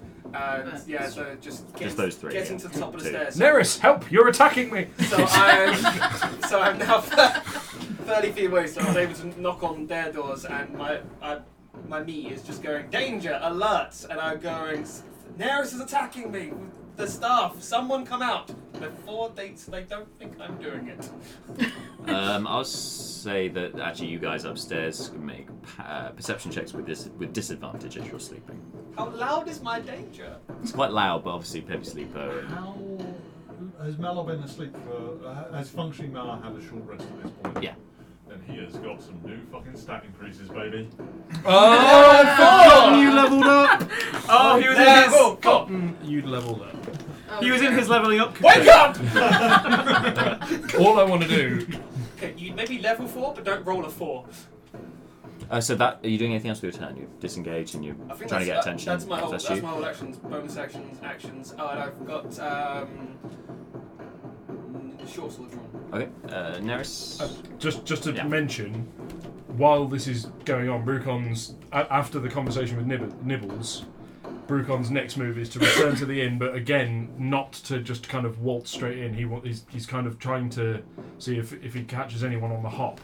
Yeah, so just those three. Getting to the top of the stairs. Naeris, help! You're attacking me! So I'm now 30 feet away, so I was able to knock on their doors, and my me is just going, danger, alert! And I'm going, Naeris is attacking me! The staff, someone come out! Before they don't think I'm doing it. I'll say that actually you guys upstairs can make perception checks with disadvantage as you're sleeping. How loud is my danger? It's quite loud, but obviously heavy sleeper. How has Malor been asleep for? Has functioning Malor had a short rest at this point? Yeah. Then he has got some new fucking stat increases, baby. Oh, you leveled up! Oh, he was in his... Cotton, you leveled up. He was in his leveling up. Wake up! All I want to do... Okay, you maybe level 4, but don't roll a 4. So that, are you doing anything else with your turn? You disengage and you're I think trying to get attention. That's my whole, That's that's you. my whole actions, bonus actions. Oh, and I've got short sword drawn. Okay, Naeris. Just to mention, while this is going on, Brucon's after the conversation with Nibbles, Brucon's next move is to return to the inn, but again, not to just kind of waltz straight in. He's kind of trying to see if he catches anyone on the hop.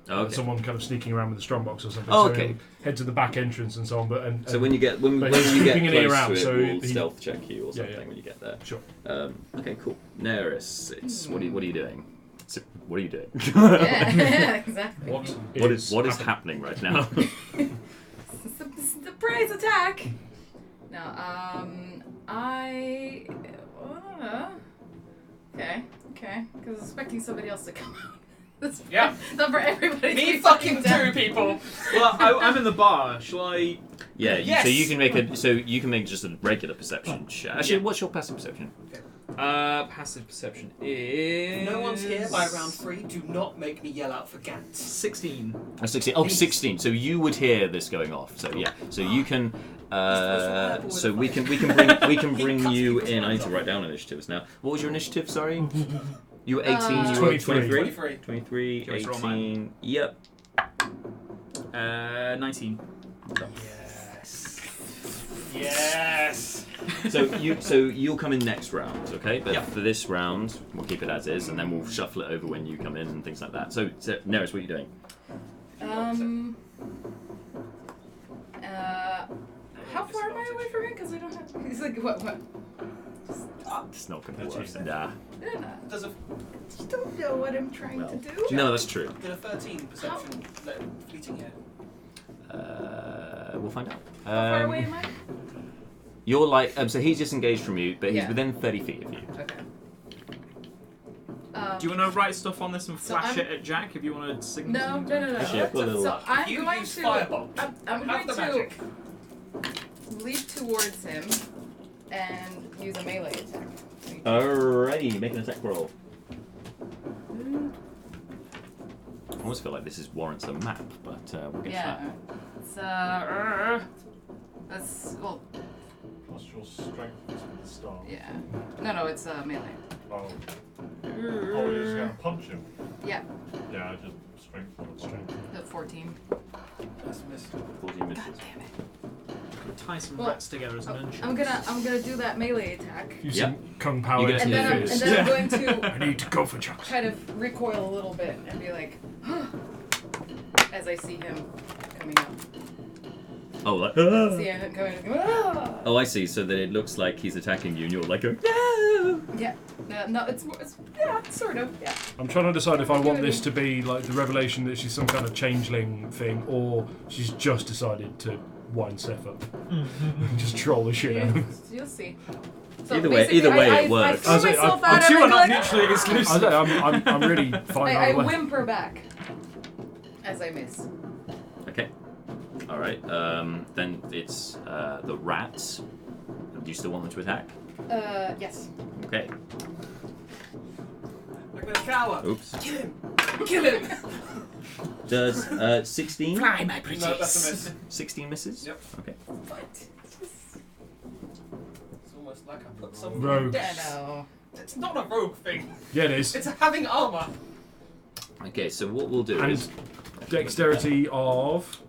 Okay. Someone kind of sneaking around with a strongbox or something. Oh, so okay. he'll head to the back entrance and so on. But so when you get when you get close to it, we'll stealth check you or something when you get there. Sure. Okay, cool. Naeris, it's what are you doing? What are you doing? Yeah, exactly. What is happening right now? Surprise attack! No, Okay, because I was expecting somebody else to come out. That's not for everybody. Me fucking two people. Well, I'm in the bar. Shall I? Yeah. Yes! So you can make just a regular perception check. Actually, what's your passive perception? Passive perception is. If no one's here by round 3, do not make me yell out for Gantz. 16. 16. Oh, 16. So you would hear this going off. So yeah. So you can. So we can bring you in. I need to write down initiatives now. What was your initiative? Sorry. You were 18. You were 23. 23. 18. Yep. 19. Yes. So you'll come in next round, okay? But for this round, we'll keep it as is, and then we'll shuffle it over when you come in and things like that. So Naeris, what are you doing? How far am I away from him? Because I don't have. He's like what? It's not going to work. Nah. Does a You don't know what I'm trying to do. No, that's true. did a 13 perception let fleeting here? We'll find out. How far away am I? You're like so he's disengaged from you, but he's Yeah. within 30 feet of you. Okay. Do you want to write stuff on this and So flash I'm- it at Jack if you want to signal? No. Actually, I've got a little- So I'm You going use to. Firebolt. I'm Have going the to magic. leap towards him and use a melee attack. Alrighty, make an attack roll. I almost feel like this warrants a map, but we'll get to that. Yeah. That's well. Plus your strength with the star. Yeah. No, it's melee. Oh. Oh, you're just gonna punch him. Yeah. Yeah, I just strength. The 14. That's missed. 14 misses. Damn it. Tie some Well, rats together as mentioned. I'm gonna do that melee attack. Using Kung Power. You get And then, I'm going to I need to go for chucks. kind of recoil a little bit and be like, as I see him coming up. Oh, like. See him coming. Oh, I see. So that it looks like he's attacking you, and you're like, no. Yeah. No, it's yeah, sort of. Yeah. I'm trying to decide if I want this to be like the revelation that she's some kind of changeling thing, or she's just decided to wind Seth up. Just troll the shit out of him. You'll see. So Either way, basically, it works. I throw myself out The two are and not I, mutually exclusive. I'm really fine. I whimper back as I miss. Okay. All right. Then it's the rats. Do you still want them to attack? Yes. Okay. gonna cower. Oops. Kill him. Kill him. Does 16? Fly, my pretties. No, that's a miss. 16 misses? Yep. Okay. It's almost like I put some Rogue. Hello. It's not a rogue thing. Yeah, it is. It's having armor. Okay, so what we'll do And is... dexterity of.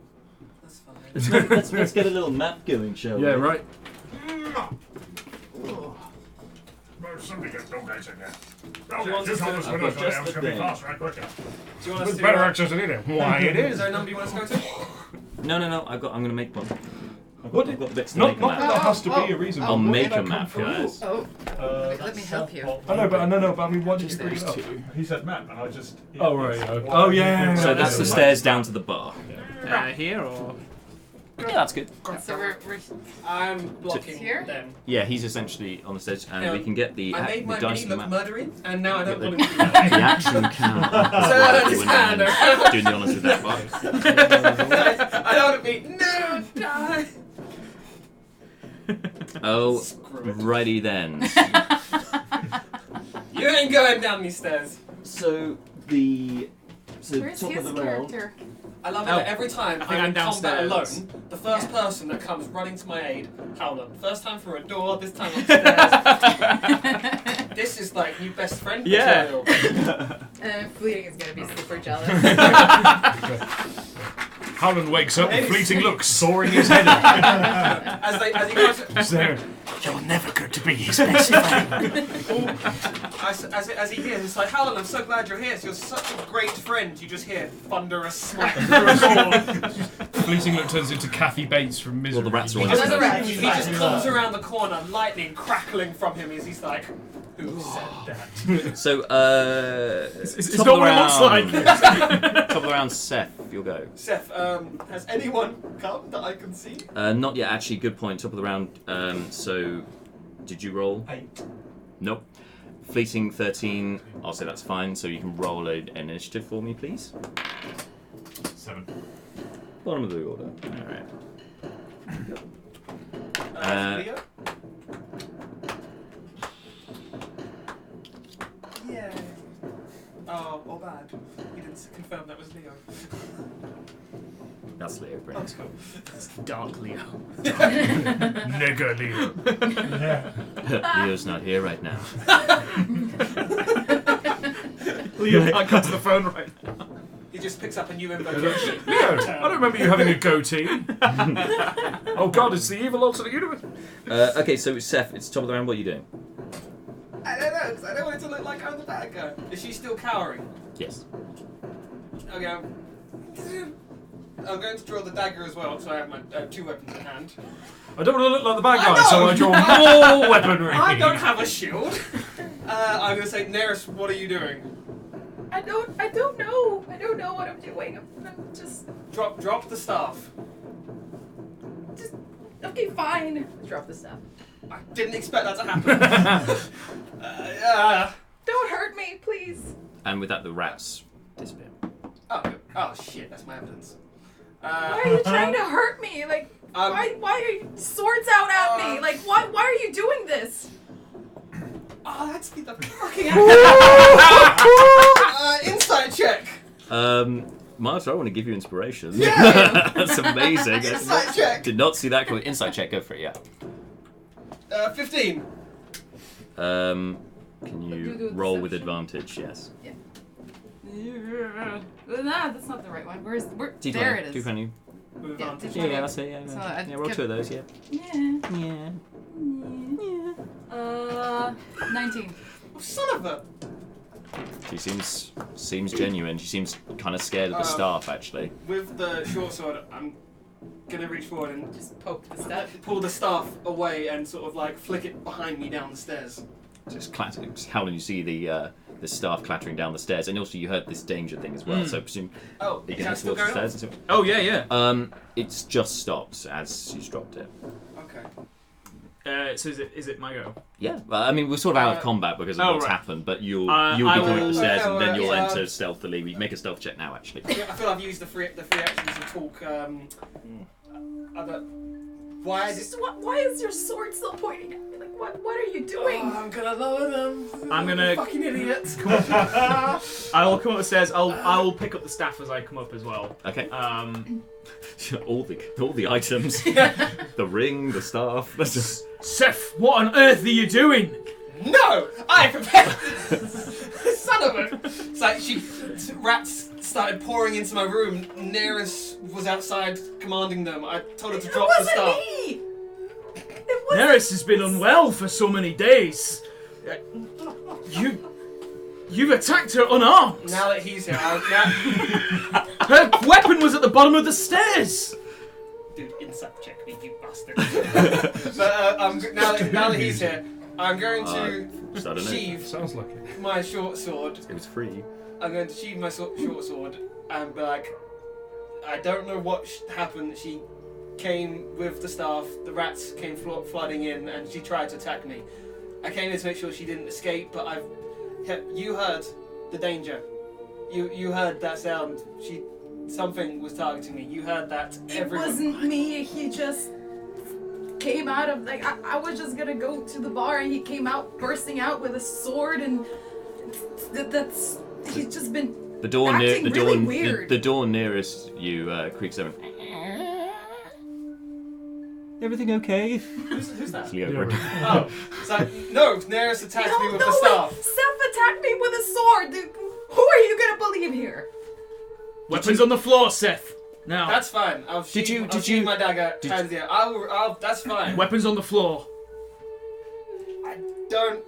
That's fine. let's get a little map going, shall we? Yeah, right. Somebody get no guys in there. Do you want us to- I was going to be thing. fast right quicker. Do you want us With to? better access than it. Why it Is is. there a number you want us to go to? No. I'm going to make one. I've What got the bits to Not, make a not map. that there has to be a reason. I'll Where make did that a come map, from? guys. Oh, let me help you. I know, but I mean, why did you bring it up? He said map, and I just. Oh, right. Oh, yeah. So that's the stairs down to the bar. Here or? Yeah, that's good. So we're I'm blocking Here? them. Yeah, he's essentially on the stage, and we can get the, I made the my dice mini look map. murdering, and now I don't Get want to do the that. action count. Turn his hand around. Doing the honours with that bar. I don't want to be. No, die. Oh, Screw it. righty then. You ain't going down these stairs. So the Where's top his of the round. character? I love it Oh, that every time I think I'm I'm in combat downstairs. alone, the first person that comes running to my aid, Howland. First time through a door, this time upstairs. This is like new best friend Yeah. material. Fleeting is gonna be super jealous. Howland wakes up, fleeting look, sawing his head off. As he goes, Just there. You're never going to be his best friend. as he hears, it's like, Howland, I'm so glad you're here. You're such a great friend. You just hear thunderous smack through a door. Fleeting look turns into Kathy Bates from Misery. Well, the rats are on Another rat. He just comes around the corner, lightning crackling from him as he's like, who said that? So, It's top not of the what it looks round. like. Top of the round, Seth, you'll go. Seth, has anyone come that I can see? Not yet, actually, good point. Top of the round. So, did you roll? 8. Nope. Fleeting 13, I'll say that's fine. So you can roll an initiative for me, please. 7. Bottom of the order. Alright. Leo? Yeah. Oh, or bad. He didn't confirm that was Leo. That's Leo, brilliant. cool. Dark Leo. Nigger Leo. Leo's not here right now. Leo can't come to the phone right now. He just picks up a new invocation. Leo, I don't remember you having a goatee. Oh god, it's the evil alternate universe. Okay, so Seth, it's top of the round. What are you doing? I don't know, because I don't want it to look like I'm the bad guy. Is she still cowering? Yes. Okay. I'm going to draw the dagger as well, so I have my 2 weapons in hand. I don't want to look like the bad I guy, know. so I draw more weaponry. I don't have a shield. I'm going to say, Naeris, what are you doing? I don't know. I don't know what I'm doing. I'm just Drop the staff. okay. Fine. Drop the stuff. I didn't expect that to happen. Don't hurt me, please. And with that, the rats disappear. Oh shit, that's my evidence. Why are you trying to hurt me? Like, why are you swords out at me? Like, why are you doing this? Oh, that's the fucking insight check. Marta, I want to give you inspiration. Yeah. That's amazing. Insight check. Did not see that coming. Insight check, go for it, yeah. 15. Can you roll with advantage? Yes. Yeah. Nah, that's not the right one. Where? D20, There it is. D20. With Yeah, advantage. D20. Yeah, that's it. Yeah, So yeah. Roll 2 of those. Yeah. Yeah. Yeah. 19. Oh, son of a. She seems genuine. She seems kind of scared of the staff, actually. With the short sword, I'm gonna reach forward and Just poke the stuff. pull the staff away and sort of like flick it behind me down the stairs. Just clattering. Howling, you see the staff clattering down the stairs, and also you heard this danger thing as well. So I presume Oh, you is can that head still towards the going stairs. on? And Oh, yeah. it's just stopped as she's dropped it. Okay. So is it my go? Yeah, well, I mean we're sort of out of combat because of what's right. happened, but you'll I be coming up will- the stairs and then you'll yeah. enter stealthily. We make a stealth check now, actually. I feel I've used the free actions to talk. Why is it? Why is your sword still pointing at me? Like, What are you doing? Oh, I'm gonna lower them. I'm gonna Fucking idiots. I will come up the stairs. I will pick up the staff as I come up as well. Okay. all the items, the ring, the staff. Seth, what on earth are you doing? No, I prepared. Son of a. It's like rats started pouring into my room. Naeris was outside commanding them. I told her to drop the stuff. Me. Naeris has been unwell for so many days. You've attacked her unarmed. Now that he's here, Her weapon was at the bottom of the stairs. Dude, insight check me, you bastard. But now that he's here, I'm going to sheathe Sounds like it. my short sword. It was free. I'm going to sheathe my short sword and be like, I don't know what happened. She came with the staff, the rats came flooding in, and she tried to attack me. I came here to make sure she didn't escape, but you heard the danger. You heard that sound. Something was targeting me. You heard that. It wasn't me. He just came out of I was just gonna go to the bar, and he came out bursting out with a sword, and he's just been the door acting really weird. The door nearest you creaks open. Everything okay? Who's that? Leo. Oh, so no, Naeris attacked me with the staff. Seth attacked me with a sword. Dude, who are you gonna believe here? Weapons on the floor, Seth. Now. That's fine. I'll shoot my dagger. That's fine. Weapons on the floor. I don't.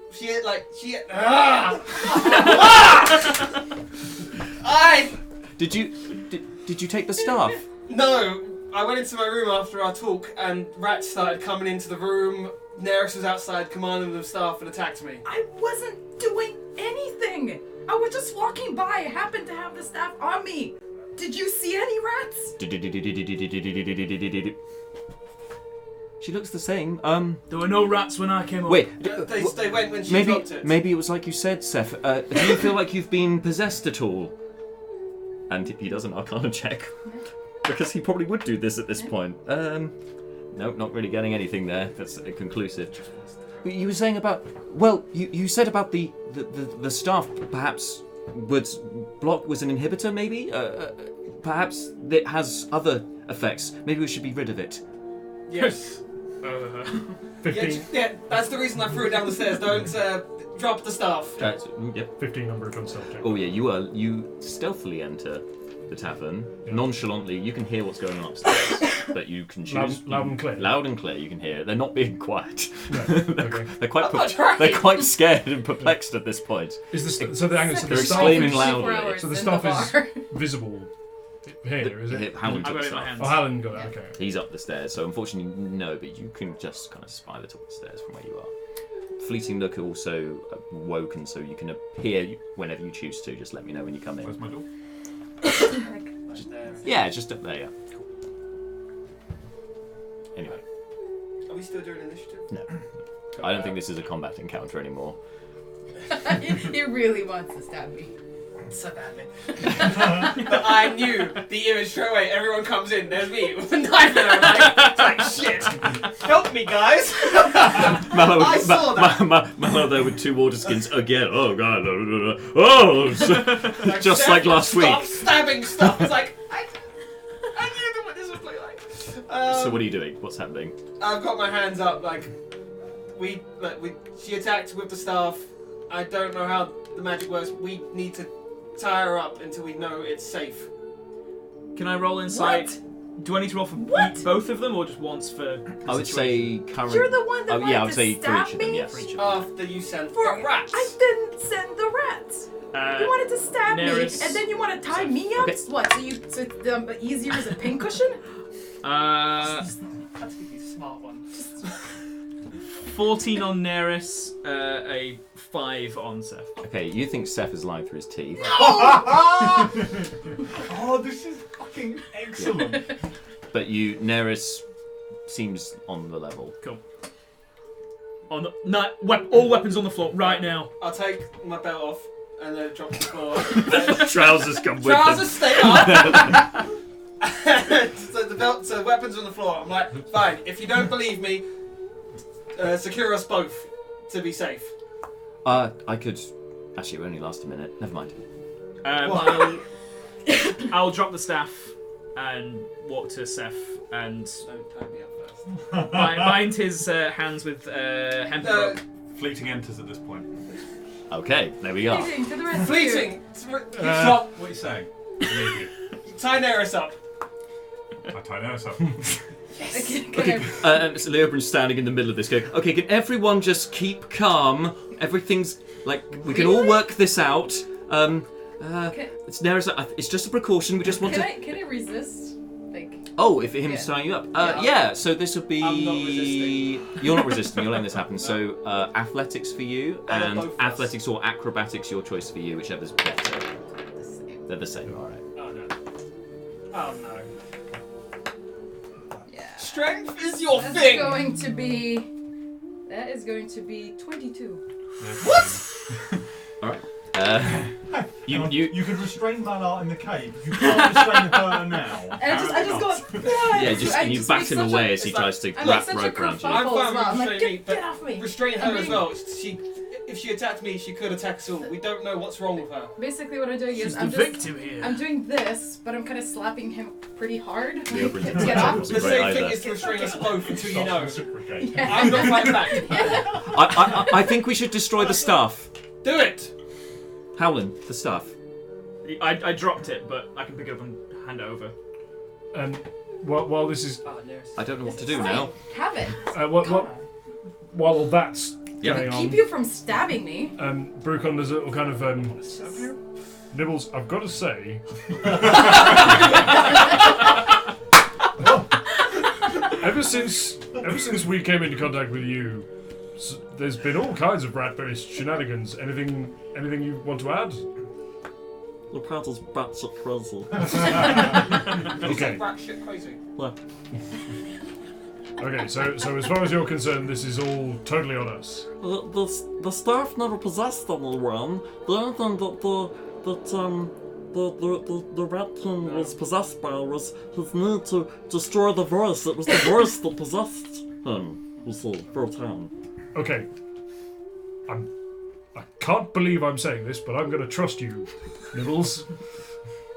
Did you take the staff? No. I went into my room after our talk, and rats started coming into the room. Naeris was outside commanding them staff and attacked me. I wasn't doing anything. I was just walking by. I happened to have the staff on me. Did you see any rats? She looks the same. There were no rats when I came up. Wait. They went when she dropped it. Maybe it was like you said, Seth. Do you feel like you've been possessed at all? And he does an Arcana check. Because he probably would do this at this point. Nope, not really getting anything there. That's conclusive. You were saying about... Well, you said about the staff perhaps was an inhibitor, maybe? Perhaps it has other effects. Maybe we should be rid of it. Yes. 15. Yeah, that's the reason I threw it down the stairs. Don't drop the staff. Yep. 15 number of stealth check. Oh yeah, you stealthily enter the tavern. Yeah. Nonchalantly, you can hear what's going on upstairs, but you can choose loud and clear. Loud and clear, you can hear it. They're not being quiet. No, they're quite scared and perplexed at this point. They're exclaiming loudly. So the staff is visible here, is it? Hallen took the staff. Oh, Hallen got it. Okay. He's up the stairs, so unfortunately no, but you can just kind of spy the top of the stairs from where you are. Fleeting look also woken, so you can appear whenever you choose to. Just let me know when you come in. Where's my door? Just up there, yeah. Cool. Anyway. Are we still doing initiative? No. I don't think this is a combat encounter anymore. He really wants to stab me. So badly. But I knew the image straight away. Everyone comes in, there's me with a knife, and I'm like shit. Help me, guys. I saw that. Mallow there with 2 water skins again. Oh god. Oh, just like last week. Stop stabbing stuff. It's like I knew what this would play like. So what are you doing? What's happening? I've got my hands up. She attacked with the staff. I don't know how the magic works. We need to tie her up until we know it's safe. Can I roll insight? What? Do I need to roll for both of them or just once for? I would say current. You're the one that wanted I would say to for each stab of them. me? Yes. After you sent For the rats. I didn't send the rats. You wanted to stab Naeris. me, and then you want to tie me up. Okay. What? So it's easier as a pincushion? That's a smart one. 14 on Naeris, a 5 on Seth. Okay, you think Seth is lying through his teeth. Oh, this is fucking excellent. But Naeris seems on the level. Cool. All weapons on the floor right now. I'll take my belt off and then drop to the floor. Trousers come with Trousers them. stay up. So the weapons on the floor. I'm like, fine. If you don't believe me, secure us both to be safe. I could. Actually, it only last a minute. Never mind. I'll drop the staff and walk to Seth and Don't tie me up first. bind his hands with hemp rope. Fleeting enters at this point. Okay, there we are. Fleeting, for the rest Fleeting! Stop! What are you saying? I need you. Tie Naeris up. I tie Naeris up. So Leobrin's standing in the middle of this going, okay, can everyone just keep calm? Everything's, like, we can all work this out. It's Naeris, it's just a precaution, we just want to... Can I resist? Like... Oh, if him tying you up. Yeah, so this would be... I'm not resisting. You're not resisting, you're letting this happen. So, athletics for you, and athletics or acrobatics, your choice for you, whichever's better. They're the same, alright. Oh no. Oh no. Yeah. Strength is your That's thing! going to be... That is going to be 22. What? Alright. You could restrain Malar in the cave. You can't restrain the burner now. And I just go... You bat him away as he tries to wrap rope around you. I'm fine with I'm like, restraining me, get off me. but restrain her as well. If she attacked me, she could attack Sul. We don't know what's wrong with her. Basically what I'm doing is I'm doing this, but I'm kind of slapping him pretty hard. Yeah, to get off. The same thing is to restrain us both until you know. Yeah. I'm not fighting back. I think we should destroy the staff. Do it! Howlin, the staff. I dropped it, but I can pick it up and hand it over. While this is... I don't know what to do now. Have it. While that's Yeah. going on... Keep you from stabbing me. Brucon does a little kind of... Nibbles, I've got to say... ever since we came into contact with you, there's been all kinds of rat-based shenanigans. Anything you want to add? The paddle's batshit crazy. Okay. Rat shit crazy. What? Okay, so as far as you're concerned, this is all totally on us. The staff never possessed anyone. The only thing that the rat king was possessed by was his need to destroy the voice. It was the voice that possessed him. You see, firsthand. Okay. I can't believe I'm saying this, but I'm going to trust you, Nibbles.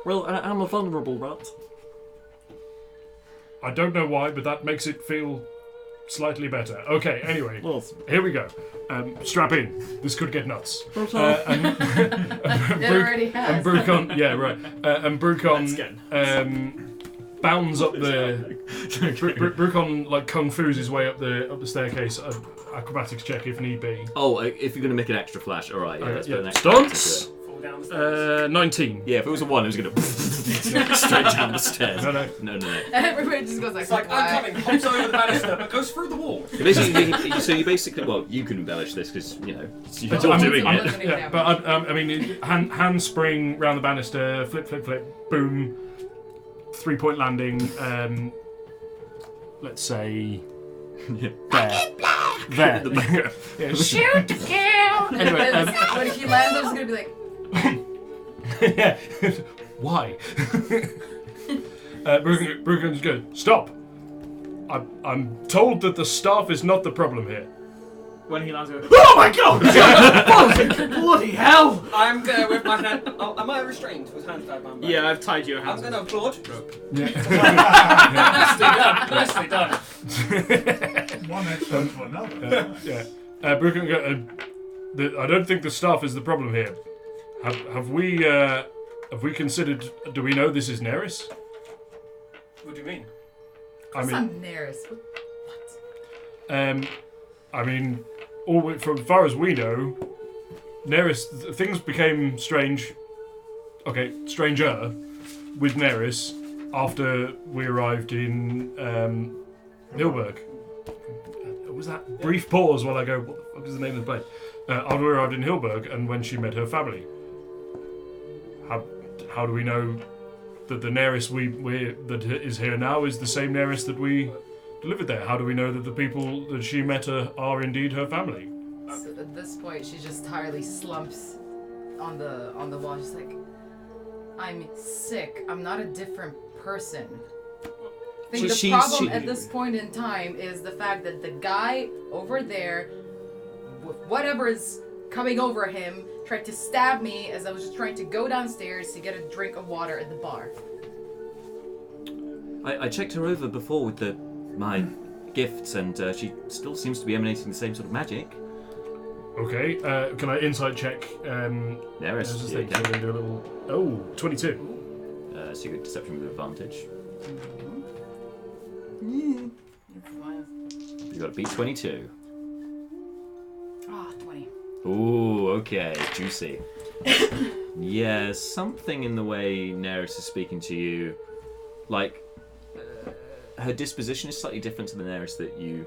Well, I'm a vulnerable rat. I don't know why, but that makes it feel slightly better. Okay, anyway, Yes. here we go. Strap in. This could get nuts. Okay. Already has. And Brucon, yeah, right. And Brucon bounds up the. Brucon like kung fu's his way up the staircase. Acrobatics check if need be. Oh, if you're going to make an extra flash, alright, yeah, let's put an extra Stunts. Fall down the stairs. 19. Yeah, if it was a 1, it was going to straight down the stairs. No. Everybody just goes like, It's like, I'm coming, hops over the banister, but goes through the wall. So you basically, well, you can embellish this because, you're doing I'm it. looking Yeah, down. but I mean, handspring round the banister, flip, boom, 3-point landing. Let's say there. Yeah, Shoot to kill! Anyway, but if he lands, I'm just gonna be like, yeah. Why? Brucon's good. Stop. I'm told that the staff is not the problem here. When he lands, over. Oh my god! Bloody hell! I'm gonna, with my hand. Oh, am I restrained with hands tied behind my back? Yeah, I've tied your I'm hands. gonna applaud. Nicely done. One extra to another. Yeah. Brucon, I don't think the staff is the problem here. Have we considered? Do we know this is Naeris? What do you mean? it's not Naeris. What? I mean, from as far as we know, Naeris, things became strange. Okay, stranger with Naeris after we arrived in Hilberg. Was that brief pause while I go, what the fuck is the name of the place? After we arrived in Hilberg and when she met her family. How do we know that the Naeris that is here now is the same Naeris that we delivered there? How do we know that the people that she met are indeed her family? So at this point, she just entirely slumps on the wall. She's like, I'm sick. I'm not a different person. think the problem at this point in time is the fact that the guy over there, with whatever is coming over him, tried to stab me as I was just trying to go downstairs to get a drink of water at the bar. I checked her over before with my gifts, and she still seems to be emanating the same sort of magic. Okay, can I insight check? Naeris, do a little. Oh, 22. Secret deception with advantage. You got to beat 22. Ah, 20. Ooh, okay, juicy. Yeah, something in the way Naeris is speaking to you, like her disposition is slightly different to the Naeris that you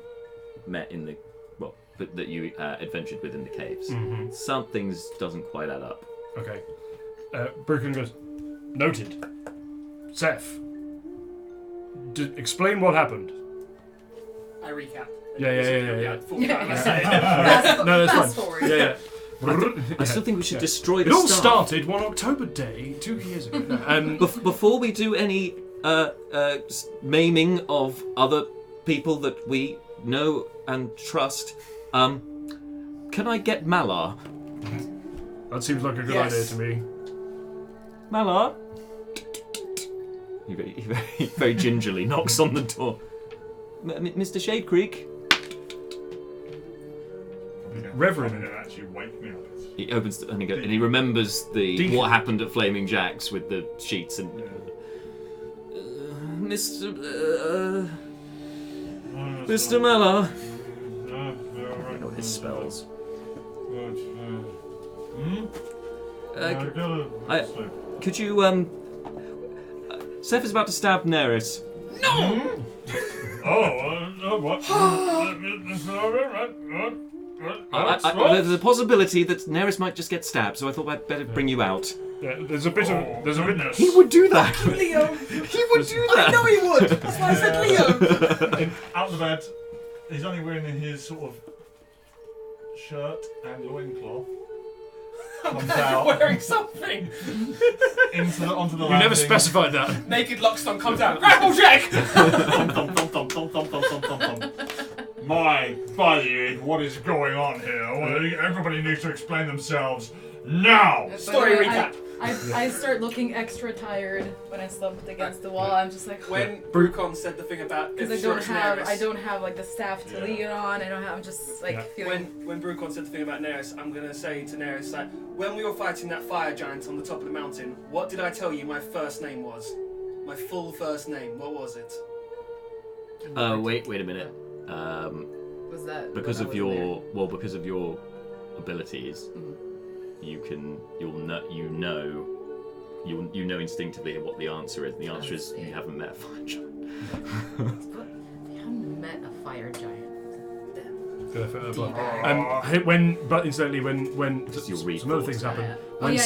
met in the, that you adventured with in the caves. Mm-hmm. Some things doesn't quite add up. Okay. Bruken goes, noted. Seth, explain what happened. I recap. Yeah. No, that's fine. Yeah. I still think we should destroy the It all staff. started one October day 2 years ago. Before we do any maiming of other people that we know and trust, can I get Malar? That seems like a good idea to me. Malar? He very gingerly knocks on the door. Mr. Shade Creek? Reverend. Actually wake me up. He opens and he remembers what happened at Flaming Jack's with the sheets and Mr. Malar. I don't know his spells. Could you Seth is about to stab Naeris. No! What? There's a possibility that Naeris might just get stabbed, so I thought I'd better bring you out. Yeah, there's a bit. He would do that. Leo. He would do that. I know he would. That's why I said Leo. Out the bed. He's only wearing his sort of shirt and loincloth. Comes out. Wearing something. Onto the You never specified that. Naked Lockstone comes out. Grapple check. My buddy, what is going on here? Well, everybody needs to explain themselves now. Story recap. I start looking extra tired when I slumped against the wall. I'm just like when Brucon said the thing about because I don't have like the staff to lean on. I'm just like feeling. When Brucon said the thing about Naeris, I'm gonna say to Naeris like, when we were fighting that fire giant on the top of the mountain, what did I tell you my first name was? My full first name. What was it? Wait a minute. Was that because of your abilities? Mm-hmm. You know instinctively what the answer is. The answer is you haven't met a fire giant. You haven't met a fire giant. But incidentally, when some other things happened, when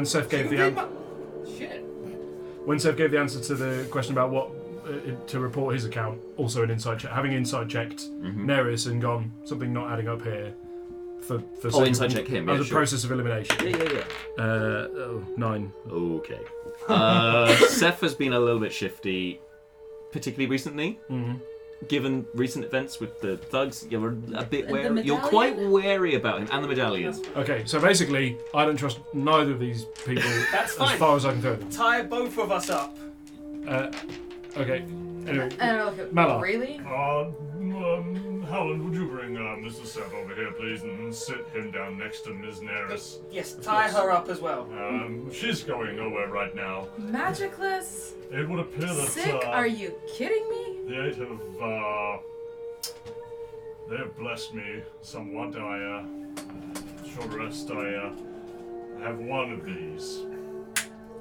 Seth gave the answer. When Seth gave the answer to the question about what to report his account, also an inside check, having inside checked Naeris and gone something not adding up here. For inside check him. As a process of elimination. Yeah. 9. Okay. Seth has been a little bit shifty, particularly recently. Mm-hmm. Given recent events with the thugs, you're a bit wary. medallion? You're quite wary about him and the medallions. Okay, so basically, I don't trust neither of these people That's fine. as far as I can throw them. Tie both of us up. Okay. Anyway, Malar. Really? Howland, would you bring Mr. Seth over here, please, and sit him down next to Ms. Naeris? Yes, tie her up as well. She's going nowhere right now. Magicless? It would appear that Sick? Are you kidding me? they have blessed me somewhat. Short rest. I have one of these.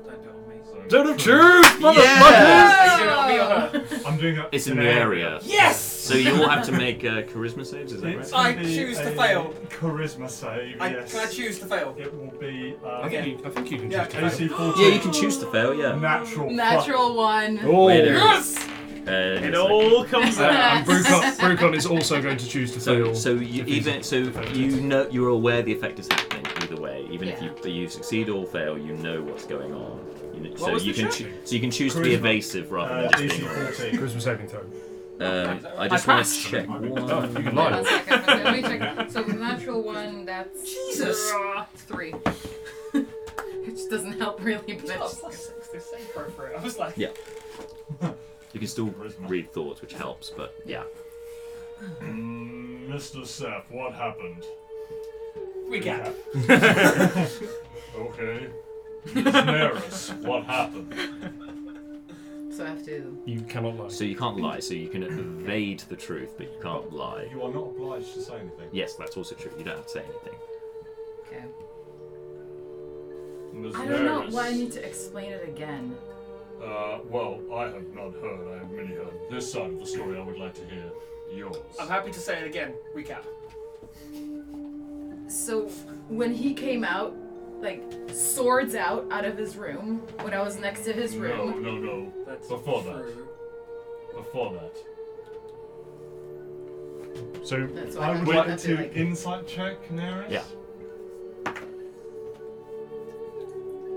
Don't do it on me. Tell the truth, motherfuckers! I'm doing it. It's in the area. Yes! So you all have to make charisma saves, is that right? I choose to fail. Charisma save, yes. Can I choose to fail? It will be... I think you can choose to AC fail. 14. Yeah, you can choose to fail, yeah. Natural 1. Oh, yes! It all comes out. And Brucon is also going to choose to fail. So you're aware the effect is happening either way. Even if you succeed or fail, you know what's going on. So was you the can check? so you can choose to be evasive rather than just DC being honest. 14. Charisma saving throw. I just want to check. Oh, you can One lie. second. Let me check. So the natural one, that's Jesus! 3. Which doesn't help really, but I was like, Yeah. You can still read thoughts, which helps, but yeah. Mr. Seth, what happened? recap. Okay. Ms. Naeris, what happened? so I have to. You cannot lie. So you can't lie. So you can evade the truth, but you can't lie. You are not obliged to say anything. Yes, that's also true. You don't have to say anything. Okay. Ms. I don't know Naeris, why I need to explain it again. well, I have not heard. I have merely heard this side of the story. I would like to hear yours. I'm happy to say it again. Recap. So when he came out, like swords out of his room when I was next to his room. No. That's Before that. true. Before that. So That's I why would want like to, to insight check Naeris. Yeah.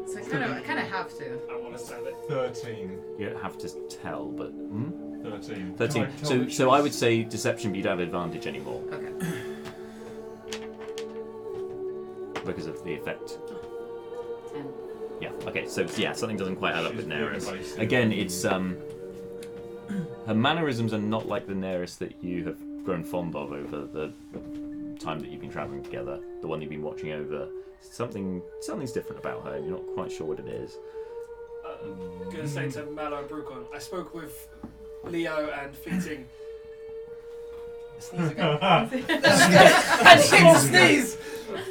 So I kind of have to. I want to say that. 13. You don't have to tell, but 13. 13. Can I tell So I would say deception, but you don't have advantage anymore Okay. because of the effect. 10. Yeah. Okay. So yeah, something doesn't quite add up with She's Naeris. very basic. Again, it's her mannerisms are not like the Naeris that you have grown fond of over the time that you've been traveling together. The one you've been watching over. Something's different about her. You're not quite sure what it is. I'm gonna say to Mallow and Brucon, I spoke with Leo and Fleeting. Sneeze again. I didn't sneeze.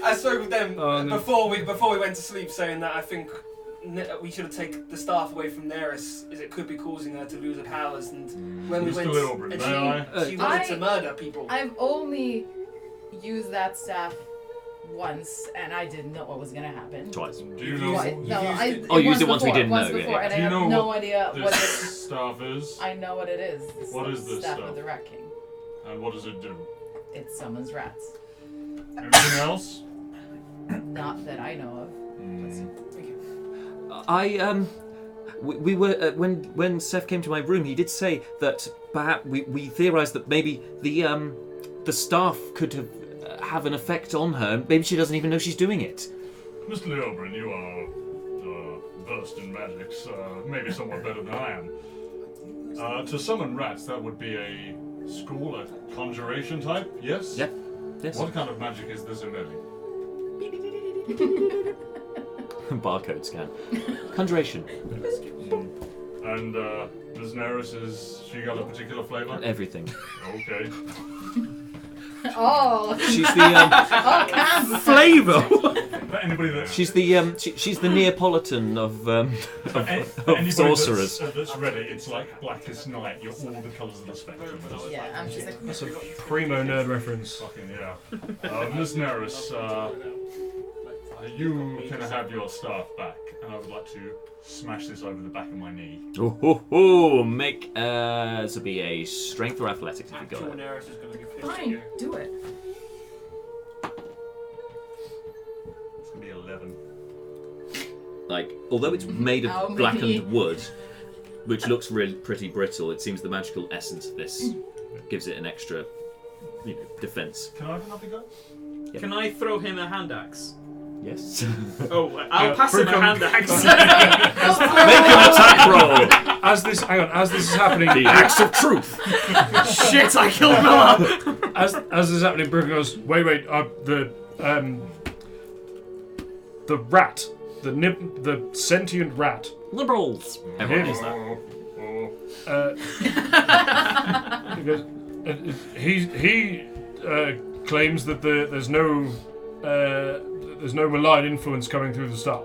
I spoke with them before we went to sleep, saying that I think we should have taken the staff away from Naeris, as it could be causing her to lose her powers. And when we Mr. went, Littlebury, and may she wanted to murder people. I've only used that staff once, and I didn't know what was gonna happen. Twice. Do you know? Twice. No, you used it once we didn't once know, yeah. before, and Do I you have know no what idea what it This is. staff is, I know what it is. What is this staff stuff? of the Rat King? and what does it do? It summons rats. Anything else? Not that I know of. We were when Seth came to my room. He did say that perhaps we theorized that maybe the staff could have an effect on her. Maybe she doesn't even know she's doing it. Mr. Littlebury, you are versed in magics, maybe somewhat better than I am. To summon rats, that would be a school, a conjuration type, yes? Yeah. Yes. What kind of magic is this, really? Barcode scan. Conjuration. And Ms. Naeris, she got a particular flavor? Everything. Okay. Oh. She's the All kinds of flavor. For anybody that She's the she's the Neapolitan of anybody sorcerers. That's ready, it's like Blackest Night. You're all the colours of the spectrum. Yeah, I'm just like. That's a primo nerd reference. Fucking yeah. Ms. Naeris, you can have your staff back, and I would like to smash this over the back of my knee. Oh, make this will be a strength or athletics if you got Actual it. Naeris is going to be 50. Fine, do it. It's gonna be 11. Like, although it's made How of many? blackened wood, which looks really pretty brittle, it seems the magical essence of this gives it an extra, defense. Can I have another go? Yep. Can I throw him a hand axe? Yes. Oh, I'll pass him a Brucon- hand axe. Make an attack roll. As this is happening, The axe of truth. Shit, I killed Miller. as this is happening, Brooke goes, wait, the rat, the sentient rat. Liberals. Everyone knows that. He goes, he claims that there's no malign influence coming through the staff.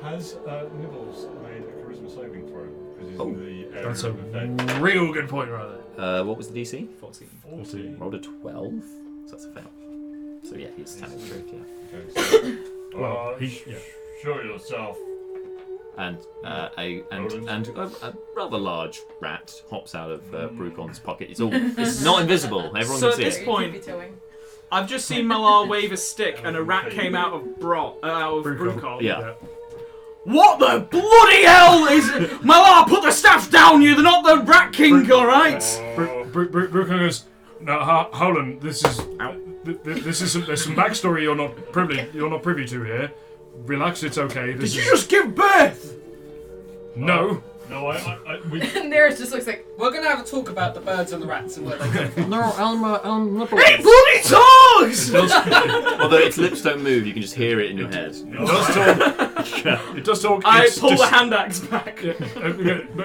Has Nibbles made a charisma saving throw? Because he's in the area That's a of effect. real good point right there. What was the DC? 14. Rolled a 12. So that's a fail. So yeah, he's telling the truth. Yeah. Okay, so, Well, show yourself. And a rather large rat hops out of Brucon's pocket. It's not invisible. Everyone So can see at this it. point, Tippy-toeing. I've just seen Malar wave a stick and a rat came out of Brucol. Yeah. What the bloody hell is it? Malar, put the staff down, you're not the Rat King, alright? Brooklyn goes, "No, Howland, this is there's some backstory you're not privy to here. Relax, it's okay. Did you just give birth? No. No, And Naeris just looks like, We're gonna have a talk about the birds and the rats and where they come from. No, nibbles. Hey, bloody dogs! Although its lips don't move, you can just hear it in your head. It does talk. It does talk. I pull the hand axe back.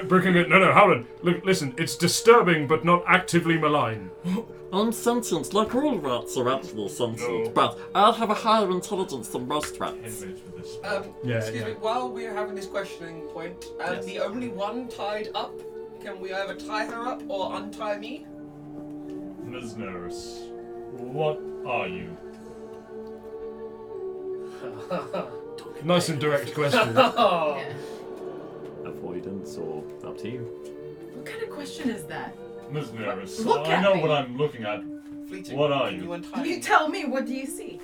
Brooklyn goes, "No, Howland, look, listen. It's disturbing, but not actively malign." I'm sentient, like all rats are actually sentient, but I have a higher intelligence than most rats. Excuse me, while we're having this questioning point, the only one tied up, can we either tie her up or untie me? Ms. Naeris, what are you? Nice and direct question. yeah. Avoidance or up to you? What kind of question is that? Ms. Naeris, Look I at know me. what I'm looking at. Fleeting, What are can you? untie You me? tell me, what do you see?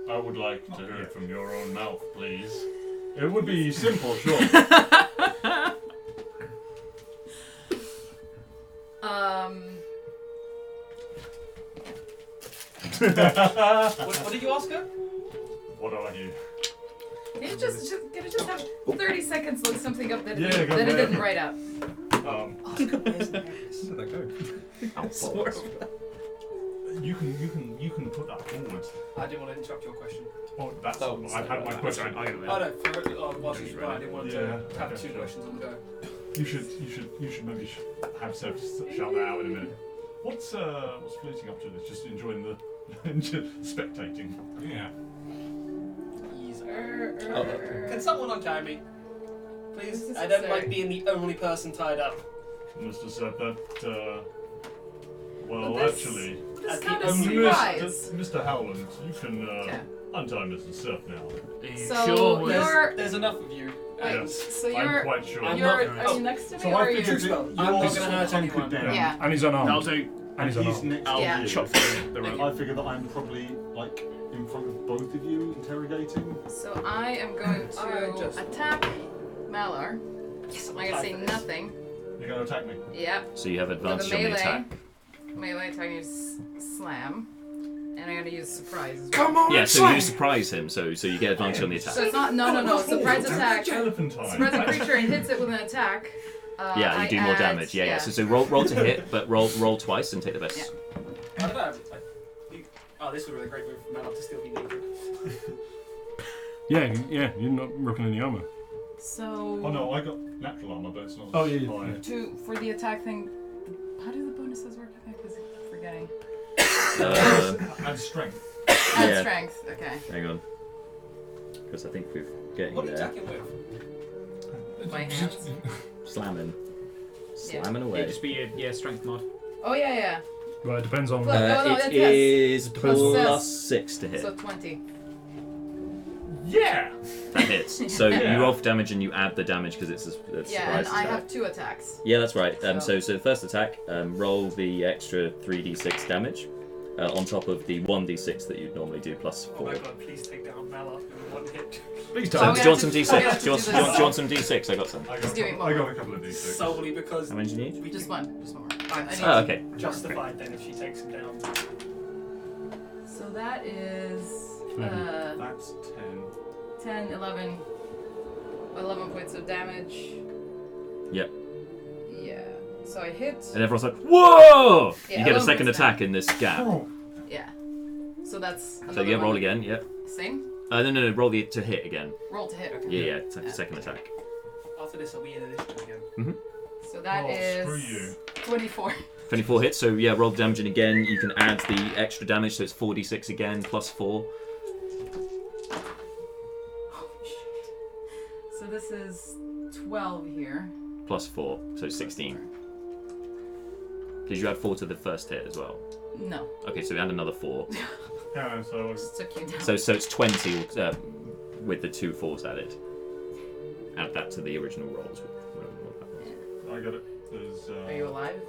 I would like to hear it from your own mouth, please. It would be simple, sure. What did you ask her? What are you? Can you just have 30 seconds look something up that Yeah, it go ahead. didn't write up? You can put that forward. I didn't want to interrupt your question. Oh, that's I've had my question. Oh no, while she's right, I didn't want to have two questions on the go. You should maybe have Seth shout that out in a minute. What's fleeting up to this? Just enjoying the spectating. Yeah. Can someone untie me? Please? This is I don't absurd. like being the only person tied up. Mr. Seth, that well, But this- actually, This At the kind of only surprise. Mr. Howland, you can Okay. untie Mr. Seth now. So Sure. you're There's enough of you. wait, Yes, so I'm you're quite sure. I'm you're not- are you next to me So or I are you? figured that I'm not yours gonna hurt hunkered anyone. down, Yeah. And he's I'll unarmed. do. And he's he's unarmed. next to Yeah. you. Chop through the rope. I figure that I'm probably like in front of both of you interrogating. So I am going I to just- attack Malar. Yes, I'm gonna say nothing. You're going to attack me. Yep. So you have With a advantage on the attack. melee attack is slam, and I'm gonna use surprise. As well. Come on, Yeah, so you surprise him, so you get advantage on the attack. So it's not no surprise attack. Elephantine. Surprise a creature and hits it with an attack. Yeah, you do more damage. Yeah. So roll to hit, but roll twice and take the best. Yeah. I don't know. Oh, this was a really great move from Mal to still be naked. Yeah, you're not rocking any armor. So. Oh no, I got natural armor, but it's not. Oh, yeah, fine. For the attack thing, how do the bonuses work? I was forgetting. And strength. Add Yeah. strength. Okay. Hang on. Because I think we're getting What are you there. attacking with? My hands. Slamming. Yeah. Slamming It'd away. just be a strength mod. Oh yeah. Right, it depends on. Look, no, It it is Plus plus 6 to hit. So 20. Yeah! That hits. So Yeah. you roll for damage and you add the damage because it's a surprise Yeah, and I attack. have 2 attacks. Yeah, that's right. So- So the first attack, roll the extra 3d6 damage on top of the 1d6 that you'd normally do plus Oh 4. my god, please take down Mal in one hit. Please So So I'm do you gonna want some have to- d6? I'm gonna have Do you want to do do you this. want some d6? I got some. Just give me I more. got a couple of d6. Solely because How many do you need? we Just can one. Just one more. I'm I need Oh, okay. justified then if she takes him down. So that is That's 10. 10, 11 points of damage. Yep. Yeah. So I hit. And everyone's like, whoa! Yeah, You get a 11 second points attack in this gap. Yeah. So that's. So another yeah, roll one. again, yep. Same. No, roll the to hit again. Roll to hit. Okay. Yeah, second attack. After this, are we in initiative again? So that Oh, is screw you. 24. 24 hits, so yeah, roll the damage, and again, you can add the extra damage, so it's 4d6 again, plus 4. So this is 12 here. Plus 4, so 16. Because you add 4 to the first hit as well. No. Okay, so add another 4. Yeah, so Just took you down. So it's 20 with the 2 4s added. Add that to the original rolls. I got it. There's, Are you alive?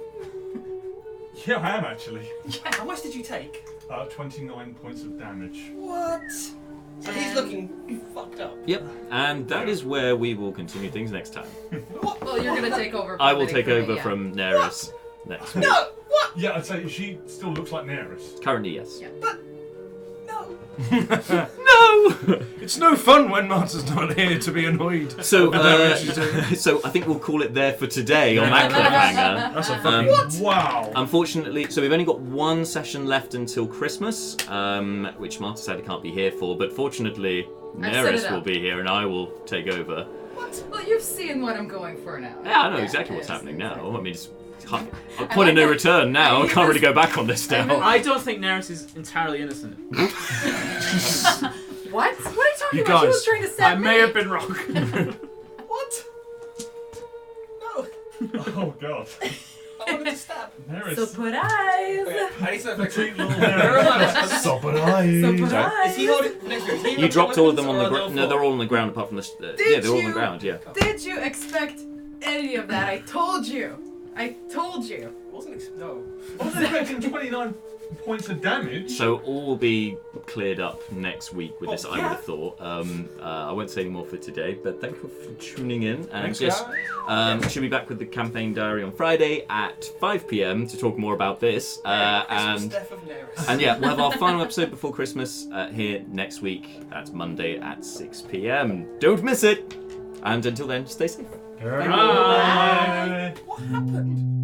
Yeah, I am actually. How much did you take? 29 points of damage. What? So he's looking fucked up. Yep, and that is where we will continue things next time. Well, you're gonna take over. I will take over from Naeris next week. No! What? Yeah, I'd say she still looks like Naeris. Currently, yes. Yeah. But no. No! It's no fun when Martha's not here to be annoyed. So, What? so I think we'll call it there for today on that cliffhanger. That's a fucking Wow. Unfortunately, so we've only got one session left until Christmas, which Martha said I can't be here for, but fortunately, I've set it Naeris will up. be here and I will take over. What? Well, you've seen what I'm going for now. Yeah, I know exactly what's happening now. I mean, it's a point of no return now. I can't really go back on this now. I don't think Naeris is entirely innocent. What? What are you talking You about? She guys, was trying to stab I me. may have been wrong. What? No. Oh god. I wanted to stab. Naeris. So put eyes. Okay, I need to know if Petite little Where am I? So put Is eyes. he holding next to me? You dropped all of them on the ground. No, they're all on the ground apart from the. Yeah, they're all on the you? ground. Yeah. Did you expect any of that? I told you. I told you. No. I was expecting 29 points of damage. So all will be cleared up next week with this. I would have thought. I won't say any more for today, but thank you for tuning in. And Thanks, yes, guys. should be back with the campaign diary on Friday at 5 p.m. to talk more about this. Christmas death of Naeris. And yeah, we'll have our final episode before Christmas here next week. That's Monday at 6 p.m. Don't miss it. And until then, stay safe. Bye. What happened?